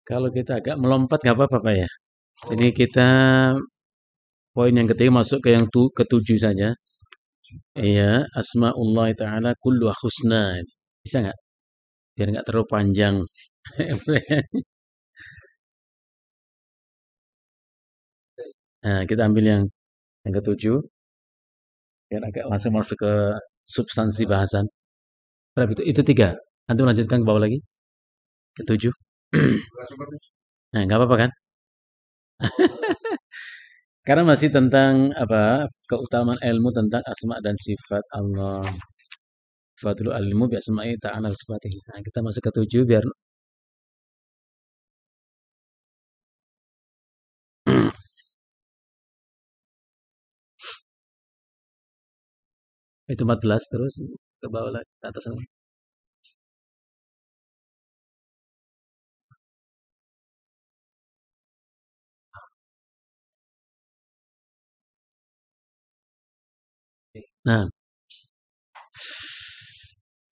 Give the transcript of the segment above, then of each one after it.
Kalau kita agak melompat nggak apa-apa Pak ya. Jadi kita poin yang ketiga masuk ke yang ketujuh saja. Iya, asmaullah ta'ala kullu husna. Bisa nggak? Biar nggak terlalu panjang. Nah, kita ambil yang ketujuh. Biar agak langsung masuk ke substansi bahasan. Berapa itu? Itu tiga. Nanti lanjutkan ke bawah lagi. Ketujuh. Nah, nggak apa-apa kan? Karena masih tentang apa keutamaan ilmu tentang asma dan sifat Allah. Fadlu ilmu bi asma'i ta'ala wa sifatihi. Nah, kita masuk ke tujuh biar itu 14 terus ke bawah lagi ke atas lagi. Nah,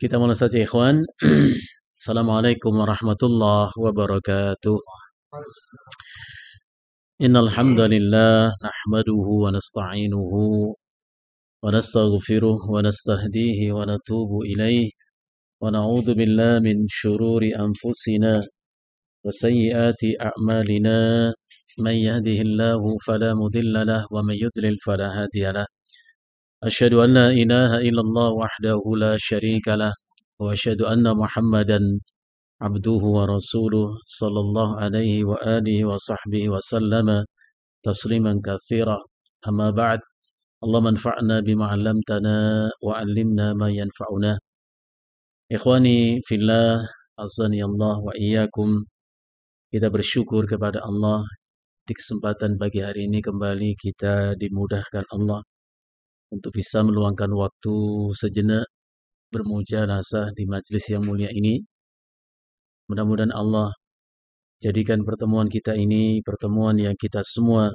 kita mulai saja ikhwan. Assalamualaikum warahmatullahi wabarakatuh. Innal hamdalillah nahmaduhu wa nasta'inuhu wa nastaghfiruh wa nastahdihi wa natubu ilaih wa na'udzu billahi min syururi anfusina وسيئات أعمالنا من يهده الله فلا مضل له ومن يضلل فلا هادي له أشهد أن لا إله إلا الله وحده لا شريك له وأشهد أن محمدا عبده ورسوله صلى الله عليه وآله وصحبه وسلم تسليما كثيرا أما بعد اللهم انفعنا بما علمتنا وعلمنا ما ينفعنا إخواني في الله أعزني الله وإياكم. Kita bersyukur kepada Allah di kesempatan pagi hari ini kembali kita dimudahkan Allah untuk bisa meluangkan waktu sejenak bermujalasah di majelis yang mulia ini. Mudah-mudahan Allah jadikan pertemuan kita ini pertemuan yang kita semua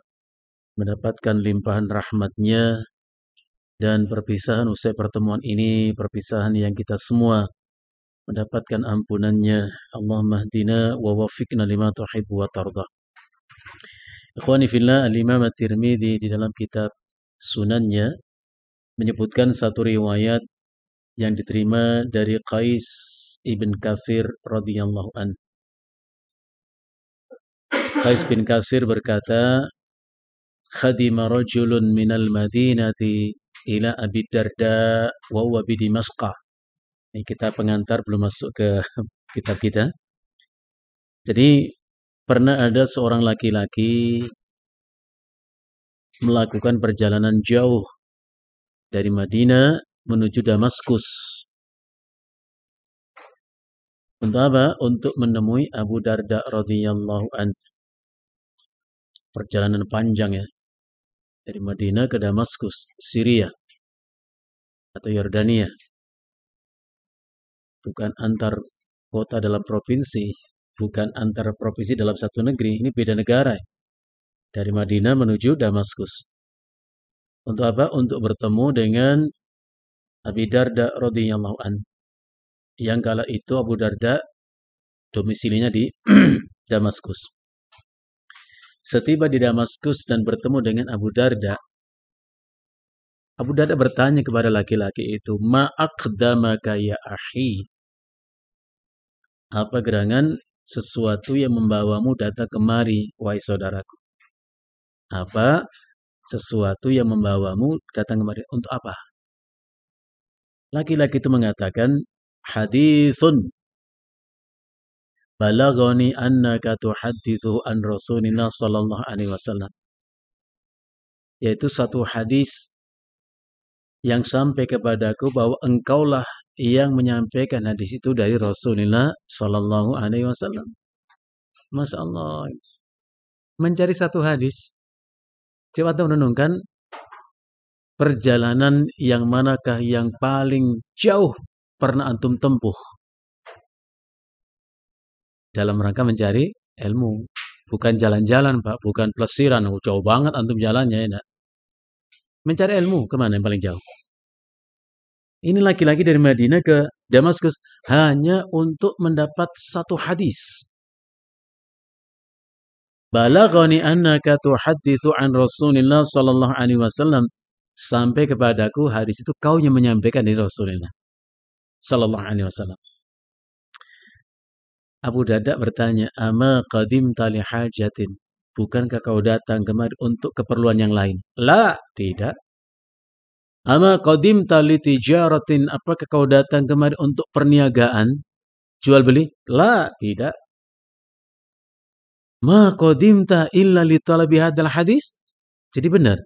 mendapatkan limpahan rahmat-Nya dan perpisahan usai pertemuan ini perpisahan yang kita semua mendapatkan ampunannya. Allahumma hdina wa wafiqna lima tuhibbu wa tarda. Ikhwani fillah, Al-Imam At-Tirmidzi di dalam kitab Sunannya menyebutkan satu riwayat yang diterima dari Qais ibn Katsir radhiyallahu an. Qais bin Katsir berkata, "Khadima rajulun minal Madinati ila Abi Darda wa huwa bi Dimashq." Ini kita pengantar belum masuk ke kitab kita. Jadi pernah ada seorang laki-laki melakukan perjalanan jauh dari Madinah menuju Damaskus. Untuk apa? Untuk menemui Abu Darda radhiyallahu an. Perjalanan panjang ya. Dari Madinah ke Damaskus, Syria atau Yordania. Bukan antar kota dalam provinsi, bukan antar provinsi dalam satu negeri, ini beda negara. Dari Madinah menuju Damaskus. Untuk apa? Untuk bertemu dengan Abi Darda radhiyallahu an. Yang kala itu Abu Darda domisilinya di Damaskus. Setiba di Damaskus dan bertemu dengan Abu Darda bertanya kepada laki-laki itu, "Ma aqdamaka ya akhi?" Apa gerangan sesuatu yang membawamu datang kemari, wahai saudaraku? Apa sesuatu yang membawamu datang kemari? Untuk apa? Laki-laki itu mengatakan, "Hadithun balagani annaka tuhaddithu an Rasulillah sallallahu alaihi wasallam." Yaitu satu hadis yang sampai kepadaku bahwa engkaulah yang menyampaikan hadis itu dari Rasulullah sallallahu alaihi wasallam. Masya Allah. Mencari satu hadis. Coba tuh menenungkan perjalanan yang manakah yang paling jauh pernah antum tempuh dalam rangka mencari ilmu. Bukan jalan-jalan Pak, bukan pelesiran. Jauh banget antum jalannya ya. Mencari ilmu kemana yang paling jauh? Ini laki-laki dari Madinah ke Damaskus hanya untuk mendapat satu hadis. Balaghani annaka tuhadditsu an Rasulillah sallallahu alaihi wasallam. Sampai kepadaku hadis itu kau yang menyampaikan dari Rasulullah sallallahu alaihi wasallam. Abu Darda bertanya, "Ama qadimta li hajatin?" Bukankah kau datang kemari untuk keperluan yang lain? La, tidak. Ama qadimta li tijaratin? Apakah kau datang kemari untuk perniagaan? Jual beli? La, tidak. Ma qadimta illa li talabi hadzal hadis? Jadi benar,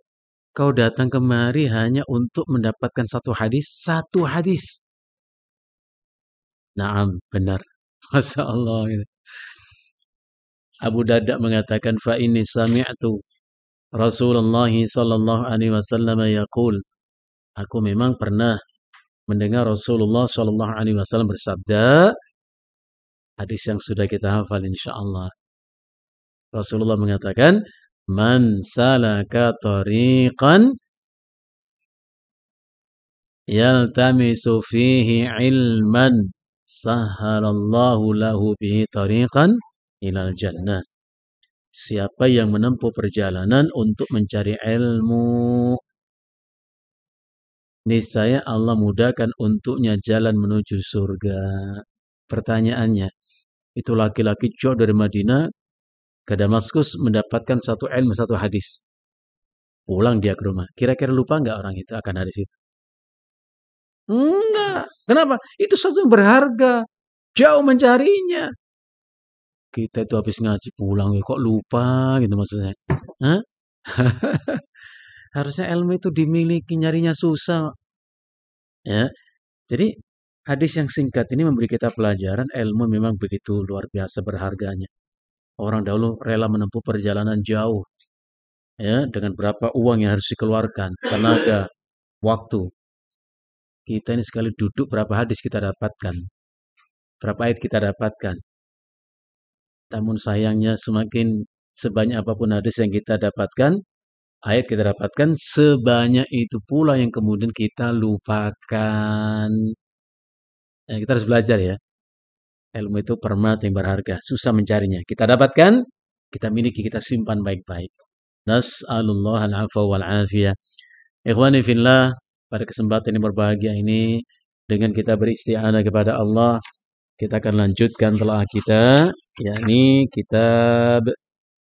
kau datang kemari hanya untuk mendapatkan satu hadis, satu hadis. Naam, benar. Masya Allah. Abu Darda mengatakan, fa inni sami'tu Rasulullah sallallahu alaihi wasallam yaqul. Aku memang pernah mendengar Rasulullah sallallahu alaihi wasallam bersabda, hadis yang sudah kita hafal insyaallah. Rasulullah mengatakan, "Man salaka tariqan yaltamisu fihi ilman sahhalallahu lahu bihi tariqan ilal jannah." Siapa yang menempuh perjalanan untuk mencari ilmu, niscaya Allah mudahkan untuknya jalan menuju surga. Pertanyaannya, itu laki-laki jauh dari Madinah ke Damaskus mendapatkan satu ilmu, satu hadis. Pulang dia ke rumah. Kira-kira lupa nggak orang itu akan hadis itu? Enggak. Kenapa? Itu sesuatu yang berharga. Jauh mencarinya. Kita itu habis ngaji pulang, kok lupa gitu maksudnya. Hah? Harusnya ilmu itu dimiliki, nyarinya susah. Ya. Jadi hadis yang singkat ini memberi kita pelajaran ilmu memang begitu luar biasa berharganya. Orang dahulu rela menempuh perjalanan jauh. Ya, dengan berapa uang yang harus dikeluarkan, tenaga, waktu. Kita ini sekali duduk berapa hadis kita dapatkan. Berapa ayat kita dapatkan. Namun sayangnya semakin sebanyak apapun hadis yang kita dapatkan, ayat kita dapatkan, sebanyak itu pula yang kemudian kita lupakan. Ya, kita harus belajar ya. Ilmu itu permata yang berharga, susah mencarinya. Kita dapatkan, kita miliki, kita simpan baik-baik. Nas'alullah al-afwa wal-afiyah. Ikhwani fillah, pada kesempatan yang berbahagia ini, dengan kita beristi'anah kepada Allah, kita akan lanjutkan telah kita, yakni kitab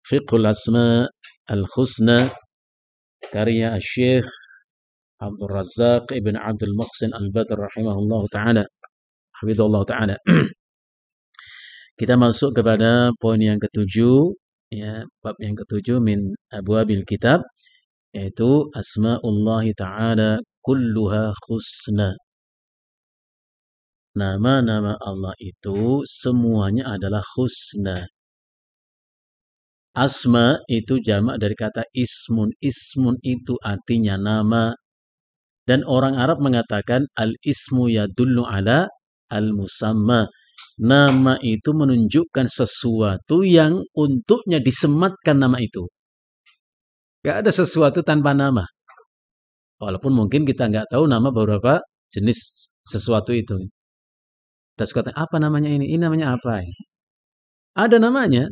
Fiqhul Asma Al-Husna, karya Syekh Abdul Razak ibn Abdul Muhsin Al-Badr rahimahullah ta'ala. Hafidhullah ta'ala. Kita masuk kepada poin yang ketujuh, ya, bab yang ketujuh min abwabil kitab, yaitu asma'ullah ta'ala kulluha husna. Nama-nama Allah itu semuanya adalah husna. Asma itu jamak dari kata ismun. Ismun itu artinya nama. Dan orang Arab mengatakan al-ismu yadullu ala al-musamma. Nama itu menunjukkan sesuatu yang untuknya disematkan nama itu. Gak ada sesuatu tanpa nama. Walaupun mungkin kita nggak tahu nama beberapa jenis sesuatu itu. Kita suka tanya, apa namanya ini? Ini namanya apa? Ada namanya.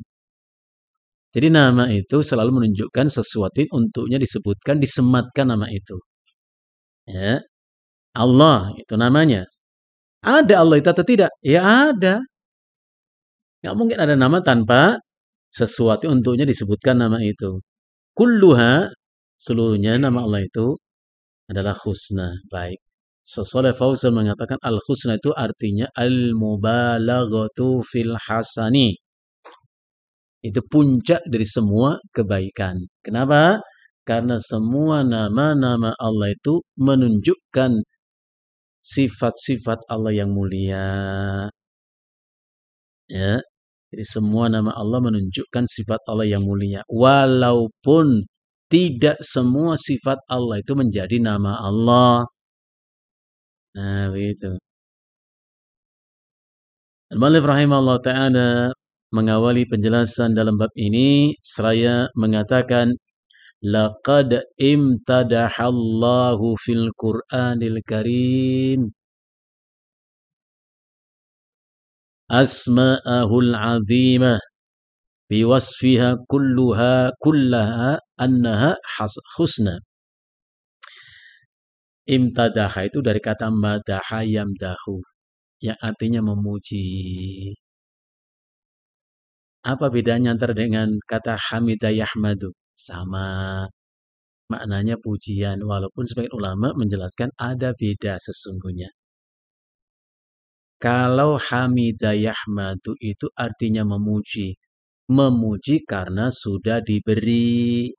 Jadi nama itu selalu menunjukkan sesuatu yang untuknya disebutkan, disematkan nama itu. Ya. Allah itu namanya. Ada Allah itu atau tidak? Ya ada. Nggak mungkin ada nama tanpa sesuatu untuknya disebutkan nama itu. Kulluha, seluruhnya nama Allah itu adalah husna, baik. Saleh Fauzan mengatakan al-husna itu artinya al-mubalaghatu fil hasani. Itu puncak dari semua kebaikan. Kenapa? Karena semua nama-nama Allah itu menunjukkan sifat-sifat Allah yang mulia. Ya. Jadi semua nama Allah menunjukkan sifat Allah yang mulia. Walaupun tidak semua sifat Allah itu menjadi nama Allah. Nah, begitu. Al-Mu'allif rahimahullah ta'ala mengawali penjelasan dalam bab ini seraya mengatakan laqad imtadahallahu fil Qur'anil Karim asma'ahul azimah biwasfiha kullaha annaha husna. Imtadaha itu dari kata madaha yamdahu, yang artinya memuji. Apa bedanya antara dengan kata hamidah yahmadu? Sama, maknanya pujian. Walaupun sebagian ulama menjelaskan ada beda sesungguhnya. Kalau hamidah yahmadu itu artinya memuji. Memuji karena sudah diberi.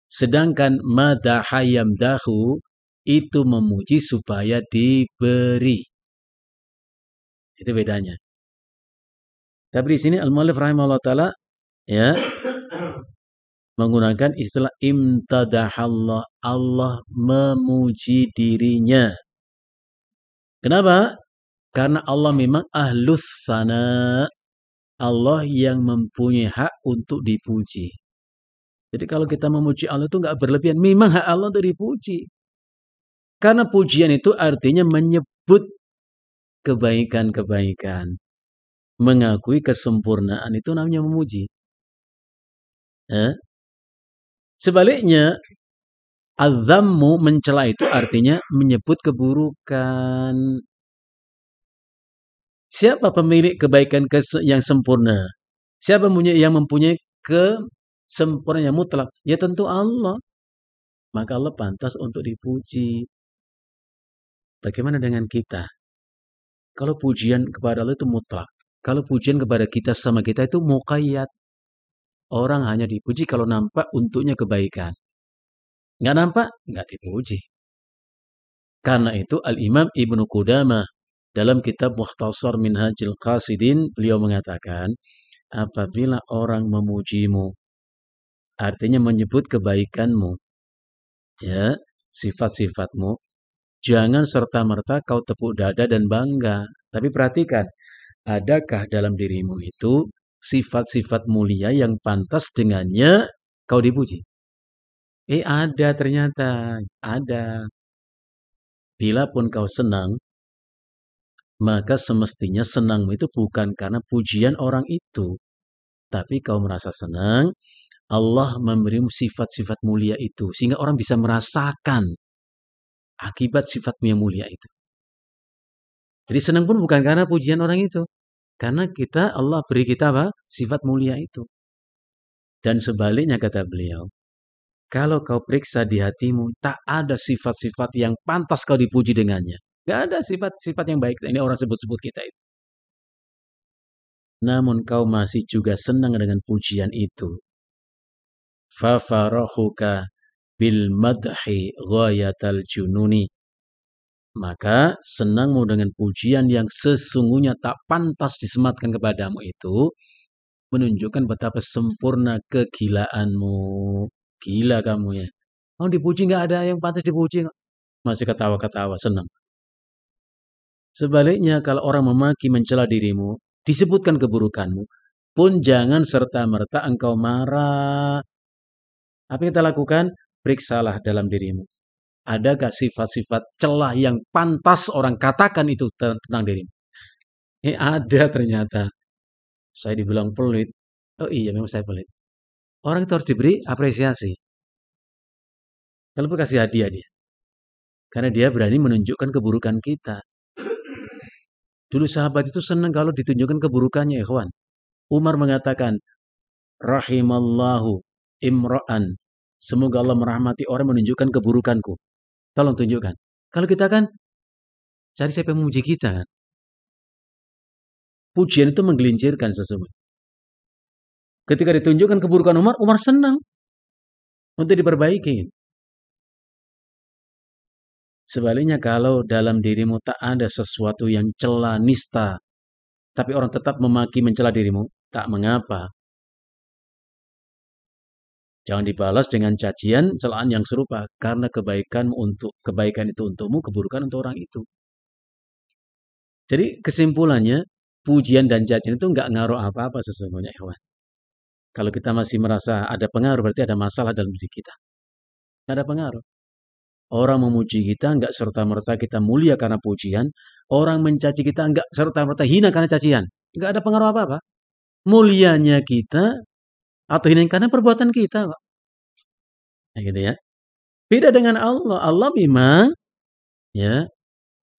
Sedangkan madaha yamdahu itu memuji supaya diberi. Itu bedanya. Tapi di sini al-muallif rahimahullah taala ya menggunakan istilah imtadahallah, Allah memuji dirinya. Kenapa? Karena Allah memang ahlus sana, Allah yang mempunyai hak untuk dipuji. Jadi kalau kita memuji Allah itu nggak berlebihan, memang hak Allah untuk dipuji. Karena pujian itu artinya menyebut kebaikan-kebaikan, mengakui kesempurnaan, itu namanya memuji. Sebaliknya, adzammu, mencela, itu artinya menyebut keburukan. Siapa pemilik kebaikan yang sempurna? Siapa yang mempunyai kesempurnaan yang mutlak? Ya tentu Allah. Maka Allah pantas untuk dipuji. Bagaimana dengan kita? Kalau pujian kepada Allah itu mutlak. Kalau pujian kepada kita sama kita itu muqayyad. Orang hanya dipuji kalau nampak untuknya kebaikan. Nggak nampak, nggak dipuji. Karena itu Al-Imam Ibnu Qudamah dalam kitab Mukhtasar Minhajul Qasidin, beliau mengatakan, apabila orang memujimu, artinya menyebut kebaikanmu, ya, sifat-sifatmu, jangan serta-merta kau tepuk dada dan bangga. Tapi perhatikan, adakah dalam dirimu itu sifat-sifat mulia yang pantas dengannya kau dipuji? Ada ternyata, ada. Bila pun kau senang, maka semestinya senangmu itu bukan karena pujian orang itu. Tapi kau merasa senang, Allah memberimu sifat-sifat mulia itu. Sehingga orang bisa merasakan akibat sifatmu yang mulia itu. Jadi senang pun bukan karena pujian orang itu. Karena Allah beri kita apa? Sifat mulia itu. Dan sebaliknya kata beliau, kalau kau periksa di hatimu, tak ada sifat-sifat yang pantas kau dipuji dengannya. Gak ada sifat-sifat yang baik. Ini orang sebut-sebut kita itu. Namun kau masih juga senang dengan pujian itu. Fafarahuka bil madhi ghayatal jununi. Maka senangmu dengan pujian yang sesungguhnya tak pantas disematkan kepadamu itu menunjukkan betapa sempurna kegilaanmu. Gila kamu ya. Oh, dipuji nggak ada yang pantas dipuji. Masih ketawa-ketawa, senang. Sebaliknya kalau orang memaki mencela dirimu, disebutkan keburukanmu, pun jangan serta-merta engkau marah. Apa yang kita lakukan? Periksalah dalam dirimu. Adakah sifat-sifat celah yang pantas orang katakan itu tentang dirimu? Ada ternyata. Saya dibilang pelit. Oh iya, memang saya pelit. Orang itu harus diberi apresiasi. Kalau kasih hadiah dia. Karena dia berani menunjukkan keburukan kita. Dulu sahabat itu senang kalau ditunjukkan keburukannya, ikhwan. Umar mengatakan, rahimallahu imra'an. Semoga Allah merahmati orang menunjukkan keburukanku. Tolong tunjukkan. Kalau kita kan cari siapa yang memuji kita kan. Pujian itu menggelincirkan sesungguhnya. Ketika ditunjukkan keburukan Umar, Umar senang untuk diperbaiki. Sebaliknya kalau dalam dirimu tak ada sesuatu yang cela nista, tapi orang tetap memaki mencela dirimu, tak mengapa. Jangan dibalas dengan cacian, celaan yang serupa, karena kebaikan itu untukmu, keburukan untuk orang itu. Jadi kesimpulannya, pujian dan cacian itu nggak ngaruh apa-apa sesungguhnya, ikhwan. Kalau kita masih merasa ada pengaruh, berarti ada masalah dalam diri kita. Nggak ada pengaruh. Orang memuji kita nggak serta-merta kita mulia karena pujian. Orang mencaci kita nggak serta-merta hina karena cacian. Nggak ada pengaruh apa-apa. mulianya kita atau hina karena perbuatan kita, Pak. Nah, gitu ya. Beda dengan Allah. Allah memang ya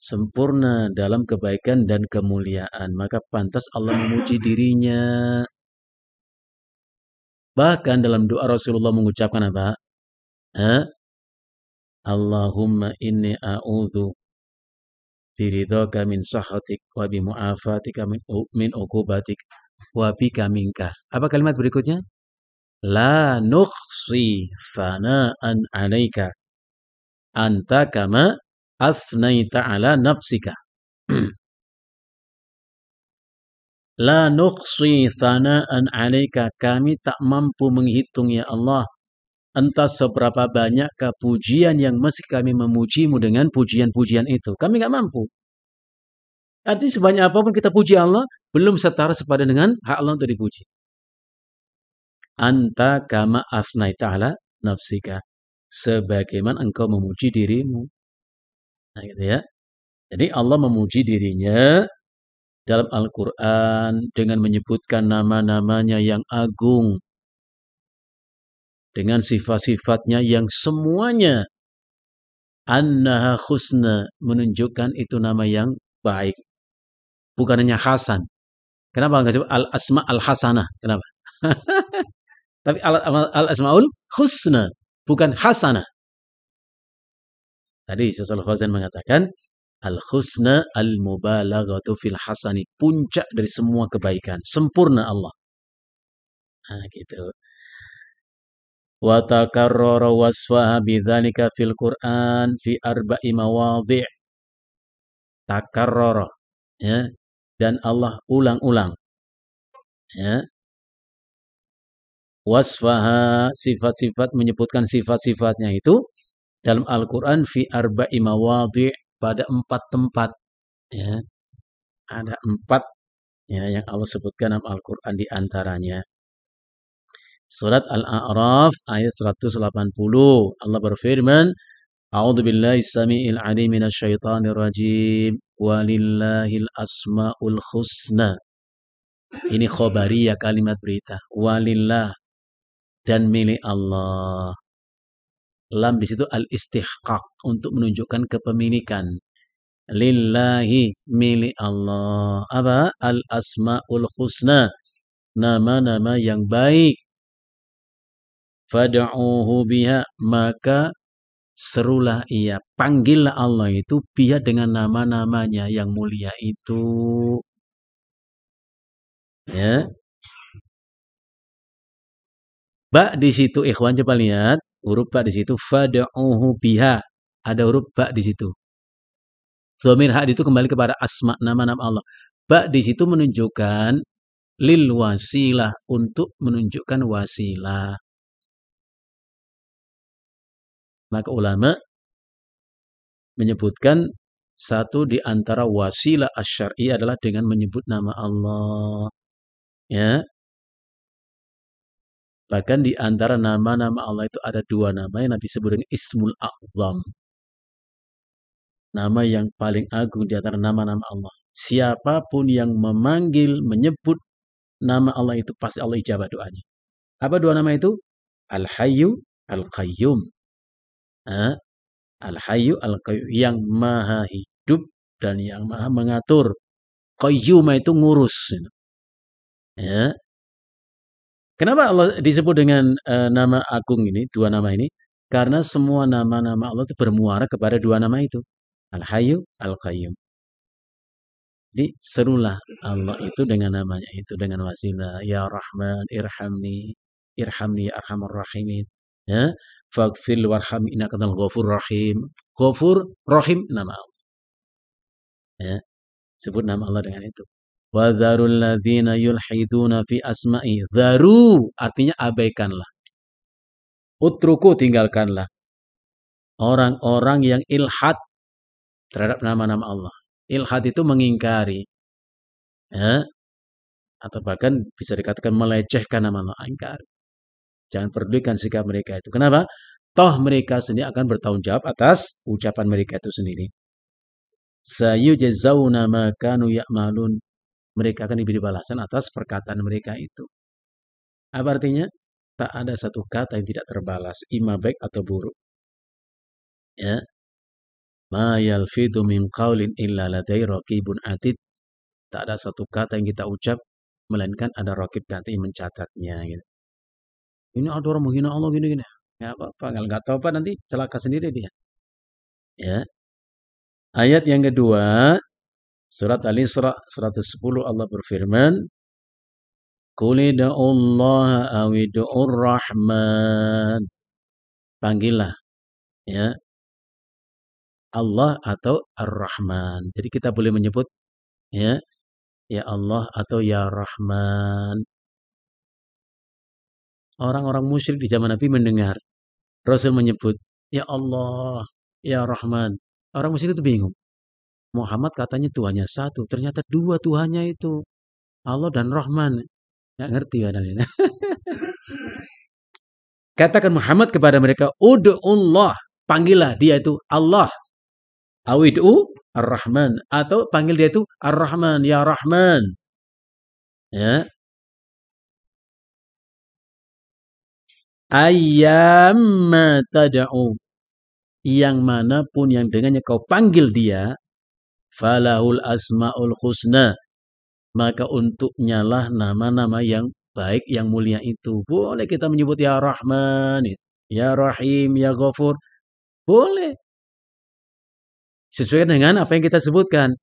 sempurna dalam kebaikan dan kemuliaan. Maka pantas Allah memuji dirinya. Bahkan dalam doa Rasulullah mengucapkan apa? Allahumma inni a'udzu biridhaka min sakhatik wa bi mu'afatika min uqubatik wa bika minka. Apa kalimat berikutnya? La nukhsi thana'an 'alaika anta kama asnaita 'ala nafsika. La nukhsi thana'an 'alaika, kami tak mampu menghitung ya Allah. Entah seberapa banyak pujian yang mesti kami memujimu dengan pujian-pujian itu. Kami nggak mampu. Artinya sebanyak apapun kita puji Allah, belum setara sepadan dengan hak Allah untuk dipuji. Anta kama afnai ta'ala nafsika. Sebagaimana engkau memuji dirimu. Nah gitu ya. Jadi Allah memuji dirinya dalam Al-Quran dengan menyebutkan nama-namanya yang agung. Dengan sifat-sifatnya yang semuanya annaha khusna, menunjukkan itu nama yang baik. Bukan hanya Hasan. Kenapa enggak coba al-asma al-hasanah? Kenapa? Tapi al-asmaul husna, bukan hasanah. Tadi Syekh Shalih Fauzan mengatakan al-husna al-mubalaghatu fil hasani, puncak dari semua kebaikan, sempurna Allah. Nah, gitu. Wa takarrara wasfaha bidzalika fil Qur'an fi arba'i mawadhi'. Takarrara, ya. Dan Allah ulang-ulang, ya. Wasfaha, sifat-sifat, menyebutkan sifat-sifatnya itu dalam Al-Quran fi arba'i mawadhi', pada 4 tempat, ya. Ada 4 ya yang Allah sebutkan dalam Al-Quran, di antaranya surat Al-A'raf ayat 180. Allah berfirman, A'udzu billahi samiil 'alim minasyaitonir rajim. Walillahil asmaul husna. Ini khobariyah, kalimat berita. Walillah, dan milik Allah. Lam di situ al-istihqaq, untuk menunjukkan kepemilikan. Lillahi, milik Allah. Apa? Al-asmaul husna, nama-nama yang baik. Fad'uhu biha, maka serulah ia, panggillah Allah itu biha, dengan nama-namanya yang mulia itu. Ya. Ba di situ ikhwan, coba lihat huruf ba di situ, fad'uhu biha. Ada huruf ba di situ. Dhamir hak itu kembali kepada asma, nama-nama Allah. Ba di situ menunjukkan lil wasilah, untuk menunjukkan wasilah. Maka ulama menyebutkan satu di antara wasilah asy-syar'i adalah dengan menyebut nama Allah. Ya. Bahkan di antara nama-nama Allah itu ada 2 nama yang Nabi sebut dengan Ismul A'zam. Nama yang paling agung di antara nama-nama Allah. Siapapun yang memanggil, menyebut nama Allah itu, pasti Allah ijabah doanya. Apa 2 nama itu? Al-Hayyu, Al-Qayyum. Al-Hayyu, Al-Qayyum, yang maha hidup dan yang maha mengatur. Qayyum itu ngurus. Ya. Kenapa Allah disebut dengan nama agung ini, 2 nama ini? Karena semua nama-nama Allah itu bermuara kepada 2 nama itu. Al-Hayyu, Al-Qayyum. Jadi serulah Allah itu dengan namanya itu, dengan wasilah. Ya Rahman, irhamni, irhamni ya arhamar rahimin. Ya. Faghfir warham innaka antal ghafur rahim. Ghafur, rahim, nama Allah. Ya. Sebut nama Allah dengan itu. Wa dzarul ladzina yulhiduna fi asma'i. Dzaru artinya abaikanlah. Utruku, tinggalkanlah. Orang-orang yang ilhad terhadap nama-nama Allah. Ilhad itu mengingkari. Ya. Atau bahkan bisa dikatakan melecehkan nama Allah. Ingkari. Jangan pedulikan sikap mereka itu. Kenapa? Toh mereka sendiri akan bertanggung jawab atas ucapan mereka itu sendiri. Sayujazawna ma kanu ya'malun. mereka akan diberi balasan atas perkataan mereka itu. Apa artinya? Tak ada satu kata yang tidak terbalas, ima baik atau buruk. Ya. Ma yalfidu min qaulin illa ladai raqibun atid. Tak ada satu kata yang kita ucap melainkan ada raqib dan yang mencatatnya gitu. Ini ada orang menghina Allah gini-gini. Ya apa-apa, enggak tahu apa nanti celaka sendiri dia. Ya. Ayat yang kedua, surat Al-Isra 110 Allah berfirman, Qul id'ullaha aw id'ur rahman. Panggillah ya Allah atau Ar-Rahman. Jadi kita boleh menyebut ya Allah atau ya Rahman. Orang-orang musyrik di zaman Nabi mendengar Rasul menyebut ya Allah, ya Rahman. Orang musyrik itu bingung. Muhammad katanya Tuhannya satu, ternyata dua Tuhannya itu. Allah dan Rahman. Nggak ngerti kadang-kadang. Katakan Muhammad kepada mereka, Ud'ullah, panggillah dia itu Allah. Awid'u Ar-Rahman. Atau panggil dia itu Ar-Rahman, ya Rahman. Ya. Ayyamma tad'u. Yang manapun yang dengannya kau panggil dia, falahul asma'ul husna. Maka untuknya lah nama-nama yang baik, yang mulia itu. Boleh kita menyebut ya Rahman, ya Rahim, ya Ghafur. Boleh. Sesuai dengan apa yang kita sebutkan.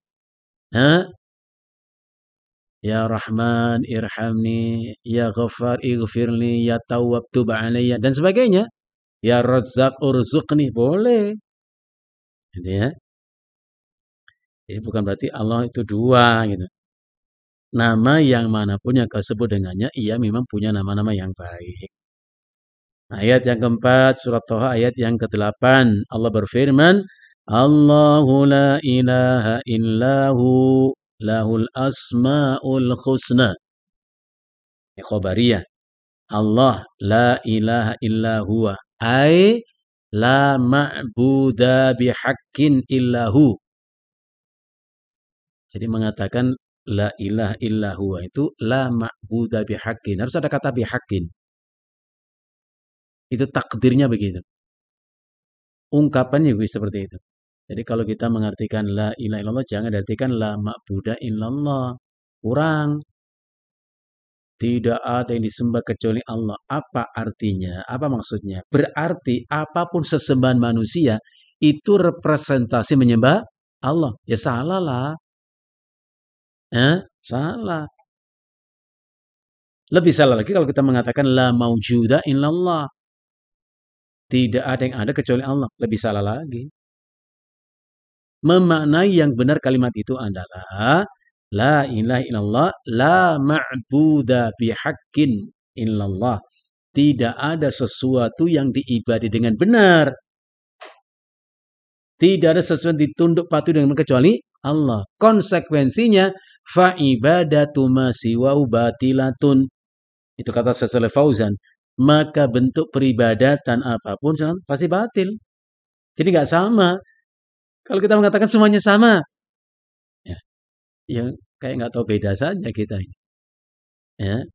Ya Rahman, irhamni, ya Ghaffar, ighfirli, ya Tawwab, tub alayya, dan sebagainya. Ya Razzaq, urzuqni, boleh. Gitu ya. Jadi bukan berarti Allah itu dua gitu. Nama yang manapun yang kau sebut dengannya, ia memang punya nama-nama yang baik. Ayat yang keempat, surat Thaha ayat yang ke-8. Allah berfirman, Allahu la ilaha illahu lahul asma'ul husna. Ya khobariyah. Allah la ilaha illa huwa. Ay la ma'buda bihaqqin illahu. Jadi mengatakan la ilaha illa huwa itu la ma'buda bihaqqin. Harus ada kata bihaqqin. Itu takdirnya begitu. Ungkapannya seperti itu. Jadi kalau kita mengartikan la ilaha illallah, jangan diartikan la ma'buda illallah. Kurang. Tidak ada yang disembah kecuali Allah. Apa artinya? Apa maksudnya? Berarti apapun sesembahan manusia itu representasi menyembah Allah. Ya salah lah. Salah. Lebih salah lagi kalau kita mengatakan la maujuda illallah. Tidak ada yang ada kecuali Allah. Lebih salah lagi. Memaknai yang benar kalimat itu adalah la ilaha illallah, la ma'buda bihaqqin illallah. Tidak ada sesuatu yang diibadi dengan benar. Tidak ada sesuatu yang ditunduk patuh dengan kecuali Allah. Konsekuensinya, fa'ibadatu ma siwahu batilatun. Itu kata Syaikh Fauzan. Maka bentuk peribadatan apapun pasti batil. Jadi nggak sama. Kalau kita mengatakan semuanya sama, ya kayak nggak tahu beda saja kita ini. Ya.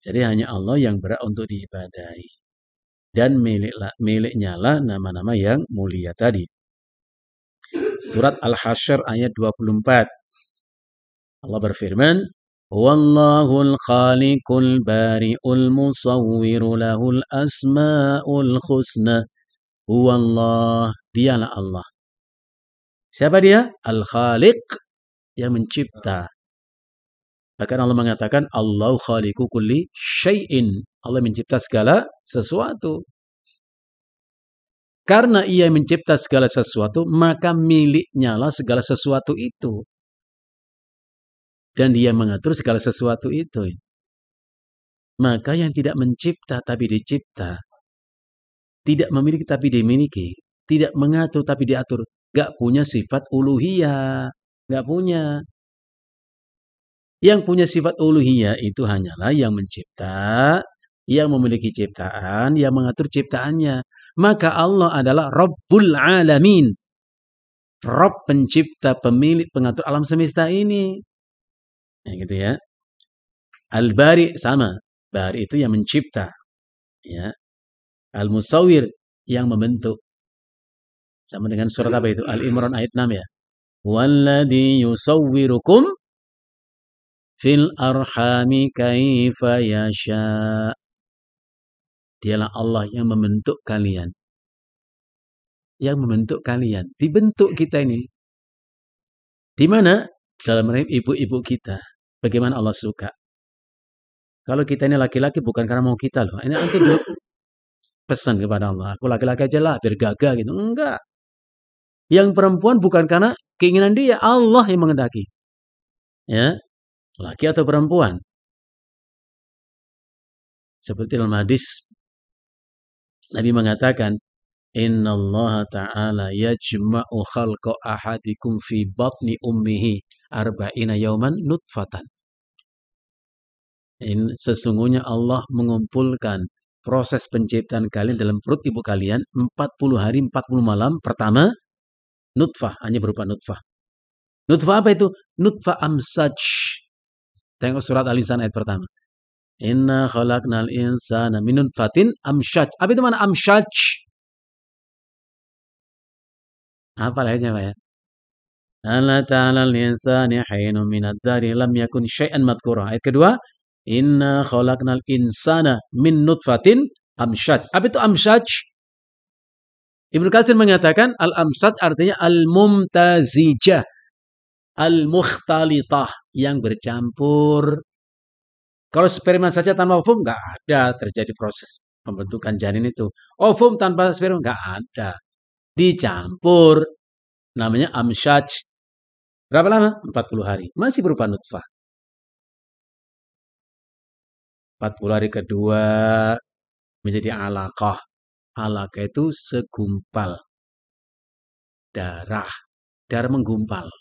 Jadi hanya Allah yang berhak untuk diibadahi. Dan miliknya lah nama-nama yang mulia tadi. Surat Al-Hasyr ayat 24. Allah berfirman, Wallahul khaliqul bari'ul musawwiru lahul asma'ul husna. Huwallah, dialah Allah. Siapa dia? Al-Khaliq, yang mencipta. Bahkan Allah mengatakan, Allahu khaliqu kulli syai'in. Allah mencipta segala sesuatu. Karena ia mencipta segala sesuatu, maka miliknya lah segala sesuatu itu. Dan dia mengatur segala sesuatu itu. Maka yang tidak mencipta tapi dicipta, tidak memiliki tapi dimiliki, tidak mengatur tapi diatur, gak punya sifat uluhiyah, gak punya. Yang punya sifat uluhiyah itu hanyalah yang mencipta, yang memiliki ciptaan, yang mengatur ciptaannya. Maka Allah adalah Rabbul Alamin. Rob pencipta, pemilik, pengatur alam semesta ini. Nah, gitu ya. Al-Bari sama. Bari itu yang mencipta. Ya. Al-Musawwir yang membentuk. Sama dengan surat apa itu? Al-Imran ayat 6 ya. Walladzi yusawwirukum fil arhami kaifa yasha. Dialah Allah yang membentuk kalian. Yang membentuk kalian. Dibentuk kita ini. Di mana? Dalam rahim ibu-ibu kita. Bagaimana Allah suka. Kalau kita ini laki-laki bukan karena mau kita loh. Ini nanti dulu pesan kepada Allah. Aku laki-laki aja lah, biar gagah gitu. Enggak. Yang perempuan bukan karena keinginan dia. Allah yang mengendaki. Ya. Laki atau perempuan. Seperti dalam hadis. Nabi mengatakan. Inna Allah ta'ala yajma'u khalqa ahadikum fi batni ummihi arba'ina yawman nutfatan. Sesungguhnya Allah mengumpulkan proses penciptaan kalian dalam perut ibu kalian 40 hari 40 malam. Pertama, nutfah, hanya berupa nutfah. Nutfah apa itu? Nutfah amsaj. Tengok surat Al-Insan ayat pertama. Inna khalaqnal insana min nutfatin amsyaj. Apa itu mana amsyaj? Apa ayatnya Pak ya? Allah ta'ala al-insani hainun minad dari lam yakun syai'an madhkura. Ayat kedua, inna khalaqnal insana min nutfatin amsyaj. Apa itu amsyaj? Ibnu Katsir mengatakan al-amsyaj artinya al-mumtazijah, al-mukhtalitah, yang bercampur. Kalau sperma saja tanpa ovum nggak ada terjadi proses pembentukan janin itu. Ovum tanpa sperma nggak ada. Dicampur. Namanya amsyaj. Berapa lama? 40 hari. Masih berupa nutfah. 40 hari kedua menjadi alaqah. Alaqah itu segumpal darah. Darah menggumpal.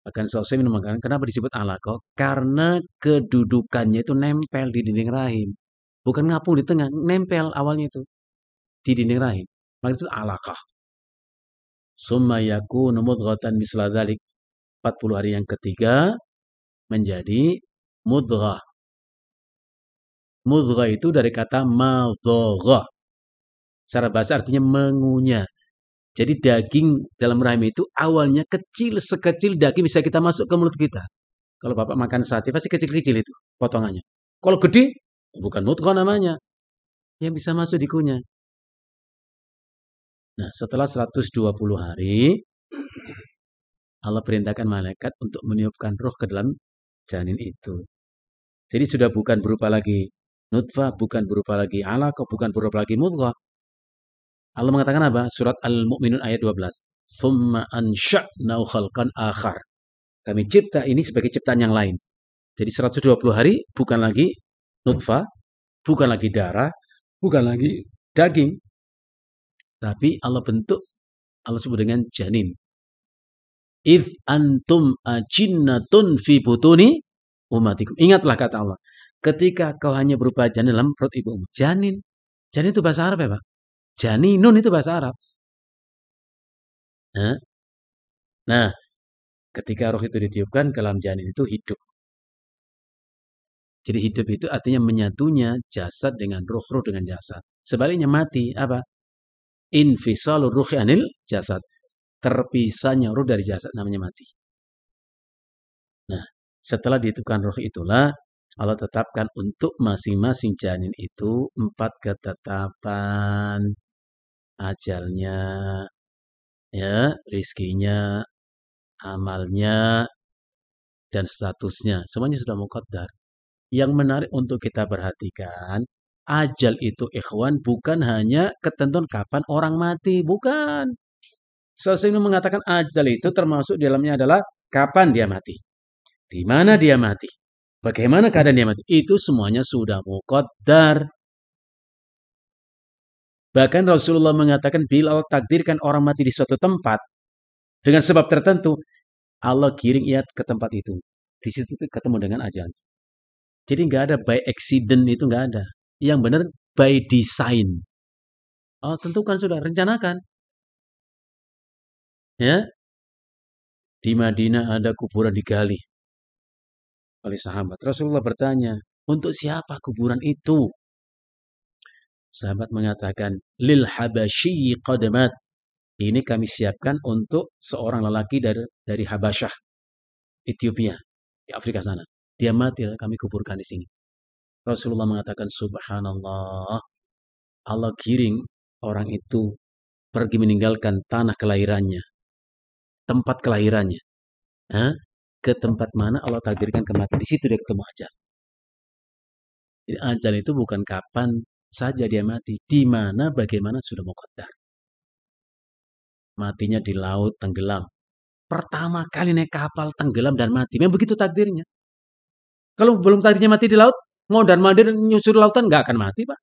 Bahkan Syafi'i mengatakan kenapa disebut alaqah? Karena kedudukannya itu nempel di dinding rahim. Bukan ngapung di tengah, nempel awalnya itu di dinding rahim. Maka itu alaqah. Summa yakunu mudghatan misla dzalik. 40 hari yang ketiga menjadi mudghah. Mudghah itu dari kata madghah. Secara bahasa artinya mengunyah. Jadi daging dalam rahim itu awalnya kecil, sekecil daging bisa kita masuk ke mulut kita. Kalau Bapak makan sate pasti kecil-kecil itu potongannya. Kalau gede, bukan mudghah namanya. Yang bisa masuk dikunyah. Nah, setelah 120 hari, Allah perintahkan malaikat untuk meniupkan roh ke dalam janin itu. Jadi sudah bukan berupa lagi nutfah, bukan berupa lagi alaqah, bukan berupa lagi mudghah. Allah mengatakan apa? Surat Al-Mu'minun ayat 12. Tsumma ansha'nahu khalqan akhar. Kami cipta ini sebagai ciptaan yang lain. Jadi 120 hari bukan lagi nutfah, bukan lagi darah, bukan lagi daging. Tapi Allah bentuk, Allah sebut dengan janin. Idh antum ajinnatun fi butuni ummatikum. Ingatlah kata Allah. Ketika kau hanya berupa janin dalam perut ibumu. Janin. Janin itu bahasa Arab ya Pak? Janinun itu bahasa Arab. Nah, ketika roh itu ditiupkan ke dalam janin itu hidup. Jadi hidup itu artinya menyatunya jasad dengan roh, roh dengan jasad. Sebaliknya mati, apa? Infisalur ruhi anil jasad. Terpisahnya roh dari jasad namanya mati. Nah, setelah ditiupkan roh itulah Allah tetapkan untuk masing-masing janin itu 4 ketetapan. Ajalnya, ya, rizkinya, amalnya, dan statusnya. Semuanya sudah muqaddar. Yang menarik untuk kita perhatikan, ajal itu ikhwan bukan hanya ketentuan kapan orang mati, bukan. Seseorang mengatakan ajal itu termasuk di dalamnya adalah kapan dia mati, di mana dia mati, bagaimana keadaan dia mati. Itu semuanya sudah muqaddar. Bahkan Rasulullah mengatakan bila Allah takdirkan orang mati di suatu tempat dengan sebab tertentu, Allah giring ia ke tempat itu. Di situ ketemu dengan ajal. Jadi nggak ada by accident, itu nggak ada. Yang benar by design. Allah tentukan sudah, rencanakan. Ya, di Madinah ada kuburan digali oleh sahabat. Rasulullah bertanya, untuk siapa kuburan itu? Sahabat mengatakan, lil habasyi qadamat. Ini kami siapkan untuk seorang lelaki dari Habasyah, Ethiopia, di Afrika sana. Dia mati, kami kuburkan di sini. Rasulullah mengatakan, subhanallah, Allah giring orang itu pergi meninggalkan tanah kelahirannya, tempat kelahirannya. Ke tempat mana Allah takdirkan kematian. Di situ dia ketemu ajal. Jadi ajal itu bukan kapan saja dia mati. Di mana, bagaimana sudah muqaddar. Matinya di laut, tenggelam. Pertama kali naik kapal, tenggelam dan mati. Memang begitu takdirnya. Kalau belum takdirnya mati di laut, mau dan mandir nyusur lautan, nggak akan mati, Pak.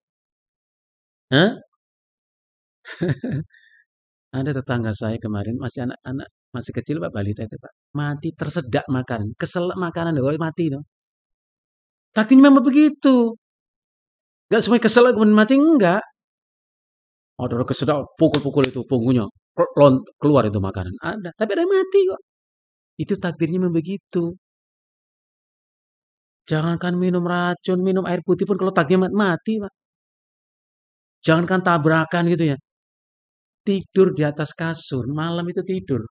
Hah? Ada tetangga saya kemarin, masih anak-anak, masih kecil, Pak, balita itu, Pak. Mati tersedak makanan. Keselak makanan, kalau mati itu. Takdirnya memang begitu. Nggak semuanya keselak kemudian mati, enggak. Ada orang kesedak, pukul-pukul itu punggungnya. Keluar itu makanan. Ada. Tapi ada yang mati kok. Itu takdirnya memang begitu. Jangankan minum racun, minum air putih pun kalau takdirnya mati, Pak. Jangankan tabrakan gitu ya. Tidur di atas kasur, malam itu tidur.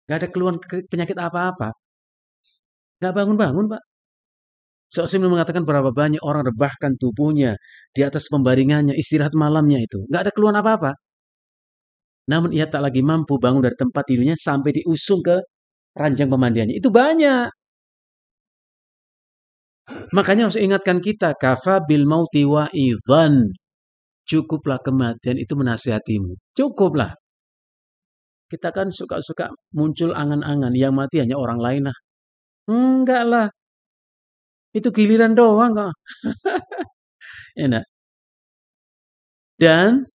Gak ada keluhan penyakit apa-apa. Gak bangun-bangun, Pak. Seusai mengatakan berapa banyak orang rebahkan tubuhnya di atas pembaringannya, istirahat malamnya itu. Gak ada keluhan apa-apa. Namun ia tak lagi mampu bangun dari tempat tidurnya sampai diusung ke ranjang pemandiannya. Itu banyak. Makanya harus ingatkan kita, kafa bil mauti wa idhan. Cukuplah kematian itu menasihatimu. Cukuplah. Kita kan suka-suka muncul angan-angan yang mati hanya orang lain lah. Enggak lah. Itu giliran doang kok. Enak. Dan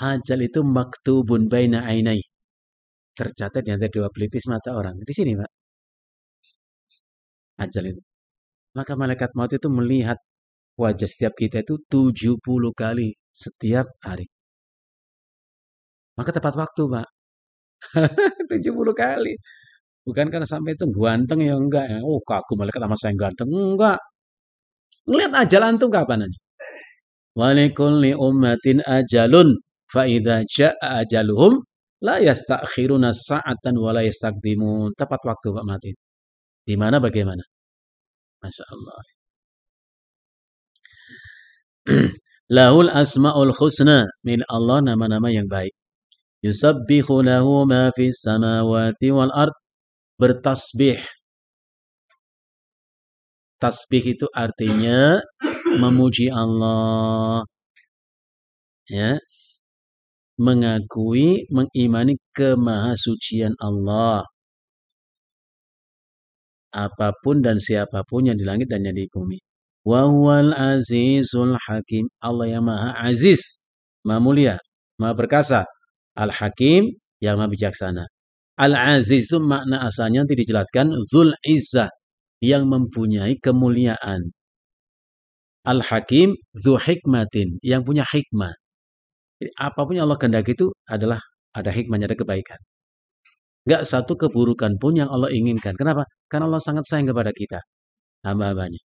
ajal itu maktubun baina ainai. Tercatat di antara dua pelipis mata orang. Di sini, Pak. Ajal itu. Maka malaikat maut itu melihat wajah setiap kita itu 70 kali setiap hari. Maka tepat waktu, Pak. 70 kali. Bukan karena sampai itu ganteng ya enggak ya. Oh, kagum malaikat sama saya ganteng. Enggak. Ngelihat ajal antum kapan aja. Walikulli ummatin ajalun. Fa'idha ja'a ajaluhum. La yastakhiruna sa'atan wa la yastaqdimun. Tepat waktu Pak mati. Di mana bagaimana? Masya Allah. Lahul asma'ul husna. Min Allah nama-nama yang baik. Yusabbihu lahu ma fis samawati wal ard. Bertasbih. Tasbih itu artinya memuji Allah. Ya. Mengakui, mengimani kemahasucian Allah. Apapun dan siapapun yang di langit dan yang di bumi. Wa huwal azizul hakim. Allah yang maha aziz, maha mulia, maha perkasa. Al-hakim yang maha bijaksana. Al-aziz itu makna asalnya nanti dijelaskan. Zul izzah, yang mempunyai kemuliaan. Al-hakim dzu hikmatin, yang punya hikmah. Jadi, apapun yang Allah kehendaki itu adalah ada hikmahnya, ada kebaikan. Enggak satu keburukan pun yang Allah inginkan. Kenapa? Karena Allah sangat sayang kepada kita, hamba-hambanya.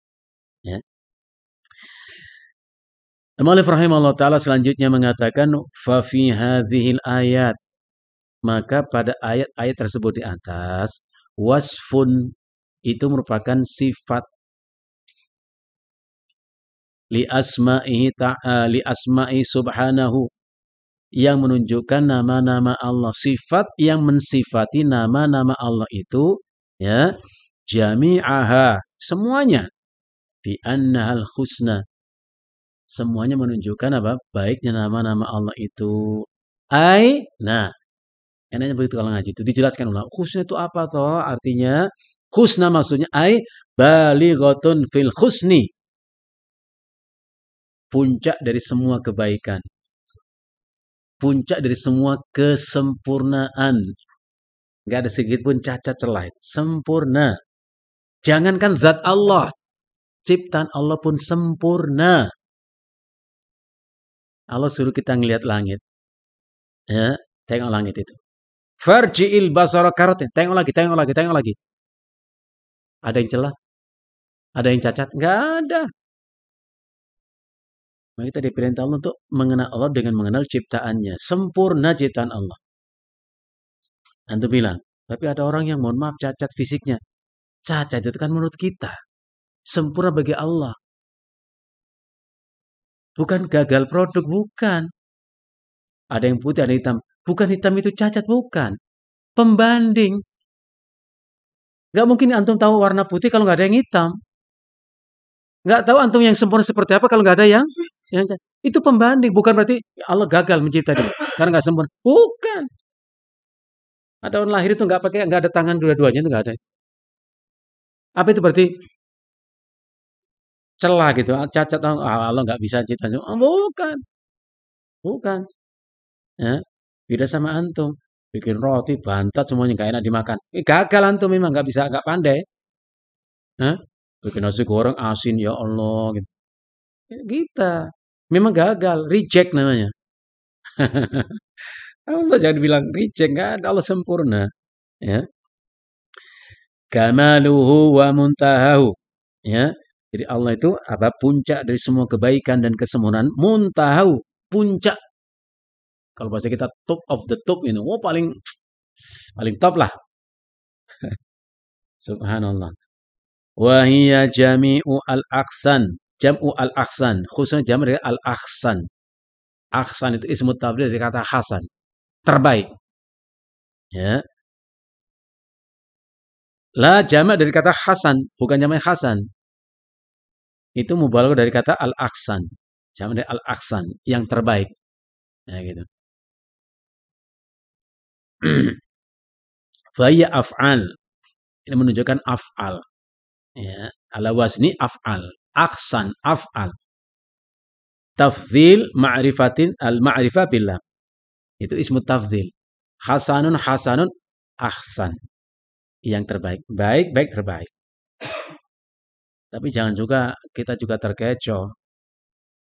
Ya. Al-Mu'allif rahimahullah ta'ala selanjutnya mengatakan, فَفِي هَذِهِ الْآيَاتِ. Maka pada ayat-ayat tersebut di atas, wasfun itu merupakan sifat li asma'i subhanahu, yang menunjukkan nama-nama Allah, sifat yang mensifati nama-nama Allah itu, ya, jami'aha, semuanya, bi annahal husna, semuanya menunjukkan apa? Baiknya nama-nama Allah itu. Nah, enaknya begitu kalau ngaji itu dijelaskan ulang. Husna itu apa toh? Artinya husna maksudnya balighatun fil husni, puncak dari semua kebaikan, puncak dari semua kesempurnaan. Enggak ada sedikit pun cacat celah. Sempurna. Jangankan zat Allah, ciptaan Allah pun sempurna. Allah suruh kita ngelihat langit. Ya, tengok langit itu. Farji'il basara karratain. Tengok lagi, tengok lagi, tengok lagi. Ada yang celah? Ada yang cacat? Enggak ada. Maka kita diperintah Allah untuk mengenal Allah dengan mengenal ciptaannya. Sempurna ciptaan Allah. Antum bilang, tapi ada orang yang mohon maaf cacat fisiknya. Cacat itu kan menurut kita. Sempurna bagi Allah. Bukan gagal produk, bukan. Ada yang putih, ada yang hitam. Bukan hitam itu cacat, bukan. Pembanding. Gak mungkin antum tahu warna putih kalau nggak ada yang hitam. Nggak tahu antum yang sempurna seperti apa kalau nggak ada yang cacat. Itu pembanding. Bukan berarti Allah gagal mencipta dia. Karena nggak sempurna. Bukan. Ada orang lahir itu nggak ada tangan dua-duanya itu nggak ada. Apa itu berarti celah gitu, cacat Allah nggak bisa cipta. Bukan, bukan. Ya, beda sama antum. Bikin roti, bantat semuanya nggak enak dimakan. Gagal antum memang nggak bisa, nggak pandai. Hah? Bikin nasi goreng asin ya Allah gitu. Kita memang gagal, reject namanya. Allah jangan bilang reject, nggak ada, Allah sempurna. Ya, kamaluhu wa muntahahu. Ya, jadi Allah itu apa? Puncak dari semua kebaikan dan kesempurnaan. Muntahahu, puncak. Kalau bahasa kita top of the top ini, oh paling top lah. Subhanallah. Wahiyya jami'u al-aqsan. Jam'u al-aqsan. Khususnya jam' dari al-aqsan. Aqsan itu ismu tafdhil dari kata hasan. Terbaik. Ya. La jama' dari kata hasan. Bukan jama' hasan. Itu mubalaghah dari kata al-aqsan. Jama' dari al-aqsan. Yang terbaik. Ya gitu. Fahiyya af'al. Ini menunjukkan af'al. Ya. Ala wazni af'al. Aqsan af'al. Tafdhil ma'rifatin al-ma'rifah billah. Itu ismu tafdhil. Hasanun hasanun ahsan. Yang terbaik. Baik, baik, terbaik. Tapi jangan juga kita juga terkecoh.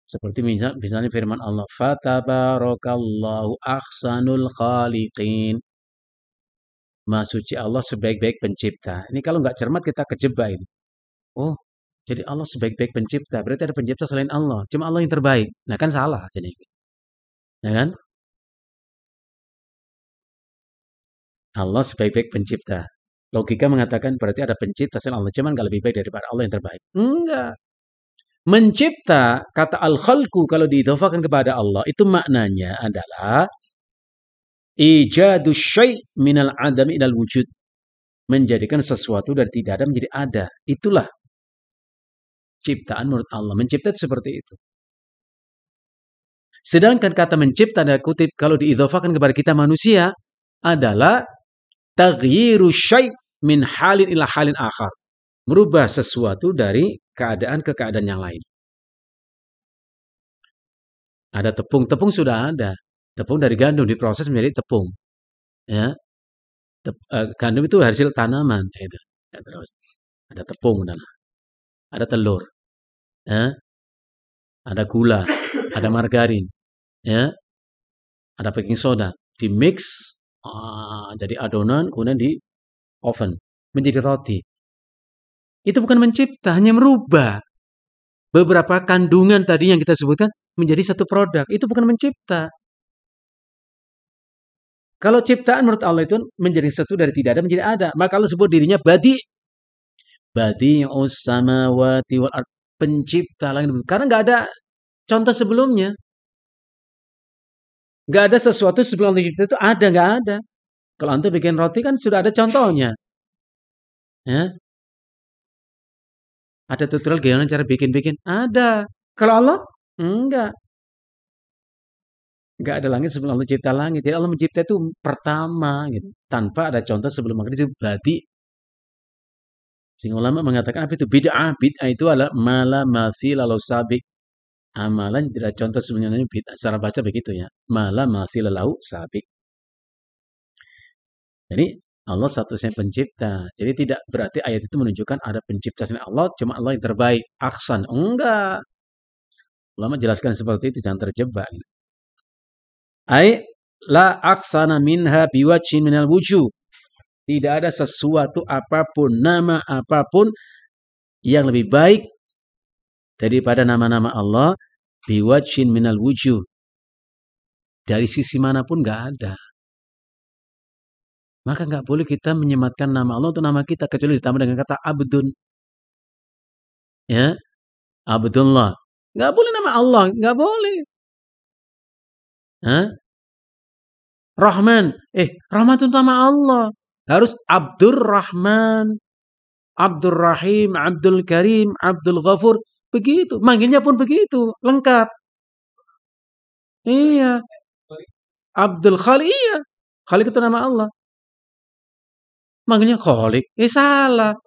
Seperti misalnya firman Allah, fatabarakallahu ahsanul khaliqin. Maha suci Allah sebaik-baik pencipta. Ini kalau nggak cermat kita kejebak itu. Oh, jadi Allah sebaik-baik pencipta. Berarti ada pencipta selain Allah. Cuma Allah yang terbaik. Nah kan salah. Jadi, ya kan? Allah sebaik-baik pencipta. Logika mengatakan berarti ada pencipta selain Allah. Cuman nggak lebih baik daripada Allah yang terbaik. Enggak. Mencipta, kata al-khalqu kalau diidhafakan kepada Allah, itu maknanya adalah ijadu syai' minal adami ilal wujud. Menjadikan sesuatu dari tidak ada menjadi ada. Itulah ciptaan menurut Allah. Mencipta itu seperti itu. Sedangkan kata mencipta dan kutip kalau diidhafakan kepada kita manusia adalah taghyiru syai' min halin ila halin akhar. Merubah sesuatu dari keadaan ke keadaan yang lain. Ada tepung, tepung sudah ada. Tepung dari gandum diproses menjadi tepung. Ya, gandum itu hasil tanaman. Itu. Ya, terus ada tepung dan ada telur. Ya, ada gula, ada margarin. Ya, ada baking soda. Di mix jadi adonan, kemudian di oven menjadi roti. Itu bukan mencipta, hanya merubah beberapa kandungan tadi yang kita sebutkan menjadi satu produk. Itu bukan mencipta. Kalau ciptaan menurut Allah itu menjadi sesuatu dari tidak ada menjadi ada. Maka Allah sebut dirinya badi. Badi'us samawati wal ard. Pencipta langit. Karena nggak ada contoh sebelumnya. Nggak ada sesuatu sebelum Allah itu ada, nggak ada. Kalau antum bikin roti kan sudah ada contohnya. Ya. Ada tutorial gimana cara bikin-bikin? Ada. Kalau Allah? Enggak. Enggak ada langit sebelum Allah cipta langit. Jadi Allah mencipta itu pertama gitu. Tanpa ada contoh sebelum maghrib itu badi. Sehingga ulama mengatakan apa itu bid'ah? Bid'ah itu adalah mala mathil lalu sabik. Amalan tidak contoh sebenarnya bid'ah. Secara bahasa begitu ya. Mala mathil lalu sabik. Jadi Allah satu-satunya pencipta. Jadi tidak berarti ayat itu menunjukkan ada pencipta selain Allah. Cuma Allah yang terbaik. Aksan. Enggak. Ulama jelaskan seperti itu. Jangan terjebak. Ai La aksana minha biwajhin minal wujuh. Tidak ada sesuatu apapun, nama apapun yang lebih baik daripada nama-nama Allah biwajhin minal wujuh. Dari sisi manapun nggak ada. Maka nggak boleh kita menyematkan nama Allah untuk nama kita kecuali ditambah dengan kata abdun. Ya, Abdullah. Nggak boleh nama Allah, nggak boleh. Hah? Rahman. Rahman itu nama Allah. Harus Abdurrahman, Abdurrahim, Abdul Karim, Abdul Ghafur. Begitu. Manggilnya pun begitu. Lengkap. Iya. Abdul Khaliq. Iya. Khaliq itu nama Allah. Manggilnya Khaliq. Salah.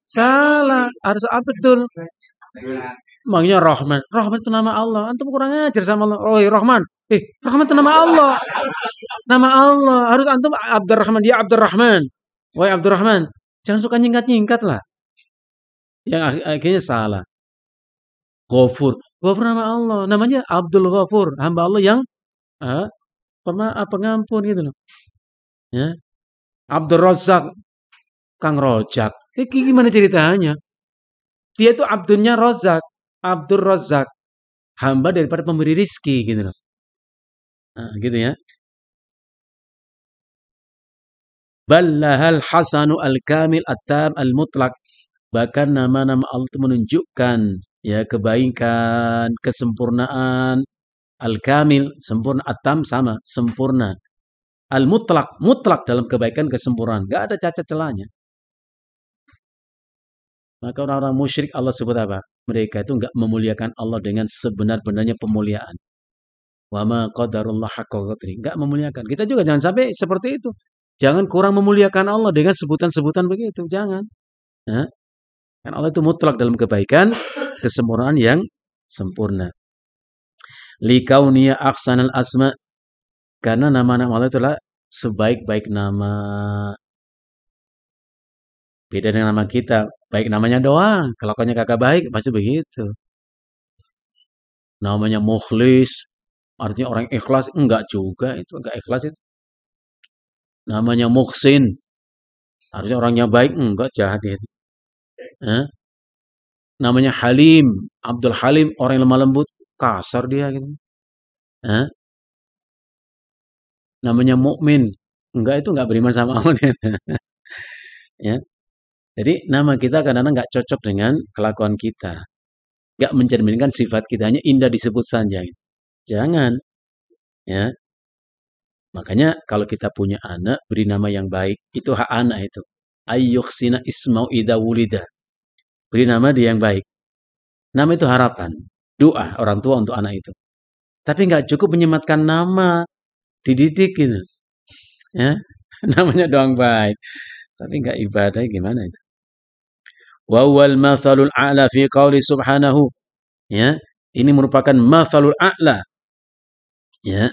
Salah. Harus Abdul. Manggilnya Rahman. Rahman itu nama Allah. Antum kurang ajar sama Allah. Oh, Rahman. Rahman itu nama Allah. Nama Allah. Harus antum Abdurrahman. Dia Abdurrahman. Wahai Abdurrahman. Jangan suka nyingkat-nyingkat lah. Yang akhirnya salah. Ghafur. Ghafur nama Allah. Namanya Abdul Ghafur. Hamba Allah yang pengampun gitu loh. Ya. Abdul Razak. Kang Rojak. Gimana ceritanya? Dia itu abdunnya Razak. Abdul Razak. Hamba daripada pemberi rizki gitu loh. Nah, gitu ya. Ballahal hasanu al-kamil at-tam al-mutlak. Bahkan nama-nama Allah itu menunjukkan ya kebaikan, kesempurnaan, al-kamil, sempurna, at-tam sama, sempurna. Al-mutlak, mutlak dalam kebaikan, kesempurnaan. Enggak ada cacat celahnya. Maka orang-orang musyrik Allah sebut apa? Mereka itu enggak memuliakan Allah dengan sebenar-benarnya pemuliaan. Wa ma qadarullah haqqa qadri. Enggak memuliakan. Kita juga jangan sampai seperti itu. Jangan kurang memuliakan Allah dengan sebutan-sebutan begitu. Jangan. Ya. Kan Allah itu mutlak dalam kebaikan, kesempurnaan yang sempurna. Likauniya aksanal asma. Karena nama-nama Allah itulah sebaik-baik nama. Beda dengan nama kita. Baik namanya doang. Kelakuannya kagak baik, pasti begitu. Namanya mukhlis. Artinya orang ikhlas. Enggak juga itu. Enggak ikhlas itu. Namanya muhsin. Harusnya orangnya baik. Enggak, jahat itu. Namanya Halim. Abdul Halim. Orang yang lemah lembut. Kasar dia gitu. Namanya mukmin. Enggak, itu enggak beriman sama Allah. Ya. Jadi nama kita kadang-kadang enggak cocok dengan kelakuan kita. Enggak mencerminkan sifat kita. Hanya indah disebut saja. Jangan. Ya. Makanya kalau kita punya anak, beri nama yang baik. Itu hak anak itu. Ayyukhsina ismau idha wulida. Beri nama dia yang baik. Nama itu harapan. Doa orang tua untuk anak itu. Tapi nggak cukup menyematkan nama. Dididik gitu. Ya. Namanya doang baik. Tapi nggak ibadah gimana itu. Wa wal mathalul a'la fi qawli subhanahu. Ya. Ini merupakan mathalul a'la. Ya.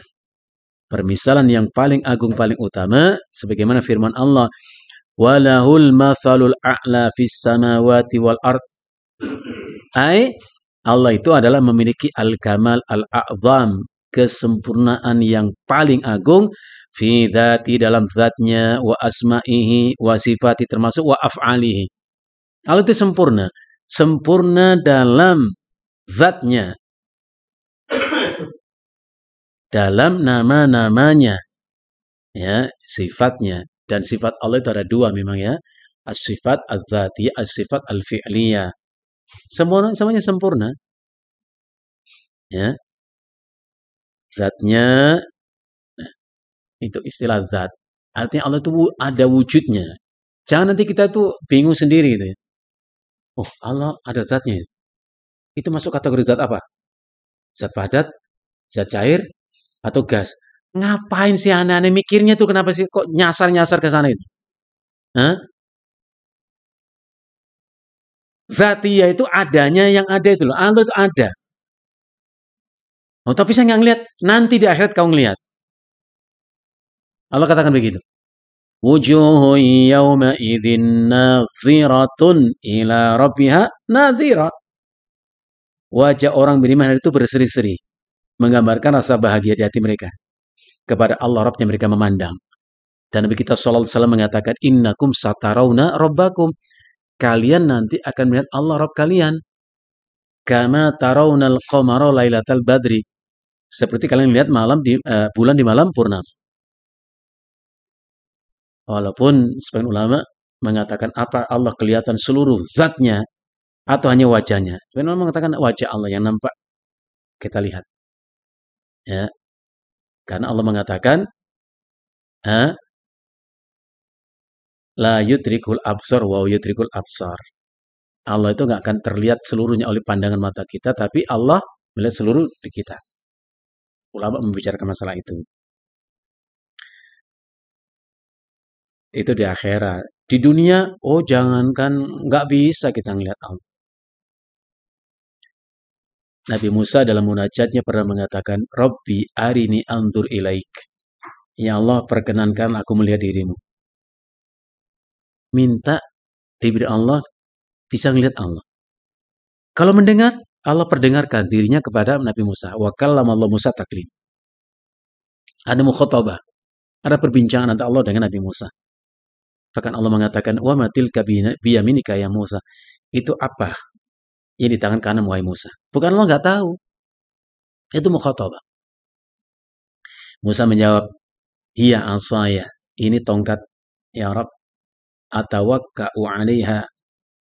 Permisalan yang paling agung, paling utama. Sebagaimana firman Allah. Walahul mathalul a'la fis samawati wal ard. Allah itu adalah memiliki al-kamal al-a'zam. Kesempurnaan yang paling agung. Fi dhati dalam zatnya. Wa asma'ihi. Wa sifati termasuk wa af'alihi. Allah itu sempurna. Sempurna dalam zatnya. Dalam nama-namanya, ya, sifatnya. Dan sifat Allah itu ada dua memang ya. As-sifat az-zatiyah, as-sifat al-fi'liyah. Semuanya sempurna. Ya. Zatnya, nah, itu istilah zat. Artinya Allah itu ada wujudnya. Jangan nanti kita tuh bingung sendiri gitu ya. Oh, Allah ada zatnya. Itu masuk kategori zat apa? Zat padat, zat cair, atau gas. Ngapain sih aneh-aneh mikirnya tuh, kenapa sih kok nyasar-nyasar ke sana itu? Zatiyah itu adanya yang ada itu loh. Allah itu ada. Oh, tapi saya nggak ngeliat. Nanti di akhirat kau ngeliat. Allah katakan begitu. Wujuhu yawma idzin nadhiratun ila rabbiha nadhira. Wajah orang beriman hari itu berseri-seri. menggambarkan rasa bahagia di hati mereka kepada Allah Rabbnya mereka memandang. Dan Nabi kita sallallahu alaihi wasallam mengatakan, innakum satarawna rabbakum, kalian nanti akan melihat Allah Rabb kalian, kama tarawnal qamara lailatal badri, seperti kalian lihat bulan di malam purnama. Walaupun sebagian ulama mengatakan apa Allah kelihatan seluruh zatnya atau hanya wajahnya. Sebagian ulama mengatakan wajah Allah yang nampak kita lihat. Ya. Karena Allah mengatakan la yudrikul absar wa yudrikul absar. Allah itu nggak akan terlihat seluruhnya oleh pandangan mata kita, tapi Allah melihat seluruh di kita. Ulama membicarakan masalah itu. Itu di akhirat. Di dunia, oh jangankan nggak bisa kita ngelihat Allah. Nabi Musa dalam munajatnya pernah mengatakan, Rabbi arini anzur ilaik. Ya Allah, perkenankan aku melihat dirimu. Minta diberi Allah bisa melihat Allah. Kalau mendengar, Allah perdengarkan dirinya kepada Nabi Musa. Wa kallama Allah Musa taklim. Ada mukhatabah, ada perbincangan antara Allah dengan Nabi Musa. Bahkan Allah mengatakan, wa matilka biyaminika ya Musa. Itu apa yang di tangan kanan wahai Musa? Bukan Allah nggak tahu. Itu mukhatabah. Musa menjawab, hiya asaya. Ini tongkat ya Rabb. Atawakka'u 'alaiha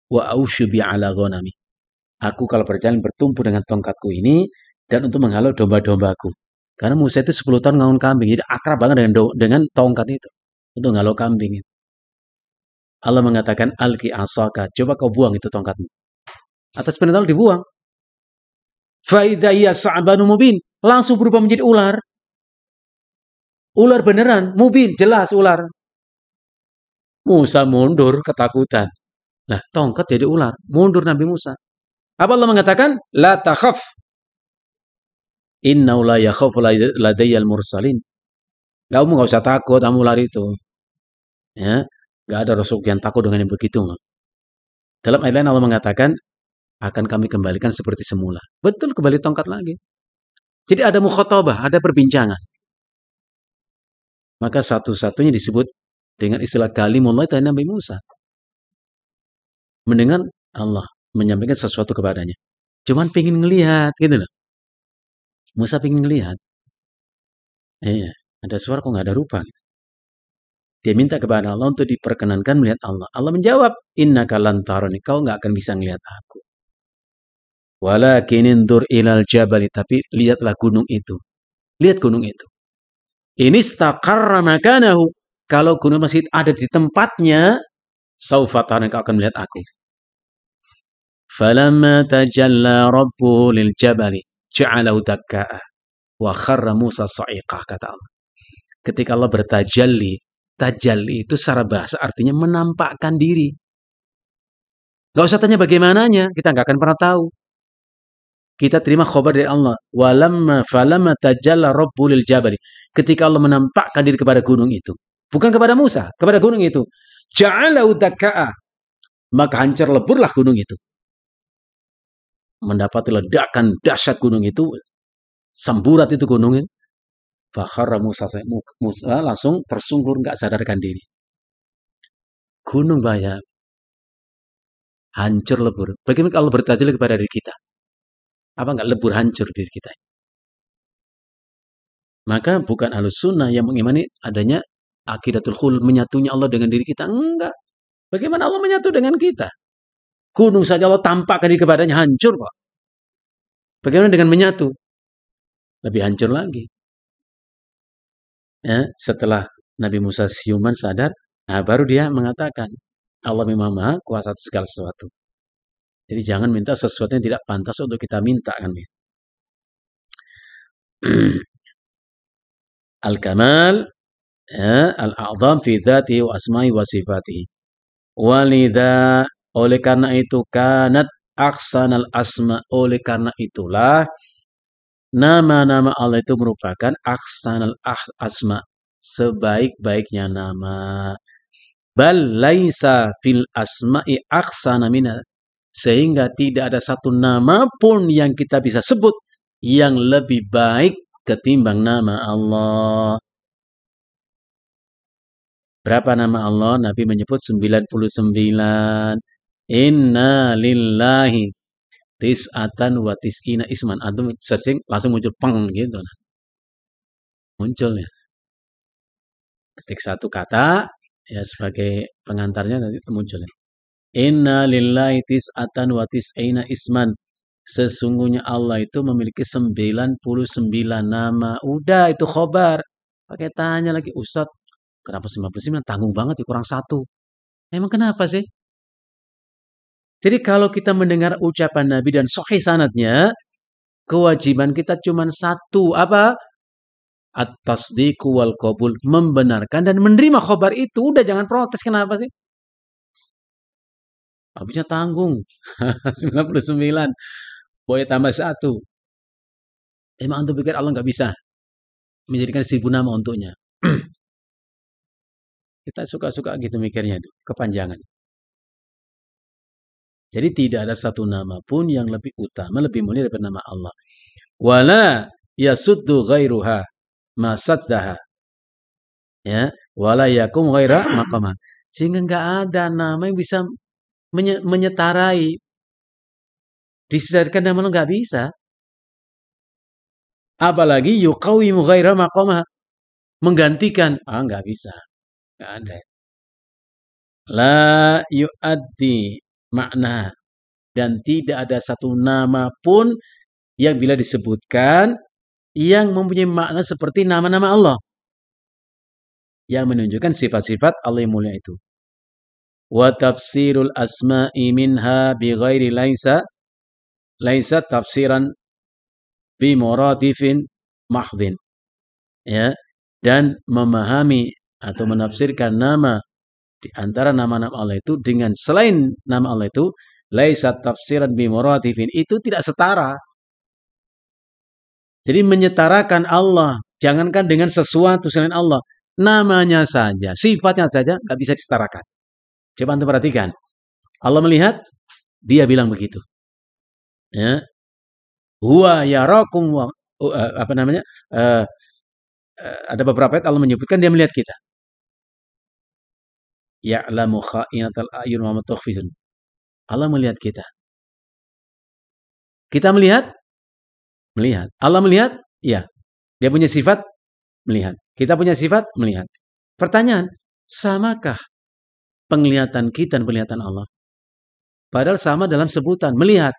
wa ausyu ala ghanami. Aku kalau berjalan bertumpu dengan tongkatku ini dan untuk menghalau domba-dombaku. Karena Musa itu 10 tahun ngawin kambing, jadi akrab banget dengan tongkat itu untuk menghalau kambing. Allah mengatakan alqi asaka, coba kau buang itu tongkatmu. Atas perintah Allah dibuang. Fa idza hiya sa'banun mubin, langsung berubah menjadi ular. Ular beneran, mubin, jelas ular. Musa mundur ketakutan. Nah, tongkat jadi ular. Mundur Nabi Musa. Apa Allah mengatakan? La takhaf. Innahu la yakhafu ladayyal mursalin. Kamu nggak usah takut, kamu ular itu. Ya, nggak ada rasul yang takut dengan yang begitu. Dalam ayat lain Allah mengatakan, akan kami kembalikan seperti semula. Betul, kembali tongkat lagi. Jadi ada mukhatabah, ada perbincangan. Maka satu-satunya disebut dengan istilah kalimullah itu Nabi Musa. Mendengar Allah menyampaikan sesuatu kepadanya. Cuman pengen ngelihat, gitu loh. Musa pengen ngelihat. Iya, ada suara kok nggak ada rupa. Dia minta kepada Allah untuk diperkenankan melihat Allah. Allah menjawab, innaka lan tarani, kau nggak akan bisa ngelihat aku. Walakin indur ilal jabali, tapi lihatlah gunung itu. Lihat gunung itu. Ini istaqarra makanahu. Kalau gunung masih ada di tempatnya, saufa tarani, kau akan melihat aku. Falamma tajalla rabbuhu lil jabali ja'alahu dakka'a wa kharra Musa sa'iqah, kata Allah. Ketika Allah bertajalli, tajalli itu secara bahasa artinya menampakkan diri. Gak usah tanya bagaimananya, kita gak akan pernah tahu. Kita terima khabar dari Allah. Falamma tajalla rabbuhu lil jabali. Ketika Allah menampakkan diri kepada gunung itu. Bukan kepada Musa, kepada gunung itu. Ja'alahu dakka'a. Maka hancur leburlah gunung itu. Mendapati ledakan dahsyat gunung itu. Semburat itu gunung itu. Fakharra Musa langsung tersungkur, nggak sadarkan diri. Gunung bahaya. Hancur lebur. Bagaimana kalau bertajalli kepada diri kita? Apa nggak lebur hancur diri kita? Maka bukan Ahlus Sunnah yang mengimani adanya akidatul khulud, menyatunya Allah dengan diri kita. Enggak. Bagaimana Allah menyatu dengan kita? Gunung saja Allah tampakkan diri kepadanya, hancur kok. Bagaimana dengan menyatu? Lebih hancur lagi. Ya, setelah Nabi Musa siuman sadar, nah baru dia mengatakan, Allah memang maha kuasa atas segala sesuatu. Jadi jangan minta sesuatu yang tidak pantas untuk kita minta, kan? Al-kamal, ya, al-a'zam fi dzatihi wa asma'i wa sifatihi. Walidha, oleh karena itu, kanat aksanal asma, oleh karena itulah nama-nama Allah itu merupakan aksanal asma, sebaik-baiknya nama. Bal laisa fil asma'i aksana mina, sehingga tidak ada satu nama pun yang kita bisa sebut yang lebih baik ketimbang nama Allah. Berapa nama Allah? Nabi menyebut 99. Inna lillahi tis'atan wa tis'ina isman. Antum searching langsung muncul peng gitu. Muncul ya. Ketik satu kata ya sebagai pengantarnya nanti muncul ya. Inna lillahi tis'atan wa tis'ina isman. Sesungguhnya Allah itu memiliki 99 nama. Udah itu khobar. Pakai tanya lagi, Ustaz, kenapa 99? Tanggung banget ya, kurang satu. Emang kenapa sih? Jadi kalau kita mendengar ucapan Nabi dan sahih sanadnya, kewajiban kita cuma satu. Apa? At-tasdiqu wal qabul. Membenarkan dan menerima khobar itu. Udah jangan protes. Kenapa sih? Habisnya tanggung. 99. Boleh tambah satu. Emang antum pikir Allah nggak bisa menjadikan 1000 nama untuknya? Kita suka-suka gitu mikirnya itu. Kepanjangan. Jadi tidak ada satu nama pun yang lebih utama, lebih mulia daripada nama Allah. Wala yasuddu ghairuha ma saddaha. Ya, wala yakum ghaira maqama. Sehingga enggak ada nama yang bisa menyetarai. Disediakan nama Allah enggak bisa. Apalagi yuqawimu ghaira maqama. Menggantikan. Enggak bisa. Enggak ada. La yu'addi makna. Dan tidak ada satu nama pun yang bila disebutkan yang mempunyai makna seperti nama-nama Allah yang menunjukkan sifat-sifat Allah yang mulia itu. Wa tafsirul asma'i minha bi ghairi laisa tafsiran bi muradifin mahdhin. Ya, dan memahami atau menafsirkan nama di antara nama-nama Allah itu dengan selain nama Allah itu laisa tafsiran bi muradifin, itu tidak setara. Jadi menyetarakan Allah, jangankan dengan sesuatu selain Allah, namanya saja, sifatnya saja nggak bisa disetarakan. Coba antum perhatikan. Allah melihat, dia bilang begitu. Ya. Huwa yarakum wa apa namanya? Ada beberapa ayat Allah menyebutkan dia melihat kita. Ya'lamu kha'inatal a'yun wa ma tukhfizun. Allah melihat kita. Kita melihat? Melihat. Allah melihat? Ya. Dia punya sifat? Melihat. Kita punya sifat? Melihat. Pertanyaan, samakah penglihatan kita dan penglihatan Allah? Padahal sama dalam sebutan, melihat.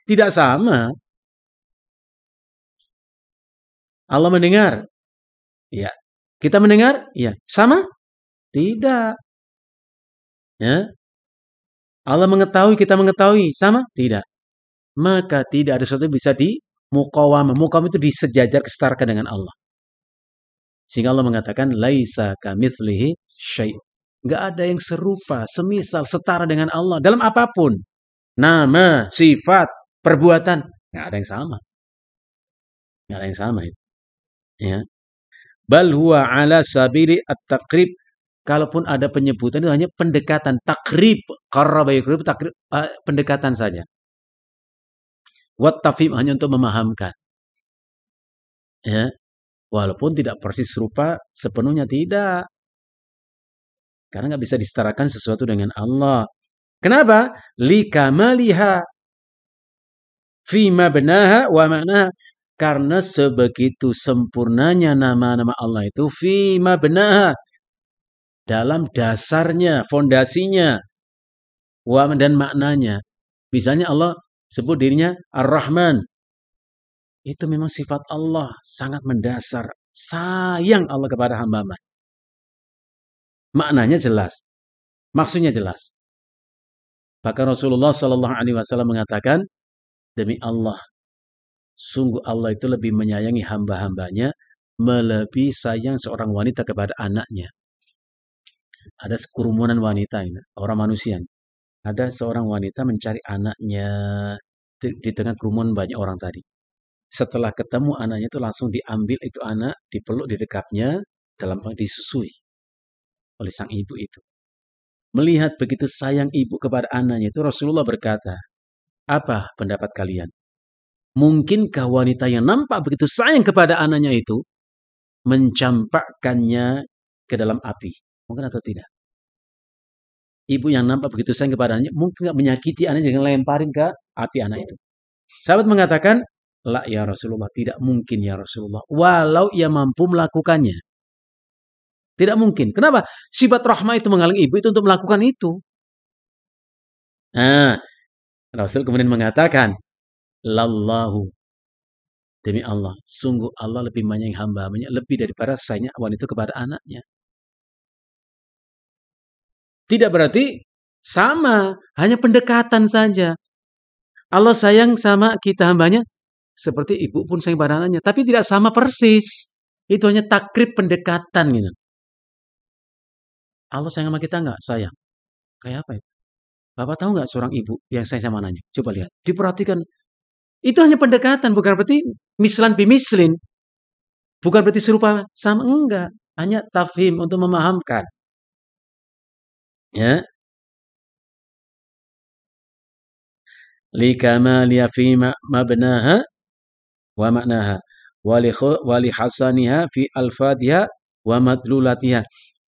Tidak sama. Allah mendengar? Ya. Kita mendengar? Ya. Sama? Tidak. Ya. Allah mengetahui, kita mengetahui. Sama? Tidak. Maka tidak ada sesuatu yang bisa dimukawamah. Mukawamah itu disejajar, kesetarakan dengan Allah. Sehingga Allah mengatakan, laisa kamitslihi syai'. Enggak ada yang serupa, semisal, setara dengan Allah dalam apapun. Nama, sifat, perbuatan, enggak ada yang sama. Enggak ada yang sama itu. Ya. Bal huwa ala sabili at-taqrib. Kalaupun ada penyebutan itu hanya pendekatan, takrib, qarraba yaqrib, takrib, pendekatan saja. Wat tafhim, hanya untuk memahamkan. Ya. Walaupun tidak persis serupa sepenuhnya, tidak. Karena nggak bisa disetarakan sesuatu dengan Allah. Kenapa? Likamaliha fima benaha wa ma'naha. Karena sebegitu sempurnanya nama-nama Allah itu fima benaha, dalam dasarnya, fondasinya, wa dan maknanya. Misalnya Allah sebut dirinya Ar-Rahman. Itu memang sifat Allah, sangat mendasar. Sayang Allah kepada hamba-hamba. Maknanya jelas. Maksudnya jelas. Bahkan Rasulullah SAW mengatakan, demi Allah, sungguh Allah itu lebih menyayangi hamba-hambanya melebihi sayang seorang wanita kepada anaknya. Ada kerumunan wanita ini, orang manusia. Ada seorang wanita mencari anaknya di tengah kerumunan banyak orang tadi. Setelah ketemu anaknya itu langsung diambil itu anak, dipeluk, didekapnya, disusui oleh sang ibu itu. Melihat begitu sayang ibu kepada anaknya itu, Rasulullah berkata, apa pendapat kalian? Mungkinkah wanita yang nampak begitu sayang kepada anaknya itu mencampakkannya ke dalam api? Mungkin atau tidak? Ibu yang nampak begitu sayang kepada anaknya, mungkin nggak menyakiti anaknya dengan lemparin ke api anak itu. Sahabat mengatakan, la ya Rasulullah, tidak mungkin ya Rasulullah. Walau ia mampu melakukannya. Tidak mungkin. Kenapa? Sifat rahmah itu menghalangi ibu itu untuk melakukan itu. Nah, Rasul kemudian mengatakan, lallahu, demi Allah, sungguh Allah lebih menyayangi hamba-hambanya lebih daripada sayangnya wanita kepada anaknya. Tidak berarti sama, hanya pendekatan saja. Allah sayang sama kita hambanya seperti ibu pun sayang pada anaknya, tapi tidak sama persis. Itu hanya takrib pendekatan gitu. Allah sayang sama kita enggak? Sayang. Kayak apa itu? Bapak tahu nggak seorang ibu yang sayang sama anaknya? Coba lihat. Diperhatikan. Itu hanya pendekatan, bukan berarti mislan bimislin. Bukan berarti serupa sama, enggak. Hanya tafhim untuk memahamkan. Ya. Likamaliya fi mabnaha wa maknaha. Wali hasaniha fi alfadhiha wa madlulatiha.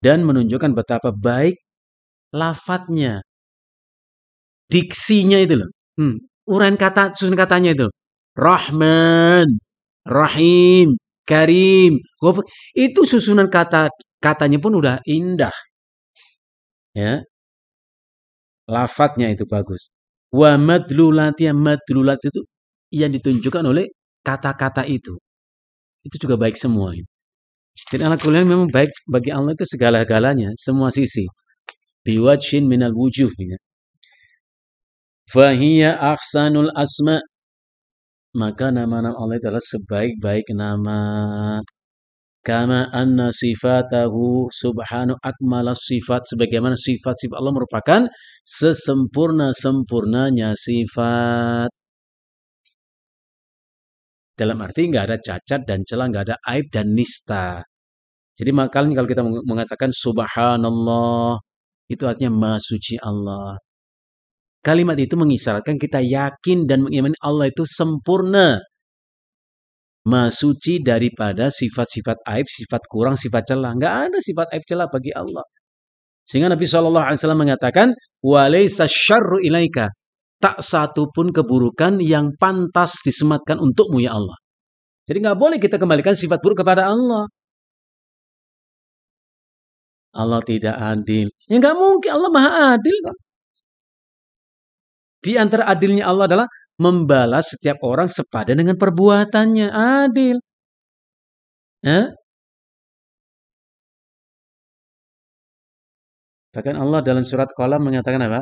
Dan menunjukkan betapa baik lafadznya. Diksinya itu loh. Uraian kata, susun katanya itu. Rahman, Rahim, Karim, Ghafur. Itu susunan katanya pun udah indah. Ya. Lafadznya itu bagus. Wa madlulatnya, madlulat itu yang ditunjukkan oleh kata-kata itu. Itu juga baik semua. Jadi ala-kulli memang baik bagi Allah itu segala-galanya, semua sisi. Biwajhin minal wujuh. Fahiya ahsanul asma. Maka nama-nama Allah itu adalah sebaik-baik nama. Kama anna sifatahu subhanahu akmalas sifat. Sebagaimana sifat-sifat Allah merupakan sesempurna-sempurnanya sifat. Dalam arti nggak ada cacat dan celah, nggak ada aib dan nista. Jadi makanya kalau kita mengatakan subhanallah, itu artinya maha suci Allah. Kalimat itu mengisyaratkan kita yakin dan mengimani Allah itu sempurna. Maha suci daripada sifat-sifat aib, sifat kurang, sifat celah. Nggak ada sifat aib celah bagi Allah. Sehingga Nabi SAW mengatakan, walaysa syarru ilaika. Tak satu pun keburukan yang pantas disematkan untukmu ya Allah. Jadi nggak boleh kita kembalikan sifat buruk kepada Allah. Allah tidak adil. Ya nggak mungkin, Allah maha adil kok. Di antara adilnya Allah adalah membalas setiap orang sepadan dengan perbuatannya. Adil. Ya? Bahkan Allah dalam surat Qalam mengatakan apa?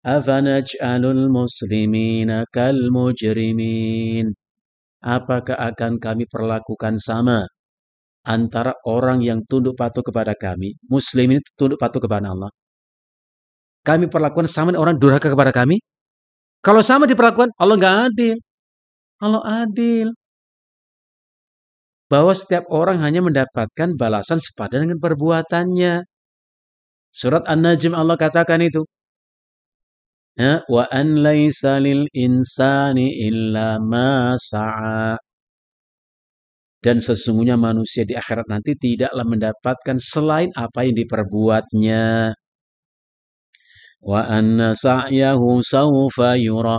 Afanaj'alul muslimina kal mujrimin. Apakah akan kami perlakukan sama antara orang yang tunduk patuh kepada kami, muslim ini tunduk patuh kepada Allah. Kami perlakukan sama dengan orang durhaka kepada kami. Kalau sama diperlakukan, Allah nggak adil. Allah adil. Bahwa setiap orang hanya mendapatkan balasan sepadan dengan perbuatannya. Surat An-Najm Allah katakan itu. Ya, wa an laisa lil insani illa ma sa'a. Dan sesungguhnya manusia di akhirat nanti tidaklah mendapatkan selain apa yang diperbuatnya. Wa anna sa'yahu sawfa yura.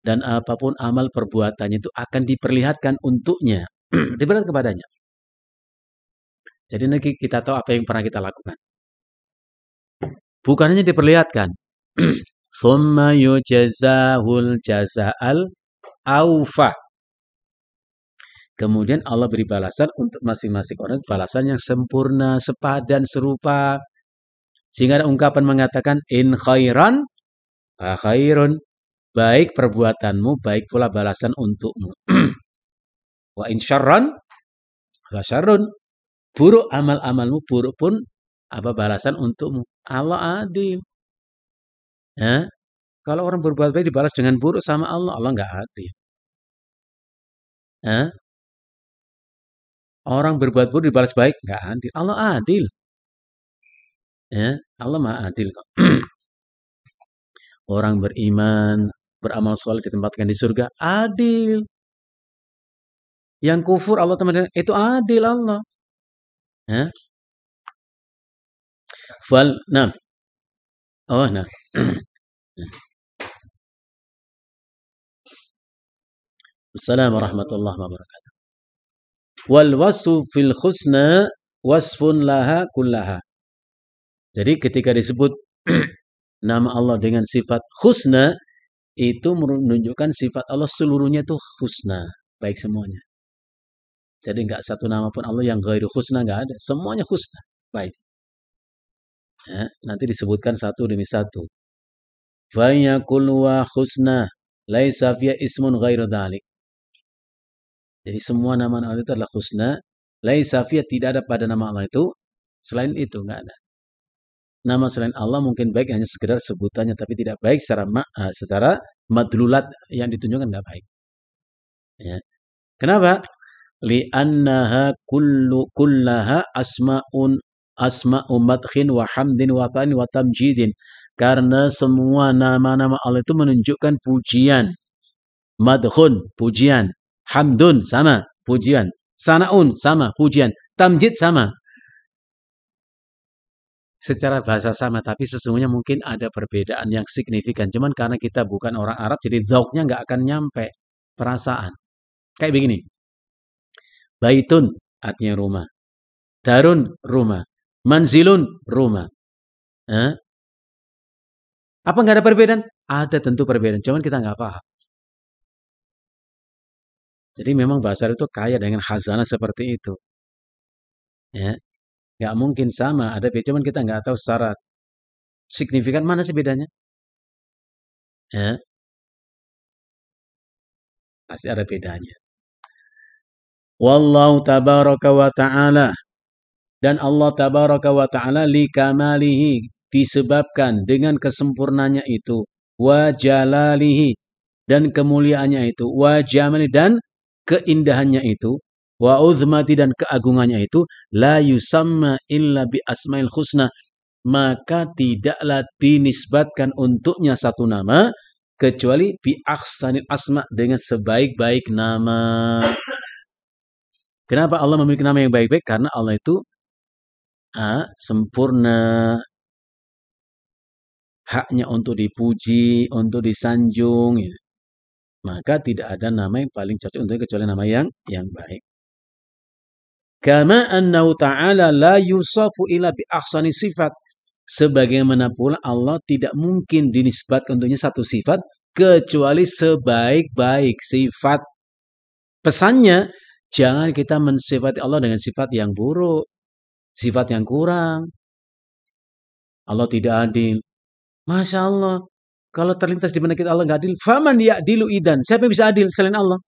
Dan apapun amal perbuatannya itu akan diperlihatkan untuknya. Diperlihatkan kepadanya. Jadi nanti kita tahu apa yang pernah kita lakukan. Bukan hanya diperlihatkan. Thumma yujazahul jaza'al awfa. Kemudian Allah beri balasan untuk masing-masing orang, balasan yang sempurna, sepadan, serupa. Sehingga ada ungkapan mengatakan, in khairan, khairun. Baik perbuatanmu, baik pula balasan untukmu. Wa in syarran, syarrun. Buruk amal-amalmu, buruk pun apa balasan untukmu. Allah adil. Ya? Kalau orang berbuat baik dibalas dengan buruk sama Allah, Allah nggak adil. Ya? Orang berbuat buruk dibalas baik, nggak adil. Allah adil. Ya, Allah maha adil kok. Orang beriman, beramal soleh ditempatkan di surga, adil. Yang kufur Allah teman itu adil Allah. Ya. Nah. Oh, nah. Assalamualaikum warahmatullahi wabarakatuh. Wal wasfu fil husna wasfun laha kullaha. Jadi ketika disebut nama Allah dengan sifat husna, itu menunjukkan sifat Allah seluruhnya itu husna, baik semuanya. Jadi enggak satu nama pun Allah yang ghairu husna, enggak ada. Semuanya husna, baik. Ya, nanti disebutkan satu demi satu. Fa yakul wa husna laisa fiya ismun ghairu dzalik. Jadi semua nama Allah itu adalah husna, laisa fiya tidak ada pada nama Allah itu selain itu, enggak ada. Nama selain Allah mungkin baik hanya sekedar sebutannya, tapi tidak baik secara madlulat yang ditunjukkan tidak baik. Ya. Kenapa? Li'annaha kullaha asma'u madkhin wa hamdin wa thanin wa tamjidin. Karena semua nama-nama Allah itu menunjukkan pujian. Madkhun, pujian. Hamdun, sama, pujian. Sana'un, sama, pujian. Tamjid, sama. Secara bahasa sama, tapi sesungguhnya mungkin ada perbedaan yang signifikan. Cuman karena kita bukan orang Arab, jadi dzauqnya nggak akan nyampe perasaan. Kayak begini. Baitun artinya rumah. Darun rumah. Manzilun rumah. Apa nggak ada perbedaan? Ada tentu perbedaan, cuman kita nggak paham. Jadi memang bahasa itu kaya dengan khazanah seperti itu. Ya. Nggak mungkin sama, ada beda, cuman kita nggak tahu secara signifikan mana sih bedanya. Ya. Pasti ada bedanya. Wallahu tabaraka wa ta'ala. Dan Allah tabaraka wa ta'ala li kamalihi, disebabkan dengan kesempurnanya itu, wa jalalihi, dan kemuliaannya itu, wa jamali, dan keindahannya itu, wa uzmati, dan keagungannya itu, la yusamma illa bi asmail husna, maka tidaklah dinisbatkan untuknya satu nama kecuali bi ahsanil asma, dengan sebaik-baik nama. Kenapa Allah memiliki nama yang baik-baik? Karena Allah itu sempurna, haknya untuk dipuji, untuk disanjung, ya. Maka tidak ada nama yang paling cocok untuk kecuali nama yang baik. Kama annahu ta'ala la yusafu ila bi ahsani sifat. Sebagaimana pula Allah tidak mungkin dinisbatkan untuknya satu sifat kecuali sebaik-baik sifat. Pesannya, jangan kita mensifati Allah dengan sifat yang buruk, sifat yang kurang. Allah tidak adil. Masya Allah. Kalau terlintas di benak kita Allah nggak adil, faman ya'dilu idan. Siapa yang bisa adil selain Allah?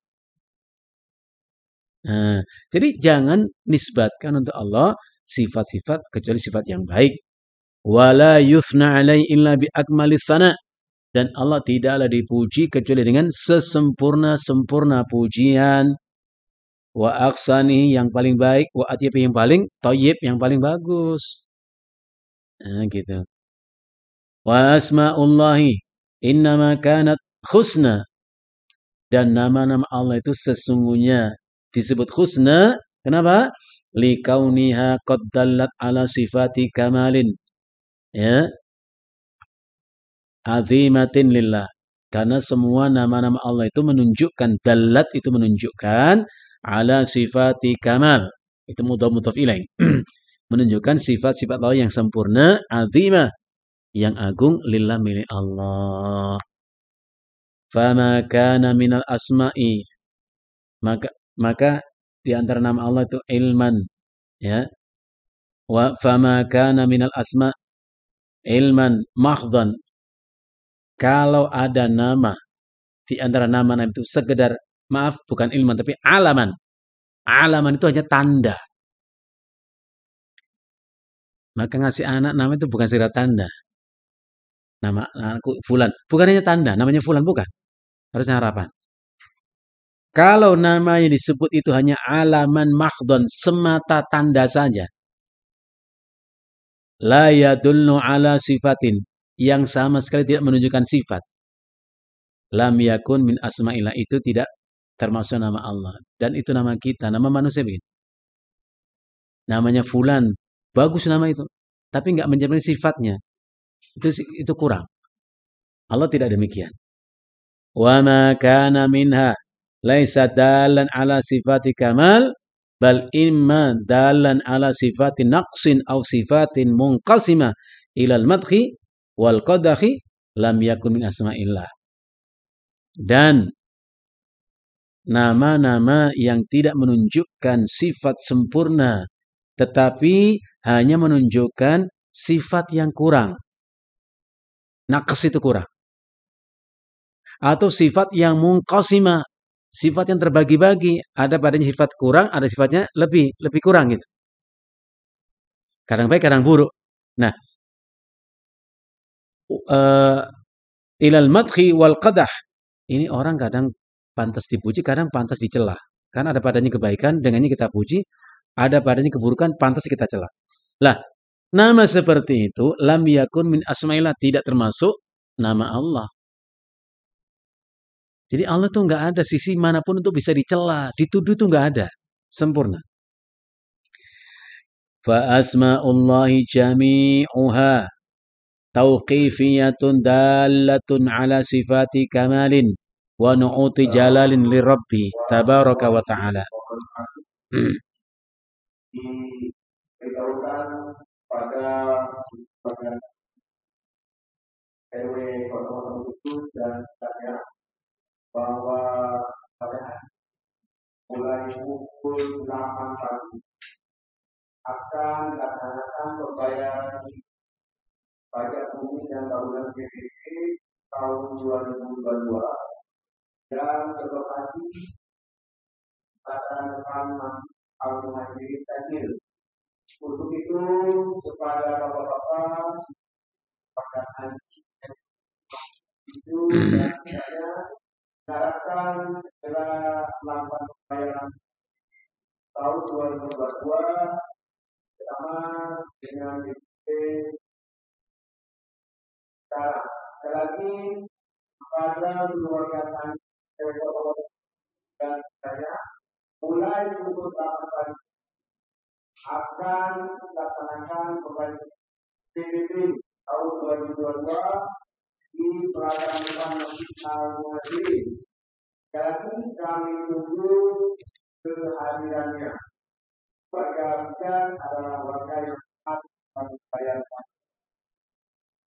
Nah, jadi jangan nisbatkan untuk Allah sifat-sifat kecuali sifat yang baik. Wala yuthna alai illa bi akmalis sana. Dan Allah tidaklah dipuji kecuali dengan sesempurna-sempurna pujian. Wa aksani, yang paling baik, wa atyib, yang paling thayyib, yang paling bagus. Nah, gitu. Wa asma'ullahi innama kanat husna. Dan nama-nama Allah itu sesungguhnya disebut husna. Kenapa? Likauniha qad dallat ala sifati kamalin. Ya. Azimatin lillah. Karena semua nama-nama Allah itu menunjukkan, dallat itu menunjukkan ala sifati kamal. Itu mudhaf ilaih. Menunjukkan sifat-sifat Allah yang sempurna, azimah, yang agung, lillah, milik Allah. Fama kana minal asma'i, maka di antara nama Allah itu ilman, ya. Wa fama kana minal asma' ilman mahdhan. Kalau ada nama di antara nama-nama itu sekedar, maaf, bukan ilman tapi alaman. Alaman itu hanya tanda. Maka ngasih anak nama itu bukan sekedar tanda. Nama anakku Fulan, bukan hanya tanda, namanya Fulan, bukan. Harusnya harapan. Kalau namanya disebut itu hanya alaman mahdhon, semata tanda saja. La yadullu ala sifatin, yang sama sekali tidak menunjukkan sifat. lam yakun min asma'illah, itu tidak termasuk nama Allah. Dan itu nama kita, nama manusia begini. Namanya fulan, bagus nama itu, tapi nggak menjamin sifatnya. Itu kurang. Allah tidak demikian. Wa ma kana minha laisa dalan ala sifati kamal bal imma dalan ala sifati naqsin aw sifatin munqasimah ilal madhi wal qadahi lam yakun min asma'illah. Dan nama-nama yang tidak menunjukkan sifat sempurna tetapi hanya menunjukkan sifat yang kurang. Naqs itu kurang. Atau sifat yang munqasimah, sifat yang terbagi-bagi, ada padanya sifat kurang, ada sifatnya lebih kurang gitu. Kadang baik, kadang buruk. Nah, ilal madhi wal qadah. Ini orang kadang pantas dipuji, kadang pantas dicela. Karena ada padanya kebaikan, dengannya kita puji, ada padanya keburukan, pantas kita cela. Lah, nama seperti itu lam yakun min asma'illah, tidak termasuk nama Allah. Jadi Allah tuh nggak ada sisi manapun untuk bisa dicela, dituduh tuh nggak ada, sempurna. Fa asma'ullahi jami'uha tauqifiyatun dalatun ala sifati kamalin wa nu'uti jalalin lirabbi tabaraka wa ta'ala. Diberitahukan pada RW 007 dan saya bahwa pada mulai pukul 8 pagi akan dilaksanakan pembayaran pajak bumi dan bangunan PPP tahun 2022 dan berlokasi pada depan Al-Muhajirin Tajil. Untuk itu kepada bapak-bapak pada haji itu dan saya harapkan segera melakukan pembayaran tahun 2022 bersama dengan BPP. Sekali lagi kepada keluarga dan saya mulai pukul 8 pagi akan dilaksanakan pembayaran PPP tahun 2022 di Pelayanan Depan Masjid Al-Muhajirin. Jadi kami tunggu kehadirannya. Warga Bidan adalah warga yang taat membayarkan.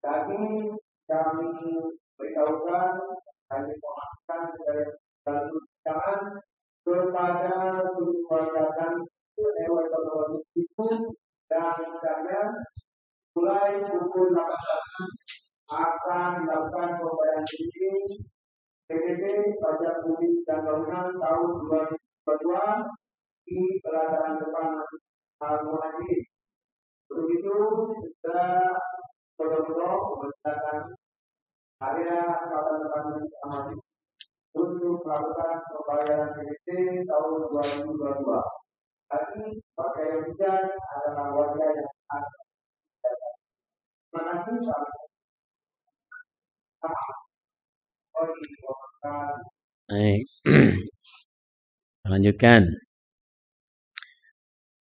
Jadi kami beritahukan kami memaafkan dan jangan kepada seluruh warga dan lewat itu dan sekalian mulai pukul 8 akan dilakukan pembayaran PPP pajak bumi dan bangunan tahun 2022 di Pelayanan Depan Al-Muhajirin. Untuk itu kita betul-betul mempersiapkan area Pelayanan Depan Al-Muhajirin untuk melakukan pembayaran PPP tahun 2022. Tapi warga yang bijak adalah warga yang ada. Terima kasih. Baik. Lanjutkan.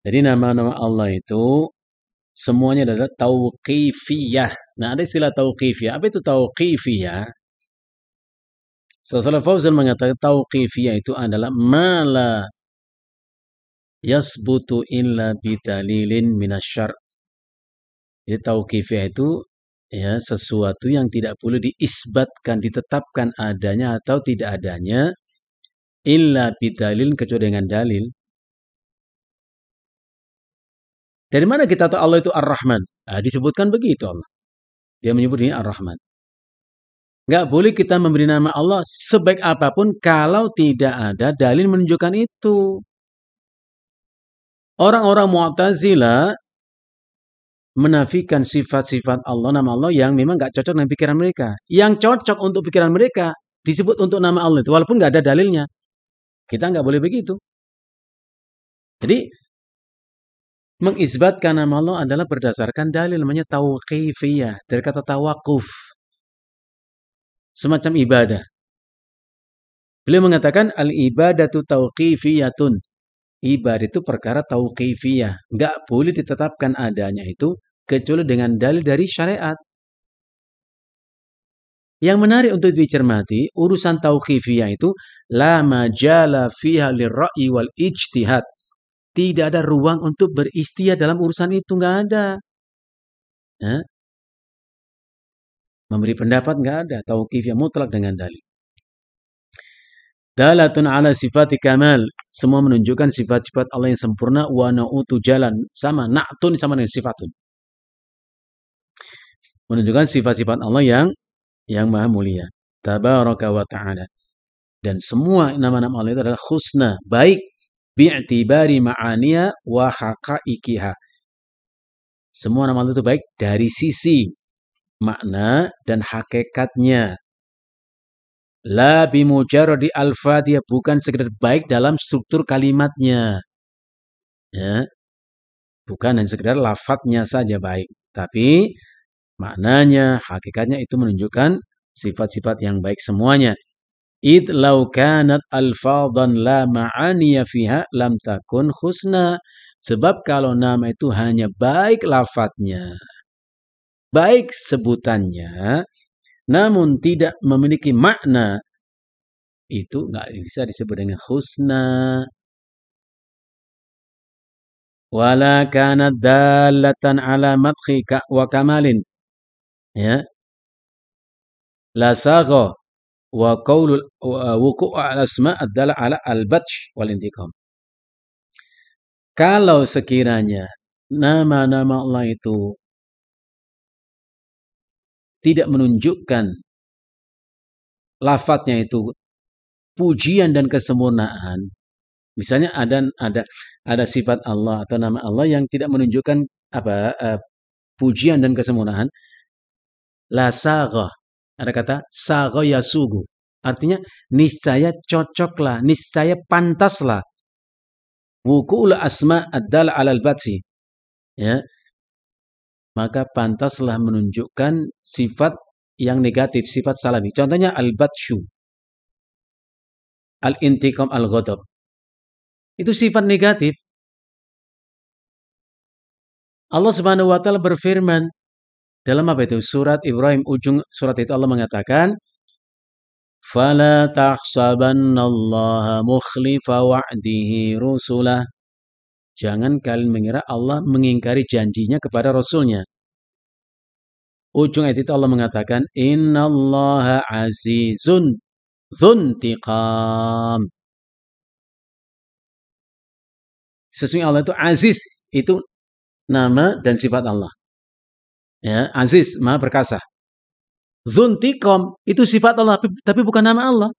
Jadi nama-nama Allah itu semuanya adalah tauqifiyah. Nah, ada istilah tauqifiyah. Apa itu tauqifiyah? Sallallahu Fauzan mengatakan tauqifiyah itu adalah mala yasbutu illa bidalilin minasyar'. Jadi tauqifiyah itu ya sesuatu yang tidak boleh diisbatkan, ditetapkan adanya atau tidak adanya illa bidalil, kecuali dengan dalil. Dari mana kita tahu Allah itu Ar-Rahman? Nah, disebutkan begitu Allah. Dia menyebut ini Ar-Rahman. Nggak boleh kita memberi nama Allah sebaik apapun kalau tidak ada dalil menunjukkan itu. Orang-orang Mu'tazilah menafikan sifat-sifat Allah, nama Allah yang memang nggak cocok dengan pikiran mereka. Yang cocok untuk pikiran mereka disebut untuk nama Allah itu, walaupun nggak ada dalilnya. Kita nggak boleh begitu. Jadi mengisbatkan nama Allah adalah berdasarkan dalil, namanya tauqifiyah, dari kata tawakuf. Semacam ibadah. Beliau mengatakan al-ibadatu tauqifiyatun. Ibadah itu perkara tauqifiyah. Nggak boleh ditetapkan adanya itu kecuali dengan dalil dari syariat. Yang menarik untuk dicermati, urusan tauqifiyah itu la majala fiha lirra'yi wal ijtihad. Tidak ada ruang untuk beristihad dalam urusan itu, nggak ada. Ya? Memberi pendapat nggak ada. Tauqifiyah mutlak dengan dalil. Dalatun ala sifati kamal. Semua menunjukkan sifat-sifat Allah yang sempurna. Wa na'utu jalan. Sama. Na'tun sama dengan sifatun. Menunjukkan sifat-sifat Allah yang maha mulia. Tabaraka wa ta'ala. Dan semua nama-nama Allah itu adalah husna. Baik. Bi'tibari ma'aniya wa haqaikiha. Semua nama Allah itu baik dari sisi makna dan hakikatnya. La bimujarradi al-fadiyah, bukan sekedar baik dalam struktur kalimatnya. Ya. Bukan hanya sekedar lafadznya saja baik, tapi maknanya, hakikatnya itu menunjukkan sifat-sifat yang baik semuanya. Id law kanat alfadan la ma'aniya fiha lam takun husna. Sebab kalau nama itu hanya baik lafadznya, baik sebutannya, namun tidak memiliki makna, itu nggak bisa disebut dengan husna. Wala kanat dalatan ala madhi wa kamalin. Ya. La sagha wa qaulul wuku' al-asma' adalah ala al-batsh wal intiqam. Kalau sekiranya nama-nama Allah itu tidak menunjukkan lafadznya itu pujian dan kesempurnaan, misalnya ada sifat Allah atau nama Allah yang tidak menunjukkan pujian dan kesempurnaan, la sagha, ada kata sagha yasugu, artinya niscaya cocoklah, niscaya pantaslah. Wuku'ul asma ad-dal 'alal batsi, ya, maka pantaslah menunjukkan sifat yang negatif, sifat salabi. Contohnya al-batsyu, al-intiqam, al-ghadab. Itu sifat negatif. Allah Subhanahu wa taala berfirman dalam apa itu? Surat Ibrahim, ujung surat itu Allah mengatakan, "Fala tahsabannallaha mukhlifa wa'dihi rusulah." Jangan kalian mengira Allah mengingkari janjinya kepada Rasulnya. Ujung ayat itu Allah mengatakan, "Innallaha azizun dzuntiqam." Sesungguhnya Allah itu aziz, itu nama dan sifat Allah. Ya, aziz, maha perkasa. Dzuntiqam itu sifat Allah, tapi bukan nama Allah.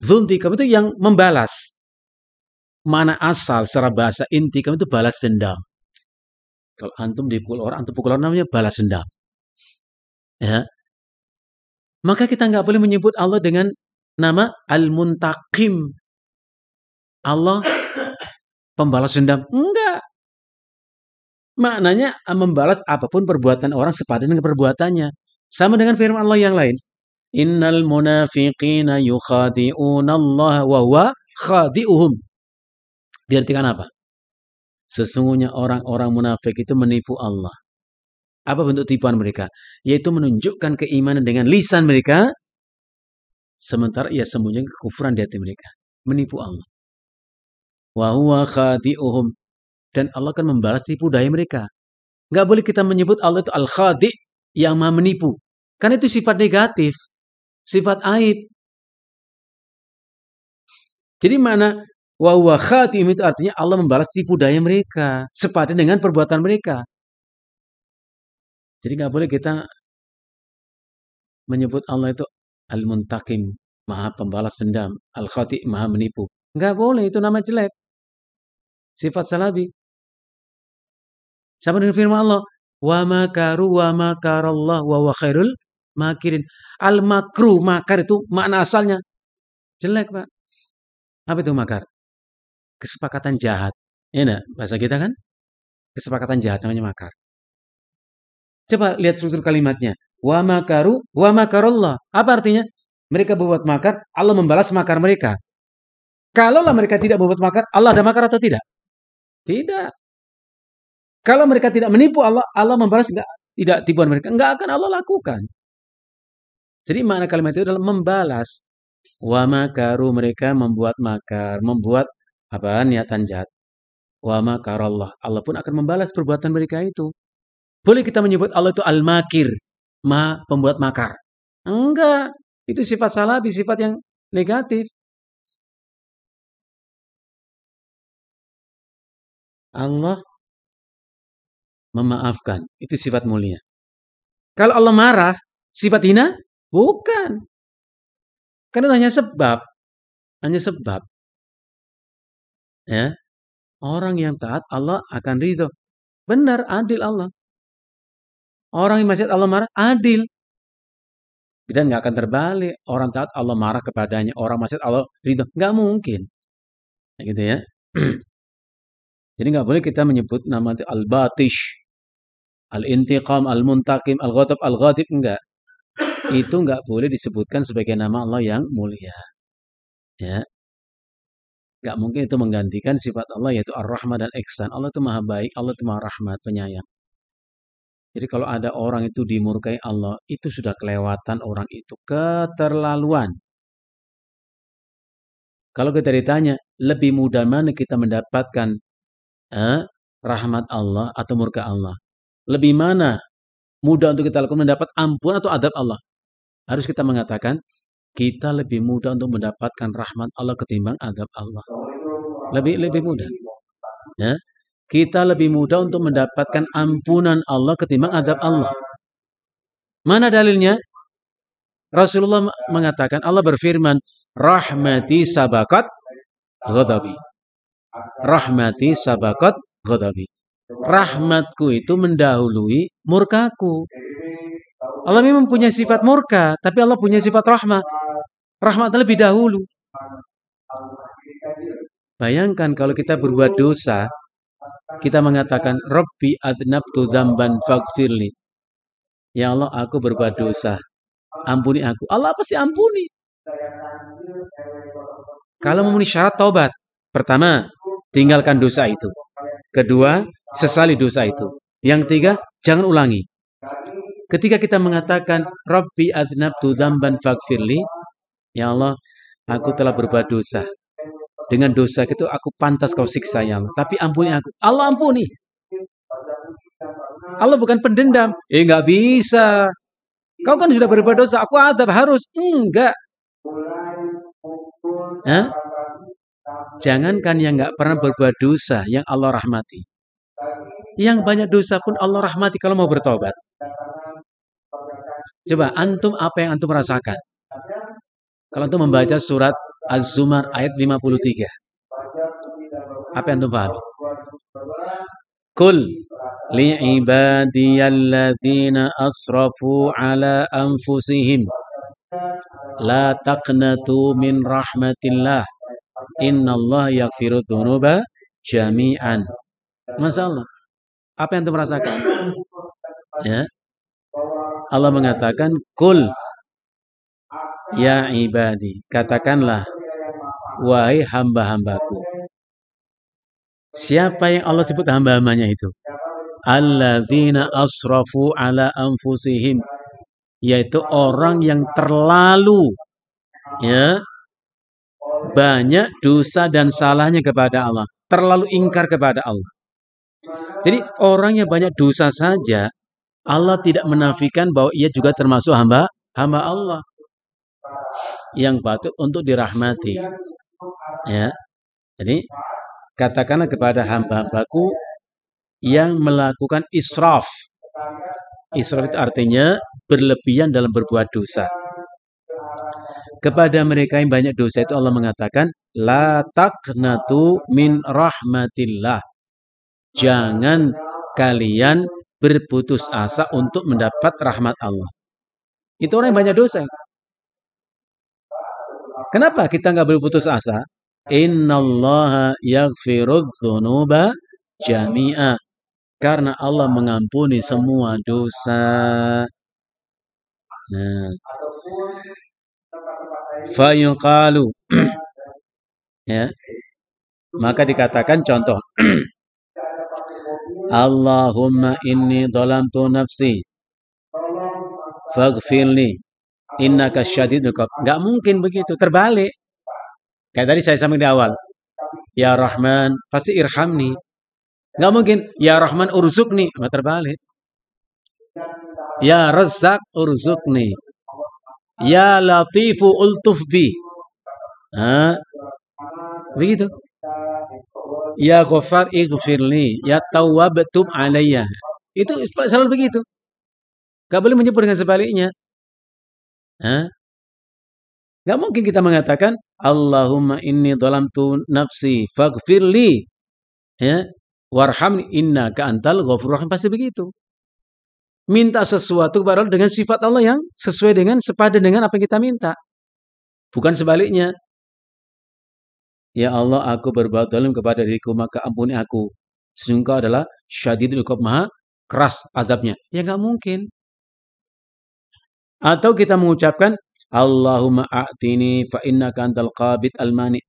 Dzuntiqam itu yang membalas. Mana asal secara bahasa intiqam itu balas dendam. Kalau antum dipukul orang, antum pukul orang, namanya balas dendam. Ya. Maka kita nggak boleh menyebut Allah dengan nama Al-Muntaqim. Allah pembalas dendam. Enggak. Maknanya membalas apapun perbuatan orang sepadan dengan perbuatannya. Sama dengan firman Allah yang lain. Innal munafiqina yukhadi'una Allah wa huwa khadi'uhum. Diartikan apa? Sesungguhnya orang-orang munafik itu menipu Allah. Apa bentuk tipuan mereka? Yaitu menunjukkan keimanan dengan lisan mereka, sementara ia sembunyikan kekufuran di hati mereka. Menipu Allah. Wa huwa khadi'uhum. Dan Allah akan membalas tipu daya mereka. Nggak boleh kita menyebut Allah itu al-khadi' yang maha menipu. Karena itu sifat negatif. Sifat aib. Jadi mana wa huwa khadi'uhum itu artinya Allah membalas tipu daya mereka. Sepadan dengan perbuatan mereka. Jadi nggak boleh kita menyebut Allah itu al-muntaqim, maha pembalas dendam, al-khati, maha menipu. Nggak boleh, itu nama jelek. Sifat salabi. Sama dengan firman Allah, wa makaru wa makarallah wa wa khairul makirin. Al-makru, makar itu makna asalnya jelek, Pak. Apa itu makar? Kesepakatan jahat. Ini bahasa kita kan? Kesepakatan jahat namanya makar. Coba lihat struktur kalimatnya. Wa makaru wa makarallah. Apa artinya? mereka berbuat makar, Allah membalas makar mereka. Kalaulah mereka tidak berbuat makar, Allah ada makar atau tidak? Tidak. Kalau mereka tidak menipu Allah, Allah membalas tidak tipuan mereka. Enggak akan Allah lakukan. Jadi makna kalimat itu adalah membalas. Wa makaru, mereka membuat makar, membuat niatan jahat. Wa makarallah, Allah pun akan membalas perbuatan mereka itu. Boleh kita menyebut Allah itu al-makir, pembuat makar? Enggak, itu sifat salabi, sifat yang negatif. Allah memaafkan, itu sifat mulia. Kalau Allah marah, sifat hina? Bukan. Karena itu hanya sebab. Ya, orang yang taat Allah akan ridho. Benar, adil Allah. Orang yang maksiat Allah marah, adil. Dan nggak akan terbalik. Orang taat Allah marah kepadanya, orang maksiat Allah ridho. Nggak mungkin. Gitu ya. Jadi nggak boleh kita menyebut nama itu al-batish, al-intiqam, al-muntaqim, al-ghadab, al-ghadib. Enggak. Itu nggak boleh disebutkan sebagai nama Allah yang mulia. Ya. Nggak mungkin itu menggantikan sifat Allah yaitu ar-rahmah dan ihsan. Allah itu maha baik, Allah itu maha rahmat, penyayang. Jadi kalau ada orang itu dimurkai Allah, itu sudah kelewatan orang itu. Keterlaluan. Kalau kita ditanya, lebih mudah mana kita mendapatkan rahmat Allah atau murka Allah? Lebih mana mudah untuk kita lakukan mendapat ampun atau adab Allah? Harus kita mengatakan, kita lebih mudah untuk mendapatkan rahmat Allah ketimbang adab Allah. Lebih mudah. Ya. Kita lebih mudah untuk mendapatkan ampunan Allah ketimbang adab Allah. Mana dalilnya? Rasulullah mengatakan, Allah berfirman, rahmati sabakat ghadabi. Rahmati sabakat ghadabi. Rahmatku itu mendahului murkaku. Allah memang punya sifat murka, tapi Allah punya sifat rahmat. Rahmat lebih dahulu. Bayangkan kalau kita berbuat dosa, kita mengatakan, Rabbi adnabtu dzamban faghfirli. Ya Allah, aku berbuat dosa. Ampuni aku. Allah pasti ampuni. Kalau memenuhi syarat taubat. Pertama, tinggalkan dosa itu. Kedua, sesali dosa itu. Yang tiga, jangan ulangi. Ketika kita mengatakan, Rabbi adnabtu dzamban faghfirli. Ya Allah, aku telah berbuat dosa. Dengan dosa itu aku pantas kau siksa ya Allah. Tapi ampuni aku. Allah ampuni. Allah bukan pendendam. Nggak bisa. Kau kan sudah berbuat dosa. Aku azab harus. Enggak. Jangankan yang nggak pernah berbuat dosa yang Allah rahmati. Yang banyak dosa pun Allah rahmati kalau mau bertobat. Coba antum apa yang antum rasakan? Kalau antum membaca surat Az-Zumar ayat 53. Apa yang antum pahami? Kul li'ibadiyalladzina asrafu ala anfusihim la taqnatu min rahmatillah innallaha yaghfiru dzunuba jami'an. Masalah. Apa yang antum rasakan? Ya. Allah mengatakan, Kul ya ibadi, katakanlah wahai hamba-hambaku. Siapa yang Allah sebut hamba-hambanya itu? Alladzina asrafu ala anfusihim, yaitu orang yang terlalu banyak dosa dan salahnya kepada Allah, terlalu ingkar kepada Allah. Jadi orang yang banyak dosa saja, Allah tidak menafikan bahwa ia juga termasuk hamba Allah yang patut untuk dirahmati. Ya. Jadi katakanlah kepada hamba-hambaku yang melakukan israf. Israf itu artinya berlebihan dalam berbuat dosa. Kepada mereka yang banyak dosa itu Allah mengatakan, La taqnatu min rahmatillah. Jangan kalian berputus asa untuk mendapat rahmat Allah. Itu orang yang banyak dosa. Kenapa kita nggak berputus asa? Innallaha yaghfirudz dzunuba jami'a. Karena Allah mengampuni semua dosa. Nah, Fayuqalu. Ya, maka dikatakan contoh. Allahumma inni dhalamtu nafsi faghfirli innaka syadidul iqab. Enggak mungkin begitu, terbalik. Kayak tadi saya sampaikan di awal. Ya Rahman, pasti irhamni. Enggak mungkin ya Rahman urzukni, terbalik. Ya Razzaq urzukni. Ya Latifu ultuf bi. Begitu. Ya Ghaffar ighfirli, ya Tawwab tub alayya. Itu selalu begitu. Gak boleh menyebut dengan sebaliknya. Gak mungkin kita mengatakan Allahumma inni dhalamtu nafsi faghfirli, ya, warhamni innaka antal ghafurur rahim. Pasti begitu. Minta sesuatu kepada Allah dengan sifat Allah yang sesuai dengan sepadan dengan apa yang kita minta. Bukan sebaliknya. Ya Allah, aku berbuat zalim kepada diriku, maka ampuni aku. Sesungguhnya Engkau adalah syadidul iqab, maha keras azabnya. Ya nggak mungkin. Atau kita mengucapkan Allahumma a'tini fa innaka antal qabid al-mani.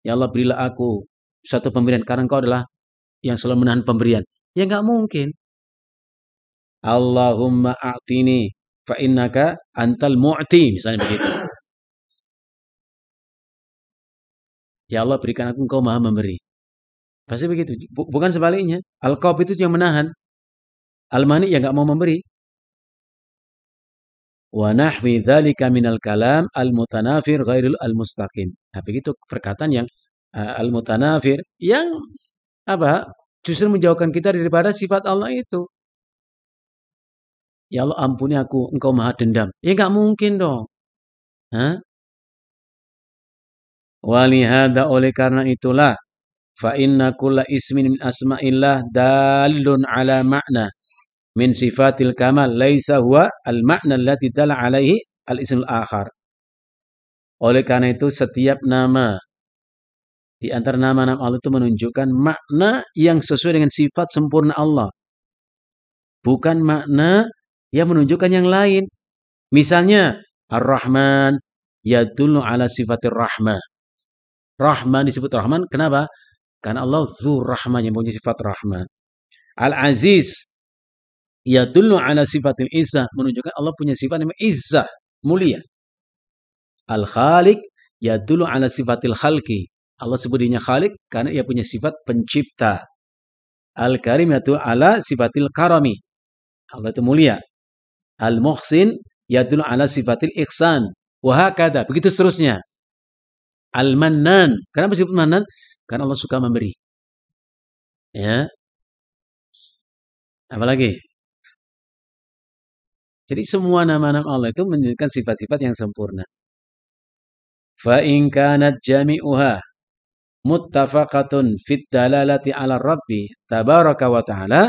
Ya Allah, berilah aku satu pemberian karena Engkau adalah yang selalu menahan pemberian. Ya nggak mungkin. Allahumma a'tini fa innaka antal mu'ti, misalnya begitu. Ya Allah, berikan aku, Engkau maha memberi. Pasti begitu. Bukan sebaliknya. Al-Qabid itu yang menahan. Al-Mani yang nggak mau memberi. Wa nahwi dzalika minal kalam al-mutanafir ghairul al-mustaqim. Nah, begitu perkataan yang al-mutanafir yang apa? Justru menjauhkan kita daripada sifat Allah itu. Ya Allah, ampuni aku, Engkau maha dendam. Ya nggak mungkin dong. Walihada, oleh karena itulah fa inna kulla ismin min asma'illah dalun ala ma'na min sifatil kamal laisa huwa al ma'na allati dalla alaihi al ismul akhar. Oleh karena itu setiap nama di antara nama-nama Allah itu menunjukkan makna yang sesuai dengan sifat sempurna Allah. Bukan makna yang menunjukkan yang lain. Misalnya Ar-Rahman yadullu ala sifatir rahmah. Rahman disebut Rahman, kenapa? Karena Allah Dzur Rahman, yang punya sifat Rahman. Al-Aziz yadullu ala sifatil Izzah, menunjukkan Allah punya sifat namanya Izzah, mulia. Al-Khaliq yadullu ala sifatil Khalqi, Allah sebut dirinya Khaliq karena ia punya sifat pencipta. Al-Karim yadullu ala sifatil Karami, Allah itu mulia. Al-Muhsin yadullu ala sifatil Ihsan, wa hakadha, begitu seterusnya. Al-Mannan, kenapa disebut Mannan? Karena Allah suka memberi. Ya. Apalagi? Jadi semua nama-nama Allah itu menunjukkan sifat-sifat yang sempurna. Fa in kanat jami'uha muttafaqatun fit dalalati 'ala Rabbi tabaraka wa ta'ala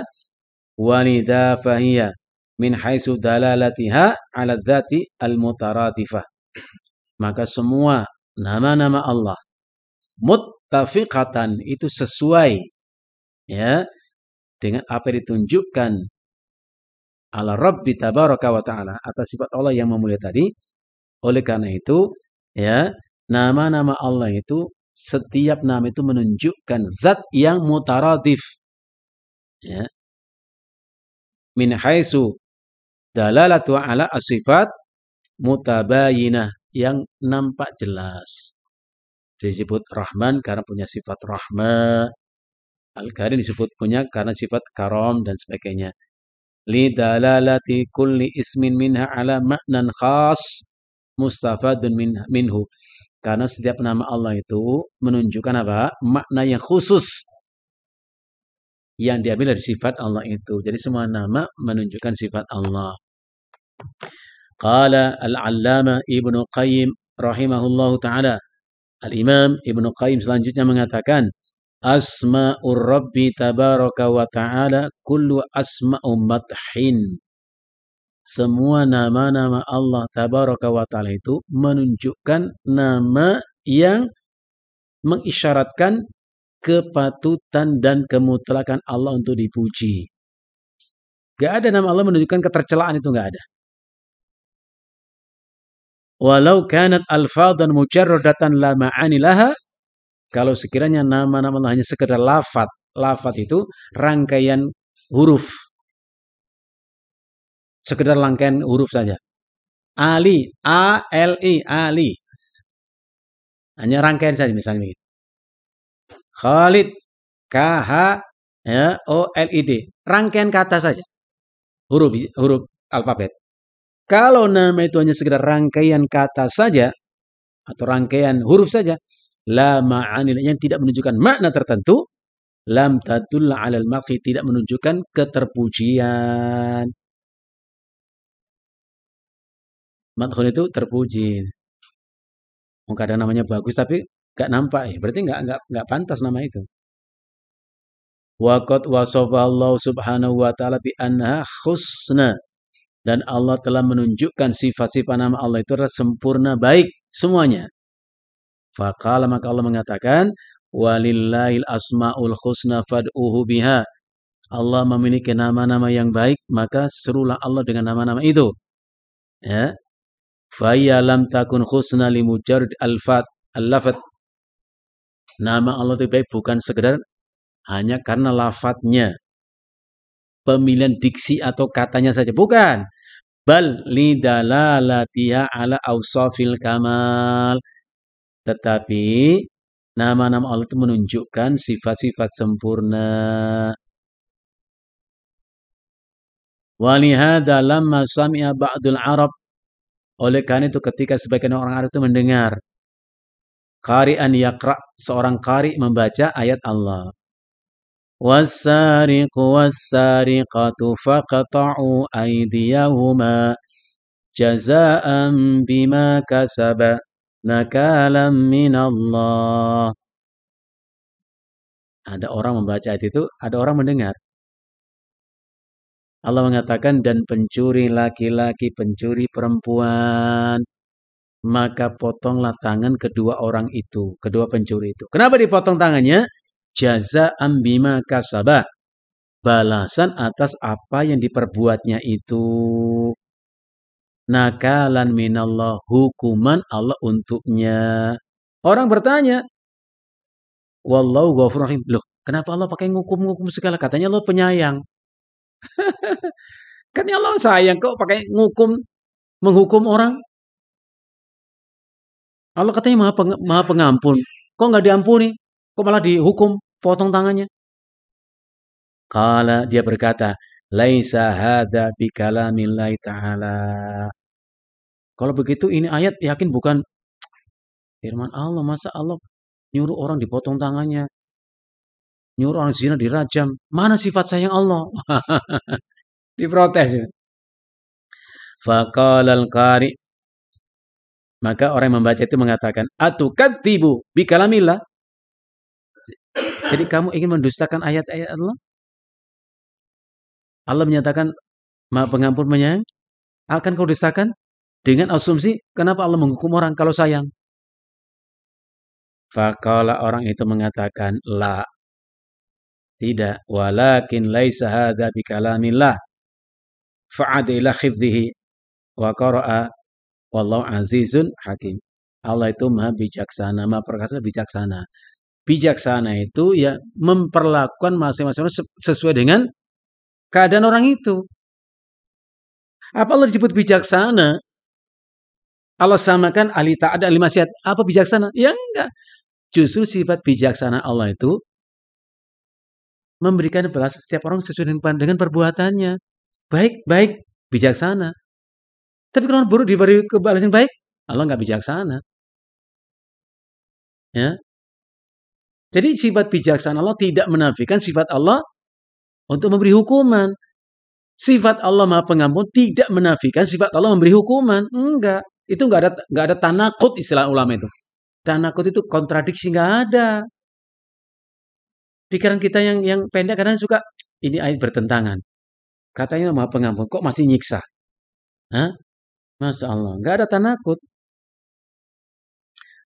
walidha fahiya min haitsu dalalatiha 'ala dzati al-mutaratifah. Maka semua nama-nama Allah muttafiqatan itu sesuai, ya, dengan apa yang ditunjukkan ala Rabbi tabaraka wa ta'ala, atas sifat Allah yang memulia tadi. Oleh karena itu, ya, nama-nama Allah itu setiap nama itu menunjukkan zat yang mutaradif, ya, min haitsu dalalatu ala as-sifat mutabayinah, yang nampak jelas. Disebut Rahman karena punya sifat rahmah. Al-Karim disebut punya karena sifat karam dan sebagainya. Li dalalati kulli ismin minha ala ma'nan khas mustafadun minhu. Karena setiap nama Allah itu menunjukkan apa? Makna yang khusus yang diambil dari sifat Allah itu. Jadi semua nama menunjukkan sifat Allah. Qala al-Allamah Ibnu Qayyim rahimahullahu ta'ala. Al-Imam Ibnu Qayyim selanjutnya mengatakan, Asma'ur Rabbi tabaraka wa ta'ala kullu asma'u madhin. Semua nama-nama Allah tabaraka wa ta'ala itu menunjukkan nama yang mengisyaratkan kepatutan dan kemutlakan Allah untuk dipuji. Gak ada nama Allah menunjukkan ketercelaan, itu gak ada. Walau kanat alfadhan mujarradatan la ma'ani laha, kalau sekiranya nama-nama Allah hanya sekedar lafad. Lafad itu rangkaian huruf. Sekedar rangkaian huruf saja. Ali, A-L-I, Ali. Hanya rangkaian saja misalnya begitu. Khalid, K-H-O-L-I-D. Rangkaian kata saja. Huruf alfabet. Kalau nama itu hanya sekedar rangkaian kata saja, atau rangkaian huruf saja, la ma'ani yang tidak menunjukkan makna tertentu, lam tadulla 'alal madhi, tidak menunjukkan keterpujian. Madhun itu terpuji. Kadang namanya bagus tapi gak nampak ya, berarti gak pantas nama itu. Wa qad wasafa Allah subhanahu wa ta'ala bi anha husna. Dan Allah telah menunjukkan sifat-sifat nama Allah itu adalah sempurna baik semuanya. Faqala, maka Allah mengatakan, walillahil asmaul husna fad'uhu biha. Allah memiliki nama-nama yang baik, maka serulah Allah dengan nama-nama itu. Ya. Faya lam takun husna limujarrad al-lafat. Nama Allah itu baik bukan sekedar hanya karena lafadznya. Pemilihan diksi atau katanya saja, bukan. Bal lidalalatiha ala awsafil kamal. Tetapi nama-nama Allah itu menunjukkan sifat-sifat sempurna. Walihada lamma sami'a ba'dul Arab. Oleh karena itu ketika sebagian orang Arab itu mendengar qari'an yaqra', seorang qari membaca ayat Allah. Was-sariqu was-sariqatu faqta'u aydiyahuma jazaa'an bima kasaba nakalam minallah. Ada orang membaca ayat itu, ada orang mendengar. Allah mengatakan, dan pencuri laki-laki, pencuri perempuan, maka potonglah tangan kedua orang itu, kedua pencuri itu. Kenapa dipotong tangannya? Jaza'an bima kasaba, balasan atas apa yang diperbuatnya itu. Nakalan minallah, hukuman Allah untuknya. Orang bertanya, wallahu ghafurur rahim. Loh, kenapa Allah pakai ngukum-ngukum segala? Katanya Allah penyayang. Katanya Allah sayang, kok pakai menghukum orang? Allah katanya maha pengampun. Kok nggak diampuni? Kok malah dihukum, potong tangannya? Qala, dia berkata, laisa hadza bikalamillahi ta'ala. Kalau begitu ini ayat yakin bukan firman Allah. Masa Allah nyuruh orang dipotong tangannya, nyuruh orang zina dirajam? Mana sifat sayang Allah? Diprotes ya. Faqala al-qari, maka orang yang membaca itu mengatakan, atukadzibu bikalamillah. Jadi kamu ingin mendustakan ayat-ayat Allah? Allah menyatakan maha pengampun penyayang. Akan kau dustakan dengan asumsi kenapa Allah menghukum orang kalau sayang? Faqala, orang itu mengatakan, la, tidak, walakin laisa hadza bikalamillah fa'ad ila khifdhihi wa qara'a wallahu azizun hakim. Allah itu maha bijaksana, maha perkasa, bijaksana. Bijaksana itu ya memperlakukan masing-masing sesuai dengan keadaan orang itu. Apa Allah disebut bijaksana? Allah samakan ahli ta'at dan ahli maksiat. Apa bijaksana? Ya enggak. Justru sifat bijaksana Allah itu memberikan balasan setiap orang sesuai dengan perbuatannya. Baik, bijaksana. Tapi kalau buruk diberi kebalasan baik, Allah enggak bijaksana. Ya. Jadi sifat bijaksana Allah tidak menafikan sifat Allah untuk memberi hukuman. Sifat Allah maha pengampun tidak menafikan sifat Allah memberi hukuman. Enggak. Itu enggak ada tanakut, istilah ulama itu. Tanakut itu kontradiksi, enggak ada. Pikiran kita yang pendek kadang suka ini ayat bertentangan. Katanya maha pengampun, kok masih nyiksa? Hah? Masya Allah, enggak ada tanakut.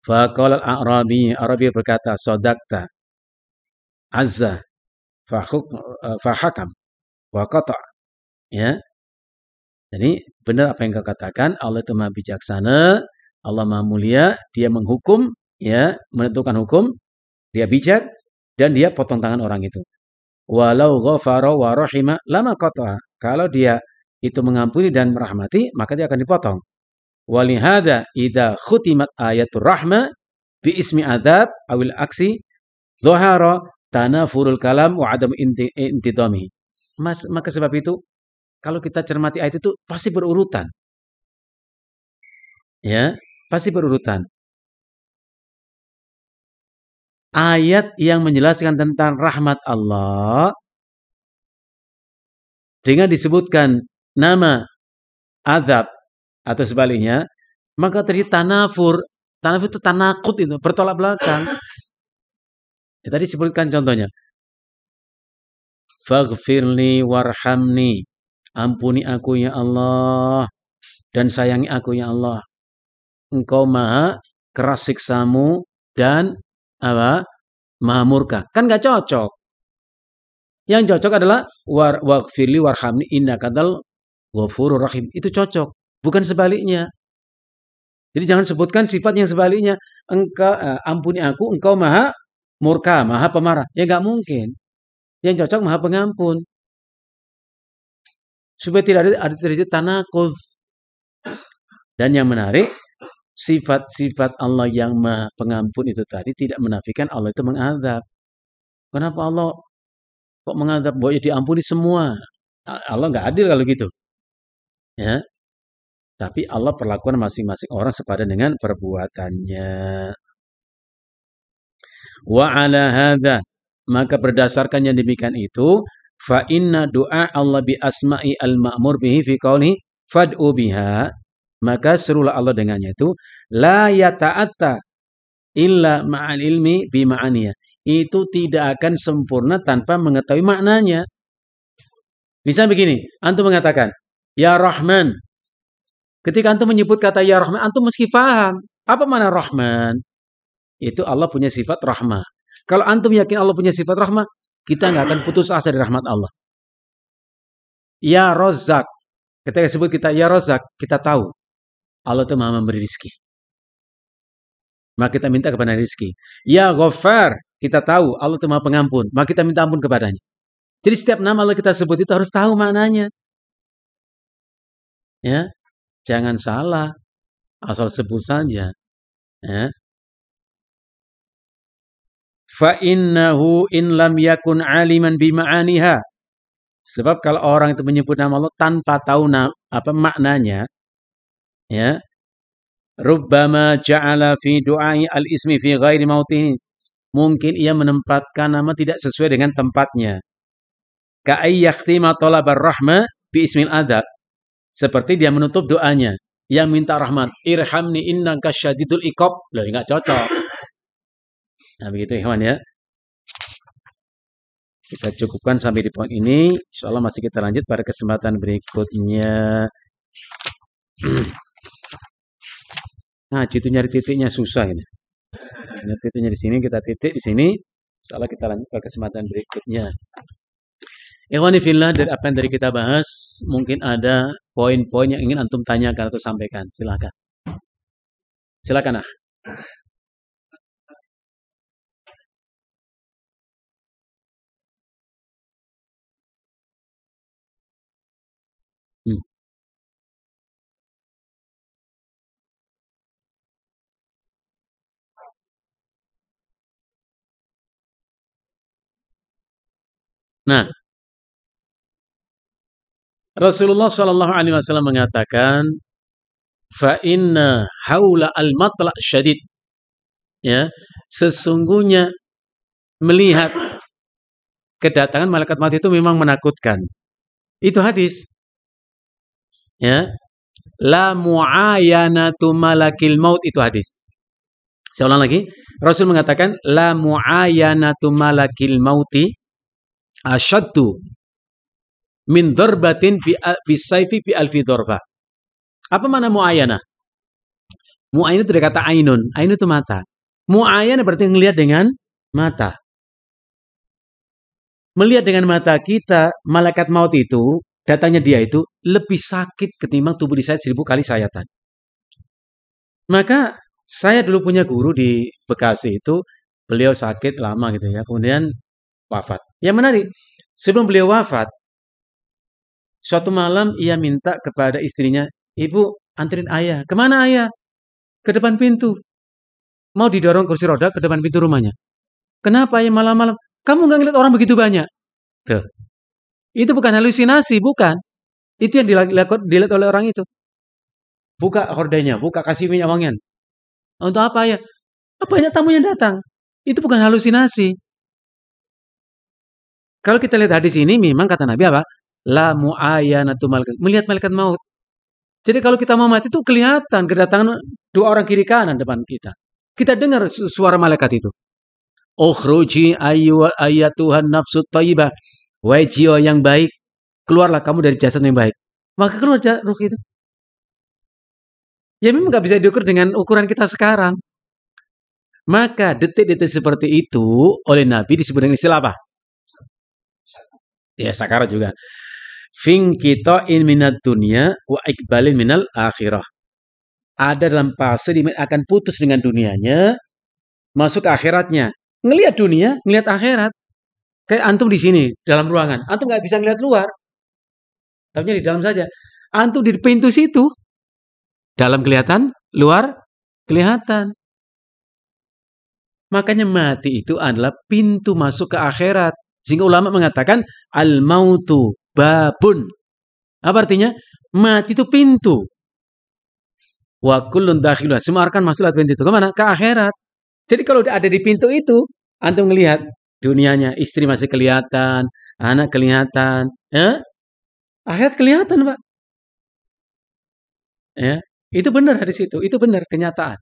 Faqala al-Arabi, Arabi berkata, sadaqta azza fahakam wa qata'. Ya. Jadi benar apa yang kau katakan, Allah itu maha bijaksana, Allah Maha Mulia, dia menghukum, ya, menentukan hukum, dia bijak, dan dia potong tangan orang itu. Walau ghafara wa rahima lama qata'a. Kalau dia itu mengampuni dan merahmati, maka dia akan dipotong. Walihada idza khutimat ayatul rahmah bi ismi adzab awil aksi dhahara tanafurul kalam wa adam intidami. Maka sebab itu kalau kita cermati ayat itu pasti berurutan. Ya, pasti berurutan. Ayat yang menjelaskan tentang rahmat Allah dengan disebutkan nama azab atau sebaliknya, maka terjadi tanafur. Tanafur itu tanakut, itu bertolak belakang. Ya, tadi disebutkan contohnya. Faghfirli warhamni. Ampuni aku ya Allah dan sayangi aku ya Allah. Engkau maha keras siksamu dan apa? Maha murka. Kan gak cocok. Yang cocok adalah waghfirli warhamni innaka dzal ghafurur rahim. Itu cocok, bukan sebaliknya. Jadi jangan sebutkan sifat yang sebaliknya. Engkau ampuni aku, engkau maha murka, maha pemarah. Ya gak mungkin. Yang cocok maha pengampun. Supaya tidak ada terjadi tanakuz. Dan yang menarik, sifat-sifat Allah yang maha pengampun itu tadi tidak menafikan Allah itu mengadab. Kenapa Allah kok mengadab? Bahwa diampuni semua. Allah nggak adil kalau gitu. Ya. Tapi Allah perlakuan masing-masing orang sepadan dengan perbuatannya. Wa ala hadza, maka berdasarkan yang demikian itu, fa inna du'a Allah bi asma'i al-ma'mur bihi fi qawlihi fad'u biha, maka serulah Allah dengannya itu la yata'atta illa ma'al ilmi bi ma'aniya. Itu tidak akan sempurna tanpa mengetahui maknanya. Misalnya begini, antum mengatakan ya Rahman. Ketika antum menyebut kata ya Rahman, antum mesti paham apa makna Rahman. Itu Allah punya sifat rahmah. Kalau antum yakin Allah punya sifat rahmah, kita nggak akan putus asa dari rahmat Allah. Ya Razzaq. Ketika sebut kita ya Razzaq, kita tahu Allah itu maha memberi rizki. Maka kita minta kepada rizki. Ya Ghaffar, kita tahu Allah itu maha pengampun. Maka kita minta ampun kepadanya. Jadi setiap nama Allah kita sebut itu harus tahu maknanya. Ya, jangan salah. Asal sebut saja. Ya. Fa innahu in lam yakun aliman bi ma'aniha. Sebab kalau orang itu menyebut nama Allah tanpa tahu apa maknanya, ya, rubbama ja'ala fi du'ai al-ismi fi ghairi mautihi. Mungkin ia menempatkan nama tidak sesuai dengan tempatnya. Ka'ay yakhtima talabar rahmah bi ismil adab. Seperti dia menutup doanya yang minta rahmat, irhamni innaka syadidul iqab. Loh, enggak cocok. Nah, begitu ikhwan ya. Kita cukupkan sampai di poin ini. Insyaallah masih kita lanjut pada kesempatan berikutnya. Nah, itu nyari titiknya susah ini. Nyari titiknya di sini, kita titik di sini. Insyaallah kita lanjut pada kesempatan berikutnya. Ikhwani fillah, dari apa yang tadi kita bahas, mungkin ada poin-poin yang ingin antum tanyakan atau sampaikan. Silakan. Silakan, ah. Nah, Rasulullah Shallallahu Alaihi Wasallam mengatakan, fa inna haula al-matla' syadid. Ya, sesungguhnya melihat kedatangan malaikat maut itu memang menakutkan. Itu hadis. Ya, la mu'ayanatu malakil maut, itu hadis. Saya ulang lagi. Rasul mengatakan la mu'ayanatu malakil mauti asyaddu min darbatin bi sayfi bi alfi darbah. Apa makna mu'ayanah? Mu'ayanah itu dari kata ainun. Ainun itu mata. Mu'ayanah berarti melihat dengan mata. Melihat dengan mata kita, malaikat maut itu, datangnya dia itu lebih sakit ketimbang tubuh disayat 1000 kali sayatan. Maka saya dulu punya guru di Bekasi itu, beliau sakit lama gitu ya, kemudian wafat. Yang menarik, sebelum beliau wafat, suatu malam ia minta kepada istrinya, "Ibu, anterin ayah." "Kemana ayah?" "Ke depan pintu." Mau didorong kursi roda ke depan pintu rumahnya. "Kenapa ya malam-malam?" "Kamu nggak ngeliat orang begitu banyak?" Tuh, itu bukan halusinasi, bukan. Itu yang dilihat oleh orang itu. Buka hordenya, buka kasih minyak wangian. Untuk apa ya? Banyak tamu yang datang. Itu bukan halusinasi. Kalau kita lihat hadis ini, memang kata Nabi apa? La mu'ayanatu malaikat. Melihat malaikat maut. Jadi kalau kita mau mati itu kelihatan kedatangan dua orang kiri kanan depan kita. Kita dengar suara malaikat itu. Ukhruji ayatuhan nafsu thayyibah. Wahai jiwa yang baik, keluarlah kamu dari jasad yang baik. Maka keluar ruh itu. Ya memang nggak bisa diukur dengan ukuran kita sekarang. Maka detik-detik seperti itu oleh Nabi disebut dengan istilah apa? Ya sakarat juga. Fin qita'in minad dunya wa iqbalin minal akhirah. Ada dalam fase dimana akan putus dengan dunianya, masuk ke akhiratnya. Ngelihat dunia, ngelihat akhirat. Kayak antum di sini, dalam ruangan. Antum nggak bisa ngelihat luar. Tapi di dalam saja. Antum di pintu situ. Dalam kelihatan, luar kelihatan. Makanya mati itu adalah pintu masuk ke akhirat. Sehingga ulama mengatakan, al-mautu babun. Apa artinya? Mati itu pintu. Wa kullun dakhiluha. Semua akan masuk lewat pintu itu. Kemana? Ke akhirat. Jadi kalau ada di pintu itu, antum melihat dunianya, istri masih kelihatan, anak kelihatan, ya? Akhirat kelihatan, Pak. Ya, itu benar hadis itu benar kenyataan.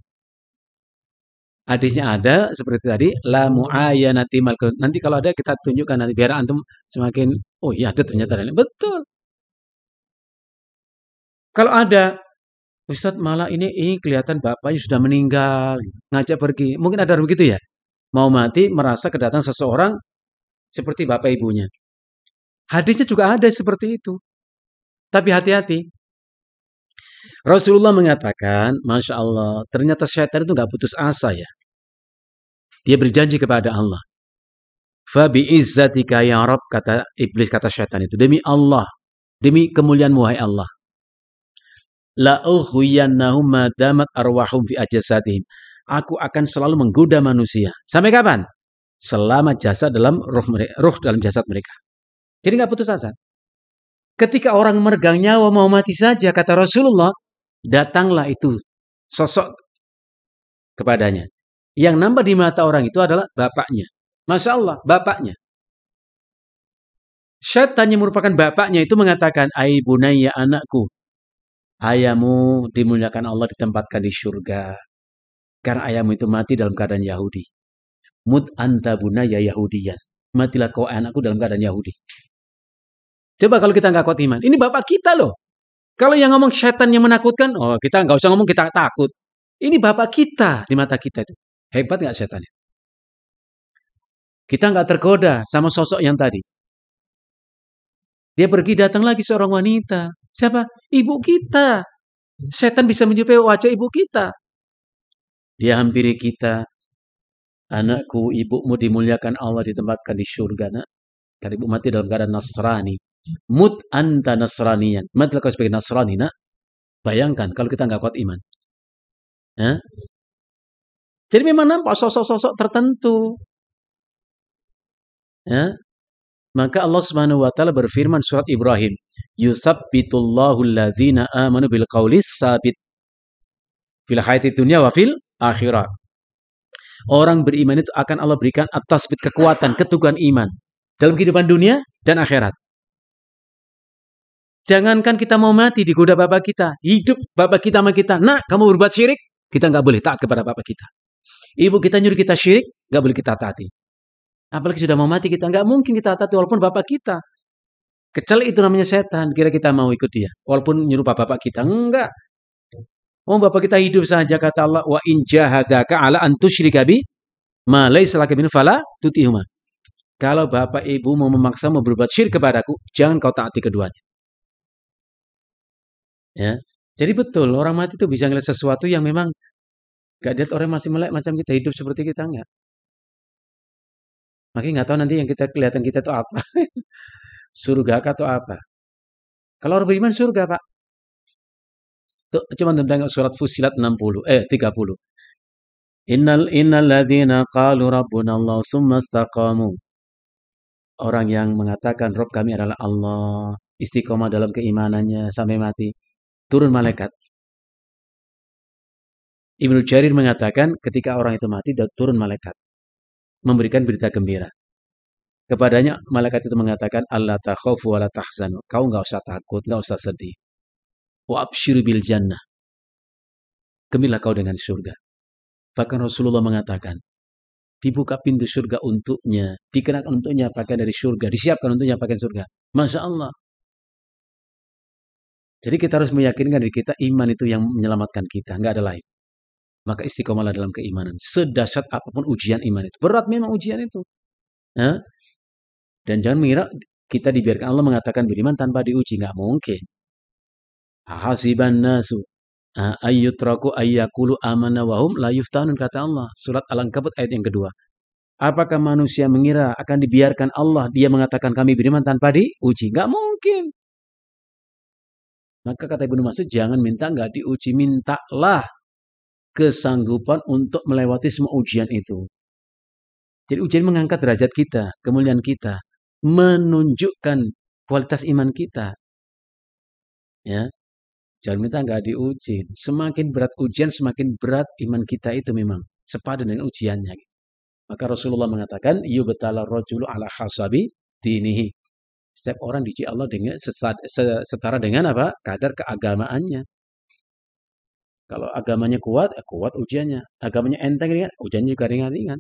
Hadisnya ada seperti tadi, la muayyanati malkut. Nanti kalau ada kita tunjukkan nanti biar antum semakin oh iya ada ternyata ada. Betul. Kalau ada Ustadz malah ini kelihatan bapaknya sudah meninggal, ngajak pergi. Mungkin ada orang begitu ya. Mau mati merasa kedatangan seseorang seperti bapak ibunya. Hadisnya juga ada seperti itu. Tapi hati-hati. Rasulullah mengatakan, Masya Allah, ternyata syaitan itu nggak putus asa ya. Dia berjanji kepada Allah. Fabi izzatika ya Rabb, kata iblis, kata syaitan itu. Demi Allah, demi kemuliaan wahai Allah. La ughwiyannahum madamat arwahum fi ajsadihim. Aku akan selalu menggoda manusia. Sampai kapan? Selama jasad dalam ruh dalam jasad mereka. Jadi nggak putus asa. Ketika orang meregang nyawa mau mati saja, kata Rasulullah, datanglah itu sosok kepadanya. Yang nampak di mata orang itu adalah bapaknya. Masya Allah, bapaknya. Syaitan yang merupakan bapaknya itu mengatakan, Ai bunayya anakku, ayahmu dimuliakan Allah ditempatkan di surga. Karena ayahmu itu mati dalam keadaan Yahudi. Mut anta bunayya Yahudiyan. Matilah kau anakku dalam keadaan Yahudi. Coba kalau kita nggak kuat iman. Ini bapak kita loh. Kalau yang ngomong syaitan yang menakutkan, oh kita nggak usah ngomong kita takut. Ini bapak kita di mata kita itu. Hebat nggak syaitannya? Kita nggak tergoda sama sosok yang tadi. Dia pergi datang lagi seorang wanita. Siapa? Ibu kita. Setan bisa menjumpai wajah ibu kita. Dia hampiri kita. Anakku, ibumu dimuliakan Allah ditempatkan di surga. Nak. Karena ibu mati dalam keadaan Nasrani. Mut anta Nasraniyan. Matilah kau sebagai Nasrani. Nak. Bayangkan kalau kita nggak kuat iman. Ya? Jadi memang nampak sosok-sosok tertentu. Ya? Maka Allah Subhanahu wa taala berfirman surat Ibrahim, "Yusabbitullahu alladzina amanu bil qaulis sabit fil hayatid dunya wa fil akhirah." Orang beriman itu akan Allah berikan at-tasbit, kekuatan, keteguhan iman dalam kehidupan dunia dan akhirat. Jangankan kita mau mati digoda bapak kita, hidup bapak kita sama kita. Nah, kamu berbuat syirik, kita nggak boleh taat kepada bapak kita. Ibu kita nyuruh kita syirik, nggak boleh kita taati. Apalagi sudah mau mati kita, nggak mungkin kita taati walaupun bapak kita. Kecuali itu namanya setan, kira kita mau ikut dia. Walaupun nyuruh bapak kita, enggak. Oh bapak kita hidup saja, kata Allah, wa in jahadaka ala an tusyrika bi ma laysa laka min fala tutihuma. Kalau bapak ibu mau memaksa mau berbuat syirik kepadaku, jangan kau taati keduanya. Ya. Jadi betul, orang mati itu bisa ngelihat sesuatu yang memang Gak lihat orang masih melek macam kita, hidup seperti kita, enggak. Makanya nggak tahu nanti yang kita kelihatan kita itu apa. Surga atau apa. Kalau orang beriman surga, Pak. Tuh, coba tentang surat Fussilat 30. Innal ladzina qalu rabbuna Allah tsumma istaqamu. Orang yang mengatakan Rob kami adalah Allah, istiqomah dalam keimanannya sampai mati. Turun malaikat. Ibnu Jarir mengatakan ketika orang itu mati, turun malaikat. Memberikan berita gembira. Kepadanya malaikat itu mengatakan Allah takhafu wa la tahzanu. Kau enggak usah takut, enggak usah sedih. Wa absyiru bil jannah. Gembiralah kau dengan surga. Bahkan Rasulullah mengatakan, dibuka pintu surga untuknya, dikenakan untuknya pakaian dari surga, disiapkan untuknya pakaian surga. Masya Allah. Jadi kita harus meyakinkan diri kita, iman itu yang menyelamatkan kita, enggak ada lain. Maka istiqomalah dalam keimanan. Sedahsyat apapun ujian iman itu. Berat memang ujian itu. Hah? Dan jangan mengira kita dibiarkan Allah mengatakan beriman tanpa diuji. Nggak mungkin. Hasiban nasu ayyutraku ayyakulu amana wahum la yuftanun, kata Allah. Surat Al-Ankabut ayat yang kedua. Apakah manusia mengira akan dibiarkan Allah dia mengatakan kami beriman tanpa diuji? Nggak mungkin. Maka kata Ibnu Mas'ud, jangan minta nggak diuji. Mintalah kesanggupan untuk melewati semua ujian itu. Jadi ujian mengangkat derajat kita, kemuliaan kita, menunjukkan kualitas iman kita. Ya, jangan minta nggak diuji. Semakin berat ujian, semakin berat iman kita itu memang sepadan dengan ujiannya. Maka Rasulullah mengatakan, yubtala rajulu ala hasabi dinihi. Setiap orang diuji Allah dengan setara dengan apa? Kadar keagamaannya. Kalau agamanya kuat, kuat ujiannya. Agamanya enteng, ringan, ujiannya juga ringan-ringan.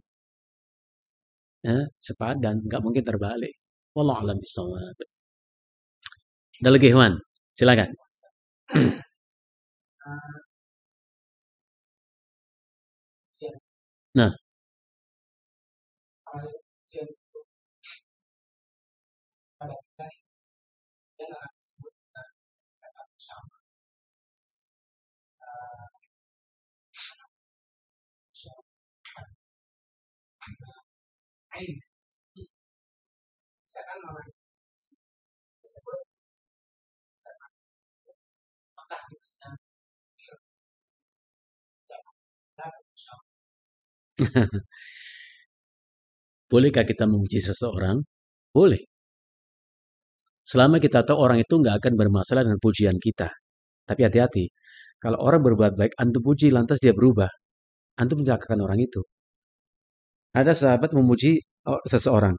Ya, sepadan, nggak mungkin terbalik. Wallahu a'lam bishawab. Ada lagi, Ikhwan? Silakan. Nah, bolehkah kita memuji seseorang? Boleh. Selama kita tahu orang itu nggak akan bermasalah dengan pujian kita. Tapi hati-hati. Kalau orang berbuat baik, antum puji, lantas dia berubah. Antum mencelakakan orang itu. Ada sahabat memuji seseorang.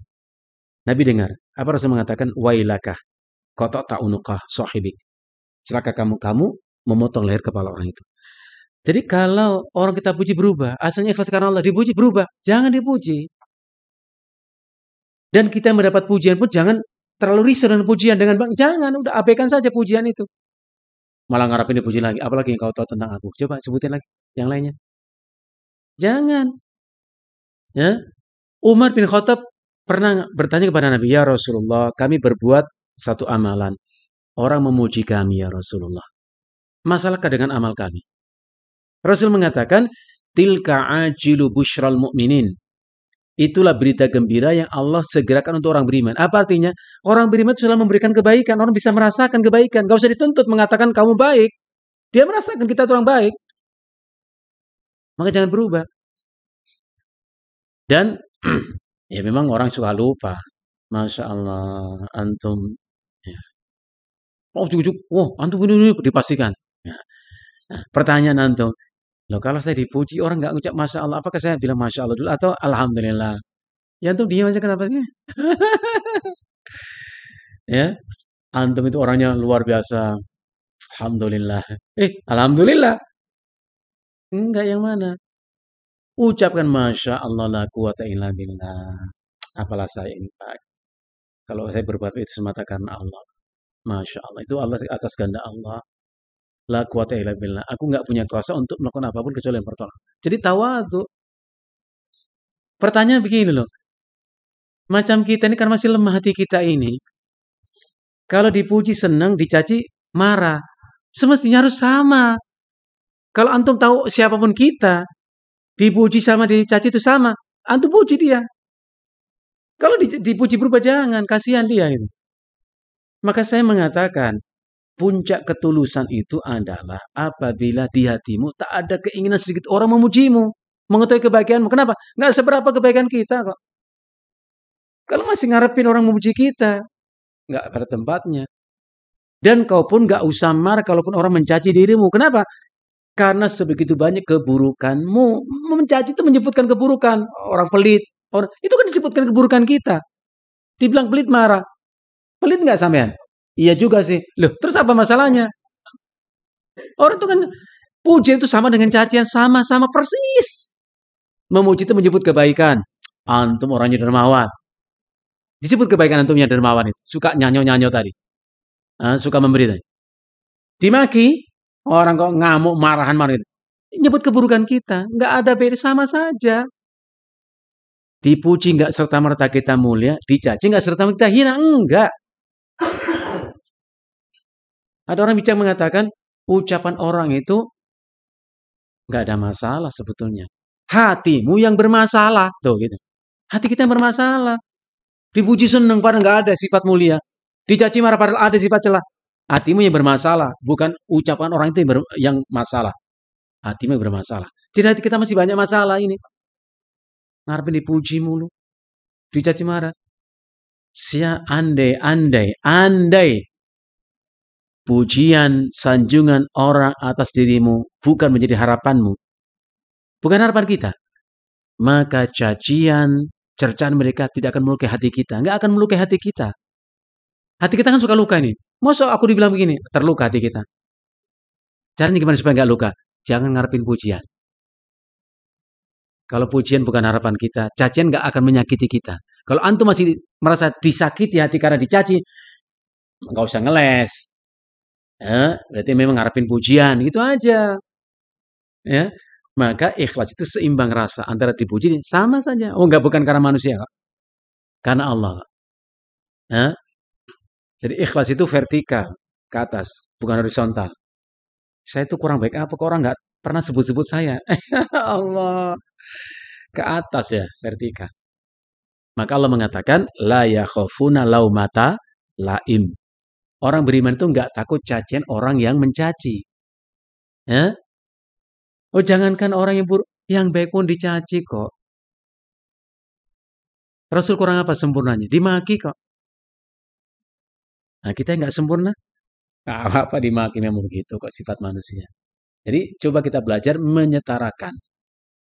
Nabi dengar. Apa Rasul mengatakan? Wailakah, kotok ta'unukah sahibik. Celaka kamu memotong leher kepala orang itu. Jadi kalau orang kita puji berubah, asalnya ikhlas karena Allah, dipuji berubah, jangan dipuji. Dan kita mendapat pujian pun jangan terlalu risau dengan pujian dengan bang, jangan, udah abaikan saja pujian itu. Malah ngarapin dipuji lagi, apalagi yang kau tahu tentang aku. Coba sebutin lagi yang lainnya. Jangan. Ya. Umar bin Khattab pernah bertanya kepada Nabi, ya Rasulullah, kami berbuat satu amalan. Orang memuji kami, ya Rasulullah. Masalahkah dengan amal kami? Rasul mengatakan, tilka ajilu busyral mu'minin. Itulah berita gembira yang Allah segerakan untuk orang beriman. Apa artinya? Orang beriman itu selalu memberikan kebaikan. Orang bisa merasakan kebaikan. Gak usah dituntut mengatakan kamu baik. Dia merasakan kita itu orang baik. Maka jangan berubah. Dan ya memang orang suka lupa. Masya Allah, antum. Ya. Oh, cukup. Oh, antum ini dipastikan. Ya. Nah, pertanyaan antum. Loh, kalau saya dipuji orang nggak ngucap Masya Allah, apakah saya bilang Masya Allah dulu atau Alhamdulillah? Ya antum diam aja, kenapa sih? Ya, antum itu orangnya luar biasa. Alhamdulillah. Alhamdulillah. Enggak, yang mana? Ucapkan Masya Allah la quwata illa billah. Apalah saya ini, Pak. Kalau saya berbuat itu semata karena Allah. Masya Allah. Itu Allah atas kehendak Allah. La quwata illa billah. Aku nggak punya kuasa untuk melakukan apapun kecuali yang pertolongan. Jadi tawadhu. Pertanyaan begini loh. Macam kita ini kan masih lemah hati kita ini. Kalau dipuji senang, dicaci marah. Semestinya harus sama. Kalau antum tahu siapapun kita, Dipuji sama dicaci itu sama. Antum puji dia. Kalau dipuji berubah jangan, kasihan dia itu. Maka saya mengatakan, puncak ketulusan itu adalah apabila di hatimu tak ada keinginan sedikit orang memujimu, mengetahui kebaikanmu. Kenapa? Nggak seberapa kebaikan kita kok. Kalau masih ngarepin orang memuji kita, nggak pada tempatnya. Dan kau pun nggak usah marah kalaupun orang mencaci dirimu. Kenapa? Karena sebegitu banyak keburukanmu. Mencaci itu menyebutkan keburukan. Orang pelit. Itu kan disebutkan keburukan kita. Dibilang pelit marah. Pelit nggak sampean? Iya juga sih. Loh, terus apa masalahnya? Orang itu kan pujian itu sama dengan cacian. Sama-sama persis. Memuji itu menyebut kebaikan. Antum orangnya dermawan. Disebut kebaikan antumnya dermawan itu. Suka nyanyo-nyanyo tadi. Suka memberi tadi. Dimaki. Orang kok ngamuk, marahan. Nyebut keburukan kita. Nggak ada beda, sama saja. Dipuji nggak serta-merta kita mulia. Dicaci nggak serta-merta kita hina. Enggak. Ada orang bijak mengatakan, ucapan orang itu nggak ada masalah sebetulnya. Hatimu yang bermasalah. Tuh gitu. Hati kita yang bermasalah. Dipuji seneng padahal nggak ada sifat mulia. Dicaci marah padahal ada sifat celah. Hatimu yang bermasalah. Bukan ucapan orang itu yang masalah. Hatimu yang bermasalah. Jadi hati kita masih banyak masalah ini. Ngarepin dipuji mulu. Dicaci marah. Andai pujian, sanjungan orang atas dirimu bukan menjadi harapanmu. Bukan harapan kita. Maka cacian, cercaan mereka tidak akan melukai hati kita. Nggak akan melukai hati kita. Hati kita kan suka luka ini. Masa aku dibilang begini? Terluka hati kita. Caranya gimana supaya nggak luka? Jangan ngarepin pujian. Kalau pujian bukan harapan kita, cacian nggak akan menyakiti kita. Kalau antum masih merasa disakiti hati karena dicaci, nggak usah ngeles. Berarti memang ngarepin pujian, gitu aja. Ya, maka ikhlas itu seimbang rasa antara dipuji sama saja. Oh, nggak bukan karena manusia, kok. Karena Allah. Jadi ikhlas itu vertikal ke atas, bukan horizontal. Saya itu kurang baik apa? Kok orang nggak pernah sebut-sebut saya? Allah. Ke atas ya, vertikal. Maka Allah mengatakan, la yakhafuna laumata laim. Orang beriman itu nggak takut cacian orang yang mencaci. Ya? Oh, jangankan orang yang buruk, yang baik pun dicaci kok. Rasul kurang apa sempurnanya? Dimaki kok. Nah, kita nggak sempurna. Apa dimaki memang begitu kok sifat manusia. Jadi coba kita belajar menyetarakan.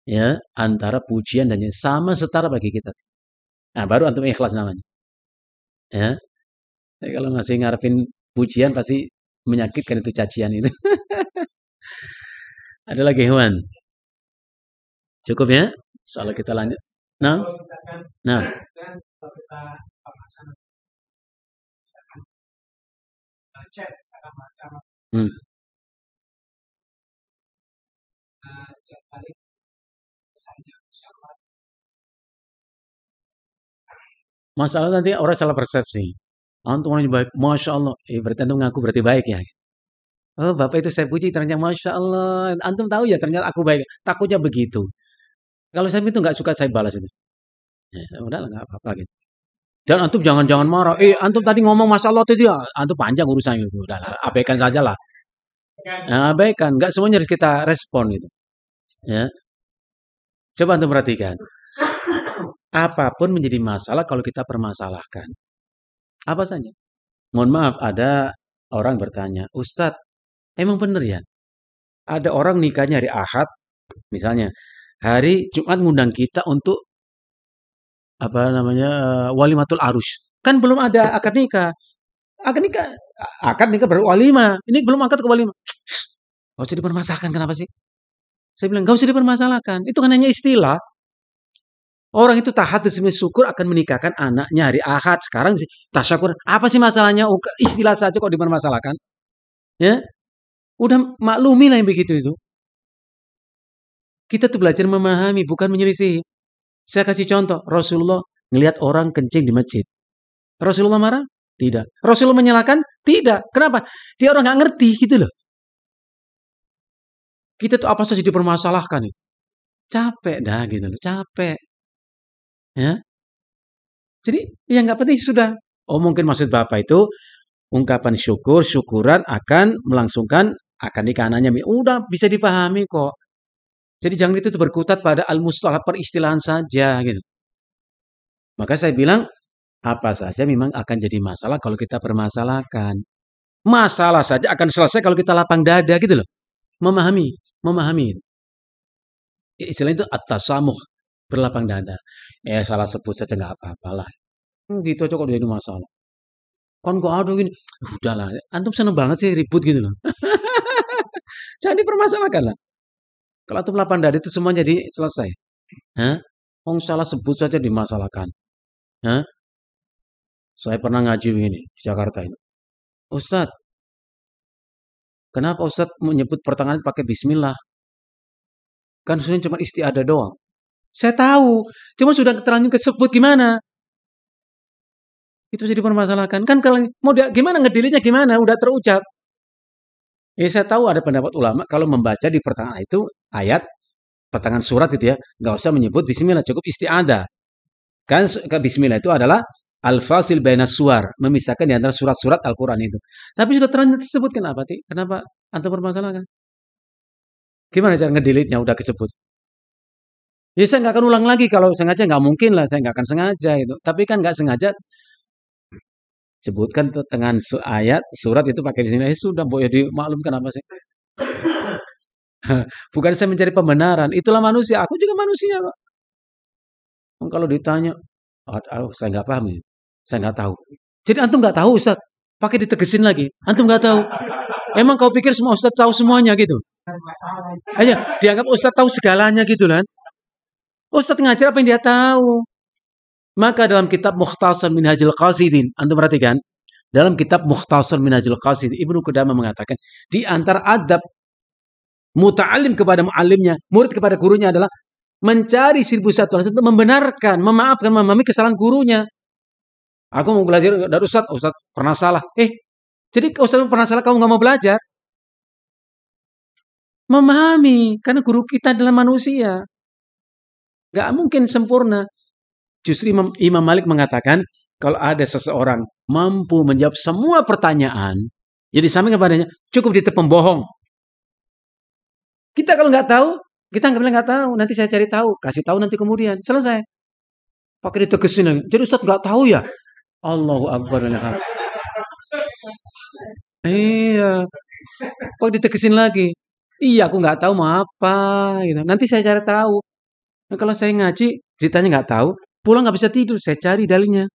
Ya, antara pujian dan sama setara bagi kita. Nah, baru antum ikhlas namanya. Ya. Jadi kalau masih ngarepin pujian pasti menyakitkan itu cacian itu. Ada lagi hewan. Cukup ya? Soalnya kita lanjut. Nah. Nah. Kalau kita papasan misalkan chat misalkan macam chat balik misalnya masalah nanti orang salah persepsi. Antum orangnya baik, masya Allah. Berarti antum ngaku berarti baik ya. Oh, bapak itu saya puji ternyata masya Allah. Antum tahu ya ternyata aku baik. Takutnya begitu. Kalau saya itu nggak suka saya balas itu. Ya, udah nggak apa-apa gitu. Dan antum jangan marah. Antum tadi ngomong masya Allah itu dia. Antum panjang urusannya itu. Udahlah, abaikan saja lah. Nah, abaikan. Nggak semuanya harus kita respon gitu. Ya. Coba antum perhatikan. Apapun menjadi masalah kalau kita permasalahkan. Apa saja. Mohon maaf, ada orang bertanya, Ustadz, emang bener ya? Ada orang nikahnya hari Ahad, misalnya, hari Jumat ngundang kita untuk walimatul arus. Kan belum ada akad nikah. Akad nikah baru walimah. Ini belum akad ke walimah. Gak usah dipermasalahkan, kenapa sih? Saya bilang, gak usah dipermasalahkan. Itu kan hanya istilah. Orang itu tahadus syukur akan menikahkan anaknya hari Ahad. Sekarang tasyakur. Apa sih masalahnya? Istilah saja kok dipermasalahkan. Ya, udah maklumi lah yang begitu itu. Kita tuh belajar memahami, bukan menyelisih. Saya kasih contoh. Rasulullah ngelihat orang kencing di masjid. Rasulullah marah? Tidak. Rasulullah menyalahkan? Tidak. Kenapa? Dia orang nggak ngerti gitu loh. Kita tuh apa saja dipermasalahkan nih. Capek dah gitu loh, capek. Ya. Jadi yang nggak penting sudah. Oh mungkin maksud Bapak itu ungkapan syukur, syukuran akan melangsungkan akan kanannya. Udah bisa dipahami kok. Jadi jangan itu berkutat pada al-mustalah peristilahan saja gitu. Maka saya bilang apa saja memang akan jadi masalah kalau kita permasalahkan. Masalah saja akan selesai kalau kita lapang dada gitu loh. Memahami, memahami. Istilah itu at-tasamuh, berlapang dada. Salah sebut saja nggak apa-apalah. Gitu aja kok jadi masalah. Kan kok ada gini, udahlah, antum seneng banget sih ribut gitu loh. Jangan dipermasalahkan lah. Kalau antum lapang dada itu semua jadi selesai. Hah? Wong salah sebut saja dimasalahkan. Hah? Saya pernah ngaji begini di Jakarta ini. Ustadz, kenapa Ustadz menyebut pertengahan pakai bismillah? Kan sebenarnya cuma istiadah doang. Saya tahu, cuma sudah terlanjur kesebut gimana? Itu jadi permasalahan. Kan kalau mau gimana ngedilitnya gimana? Udah terucap. Saya tahu ada pendapat ulama kalau membaca di pertengahan itu ayat pertengahan surat itu ya, nggak usah menyebut bismillah, cukup istiadah. Kan bismillah itu adalah al-fasil baina suwar, memisahkan di antara surat-surat Al-Qur'an itu. Tapi sudah terlanjur disebut kenapa, Ti? Kenapa antum permasalahkan? Gimana cara ngedelete-nya udah kesebut? Ya saya nggak akan ulang lagi kalau sengaja nggak mungkin lah, saya nggak akan sengaja itu. Tapi kan nggak sengaja sebutkan tengah ayat surat itu pakai bismillah sudah boleh dimaklumkan apa sih? Bukan saya mencari pembenaran, itulah manusia. Aku juga manusia kok. Kalau ditanya, saya nggak paham ya. Saya nggak tahu. Jadi antum nggak tahu Ustaz? Pakai ditegesin lagi. Antum nggak tahu. Emang kau pikir semua Ustaz tahu semuanya gitu? Ayo, dianggap Ustaz tahu segalanya gitu kan? Ustaz ngajar apa yang dia tahu. Maka dalam kitab Mukhtasar Minhajul Qasidin, antum perhatikan, dalam kitab Mukhtasar Minhajul Qasidin, Ibnu Qudamah mengatakan, di antara adab muta'alim kepada mu'alimnya, murid kepada gurunya adalah mencari 1001 alasan untuk membenarkan, memaafkan, memahami kesalahan gurunya. Aku mau belajar dari Ustaz, Ustaz pernah salah. Jadi Ustaz pernah salah kamu nggak mau belajar? Memahami, karena guru kita adalah manusia. Gak mungkin sempurna. Justru Imam Malik mengatakan, kalau ada seseorang mampu menjawab semua pertanyaan, jadi sampaikan kepadanya, cukup dia pembohong. Kita kalau nggak tahu, kita nggak bilang nggak tahu. Nanti saya cari tahu, kasih tahu nanti kemudian selesai. Pakai ditegesin lagi. Jadi Ustaz nggak tahu ya? Allahu Akbar. Iya. Pakai ditegesin lagi. Iya, aku nggak tahu mau apa. Gitu. Nanti saya cari tahu. Nah, kalau saya ngaji, ditanya nggak tahu, pulang nggak bisa tidur. Saya cari dalilnya.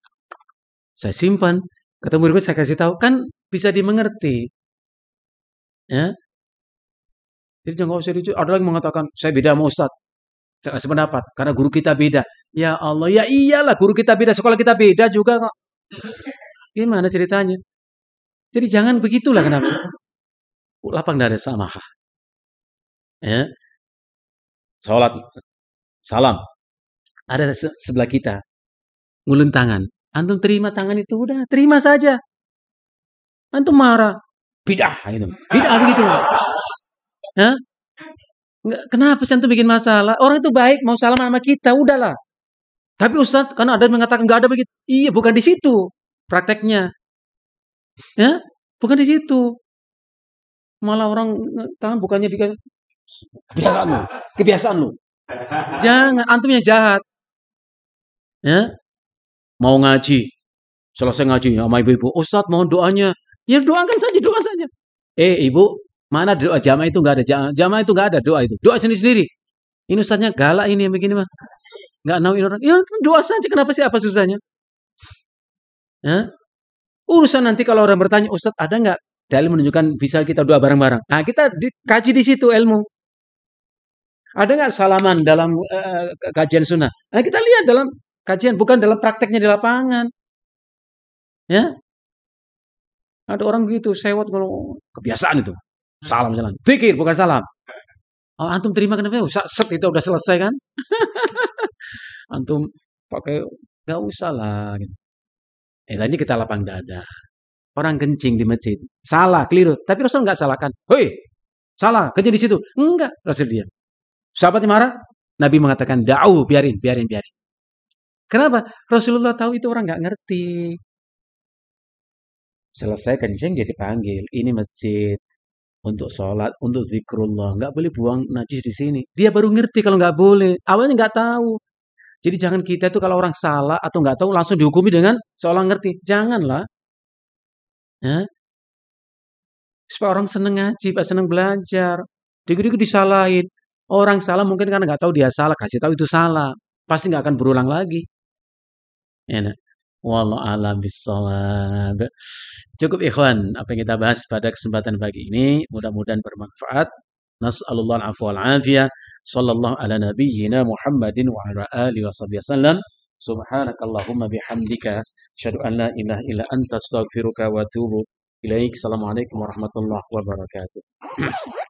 Saya simpan. Ketemu berikut saya kasih tahu. Kan bisa dimengerti. Ya. Jadi jangan usah dicuci. Ada lagi mengatakan, saya beda sama Ustaz. Saya kasih pendapat. Karena guru kita beda. Ya Allah, ya iyalah guru kita beda. Sekolah kita beda juga kok. Gimana ceritanya? Jadi jangan begitulah kenapa. Lapang dada sama. Ya. Sholat. Salam. Ada sebelah kita. Ngulun tangan. Antum terima tangan itu. Udah, terima saja. Antum marah. Bidah. Gitu. Bidah begitu. Hah? Nggak, kenapa sih antum bikin masalah? Orang itu baik, mau salam sama kita, udahlah. Tapi Ustaz, karena ada yang mengatakan nggak ada begitu. Iya, bukan di situ prakteknya. Ya, bukan di situ. Malah orang tangan bukannya dikasih kebiasaan lu, kebiasaan lu. Jangan, antum yang jahat. Ya, mau ngaji, selesai ngaji sama ibu-ibu, Ustaz mohon doanya. Ya doakan saja, doa saja. Ibu, mana doa jamaah itu nggak ada, jamaah itu nggak ada doa itu. Doa sendiri-sendiri. Ini Ustaznya galak ini yang begini mah. Nggak nauin orang. Ya doa saja, kenapa sih apa susahnya? Ya? Urusan nanti kalau orang bertanya, Ustaz ada nggak dalil menunjukkan bisa kita doa bareng-bareng? Nah kita kaji di situ ilmu. Ada nggak salaman dalam kajian sunnah? Nah kita lihat dalam kajian, bukan dalam prakteknya di lapangan. Ya, ada orang begitu sewot kalau kebiasaan itu. Salam jalan, pikir bukan salam. Oh, antum terima kenapa? Set itu udah selesai kan? Antum pakai nggak usah lah. Gitu. Tadi kita lapang dada. Orang kencing di masjid. Salah, keliru. Tapi Rasul nggak salahkan. Hei, salah, kencing di situ. Enggak, Rasul diam. Sahabatnya marah. Nabi mengatakan, da'u, biarin. Kenapa? Rasulullah tahu itu orang nggak ngerti. Selesai kencing dia dipanggil. Ini masjid untuk sholat, untuk zikrullah. Nggak boleh buang najis di sini. Dia baru ngerti kalau nggak boleh. Awalnya nggak tahu. Jadi jangan kita itu kalau orang salah atau nggak tahu langsung dihukumi dengan seolah ngerti. Janganlah. Ya. Supaya orang seneng ngaji, Pak, seneng belajar. Dikit-dikit disalahin. Orang salah mungkin karena nggak tahu dia salah. Kasih tahu itu salah. Pasti nggak akan berulang lagi. Ya, nah. Wallahu a'lam bishawab. Cukup ikhwan apa yang kita bahas pada kesempatan pagi ini. Mudah-mudahan bermanfaat. Nas'alullah al-afwa wal-afiyah. Sallallahu ala nabiyyina Muhammadin wa ala alihi wa sahbihi wasallam. Subhanakallahumma bihamdika. Asyhadu an la ilaha illa anta astaghfiruka wa atubu ilaik. Assalamualaikum warahmatullahi wabarakatuh.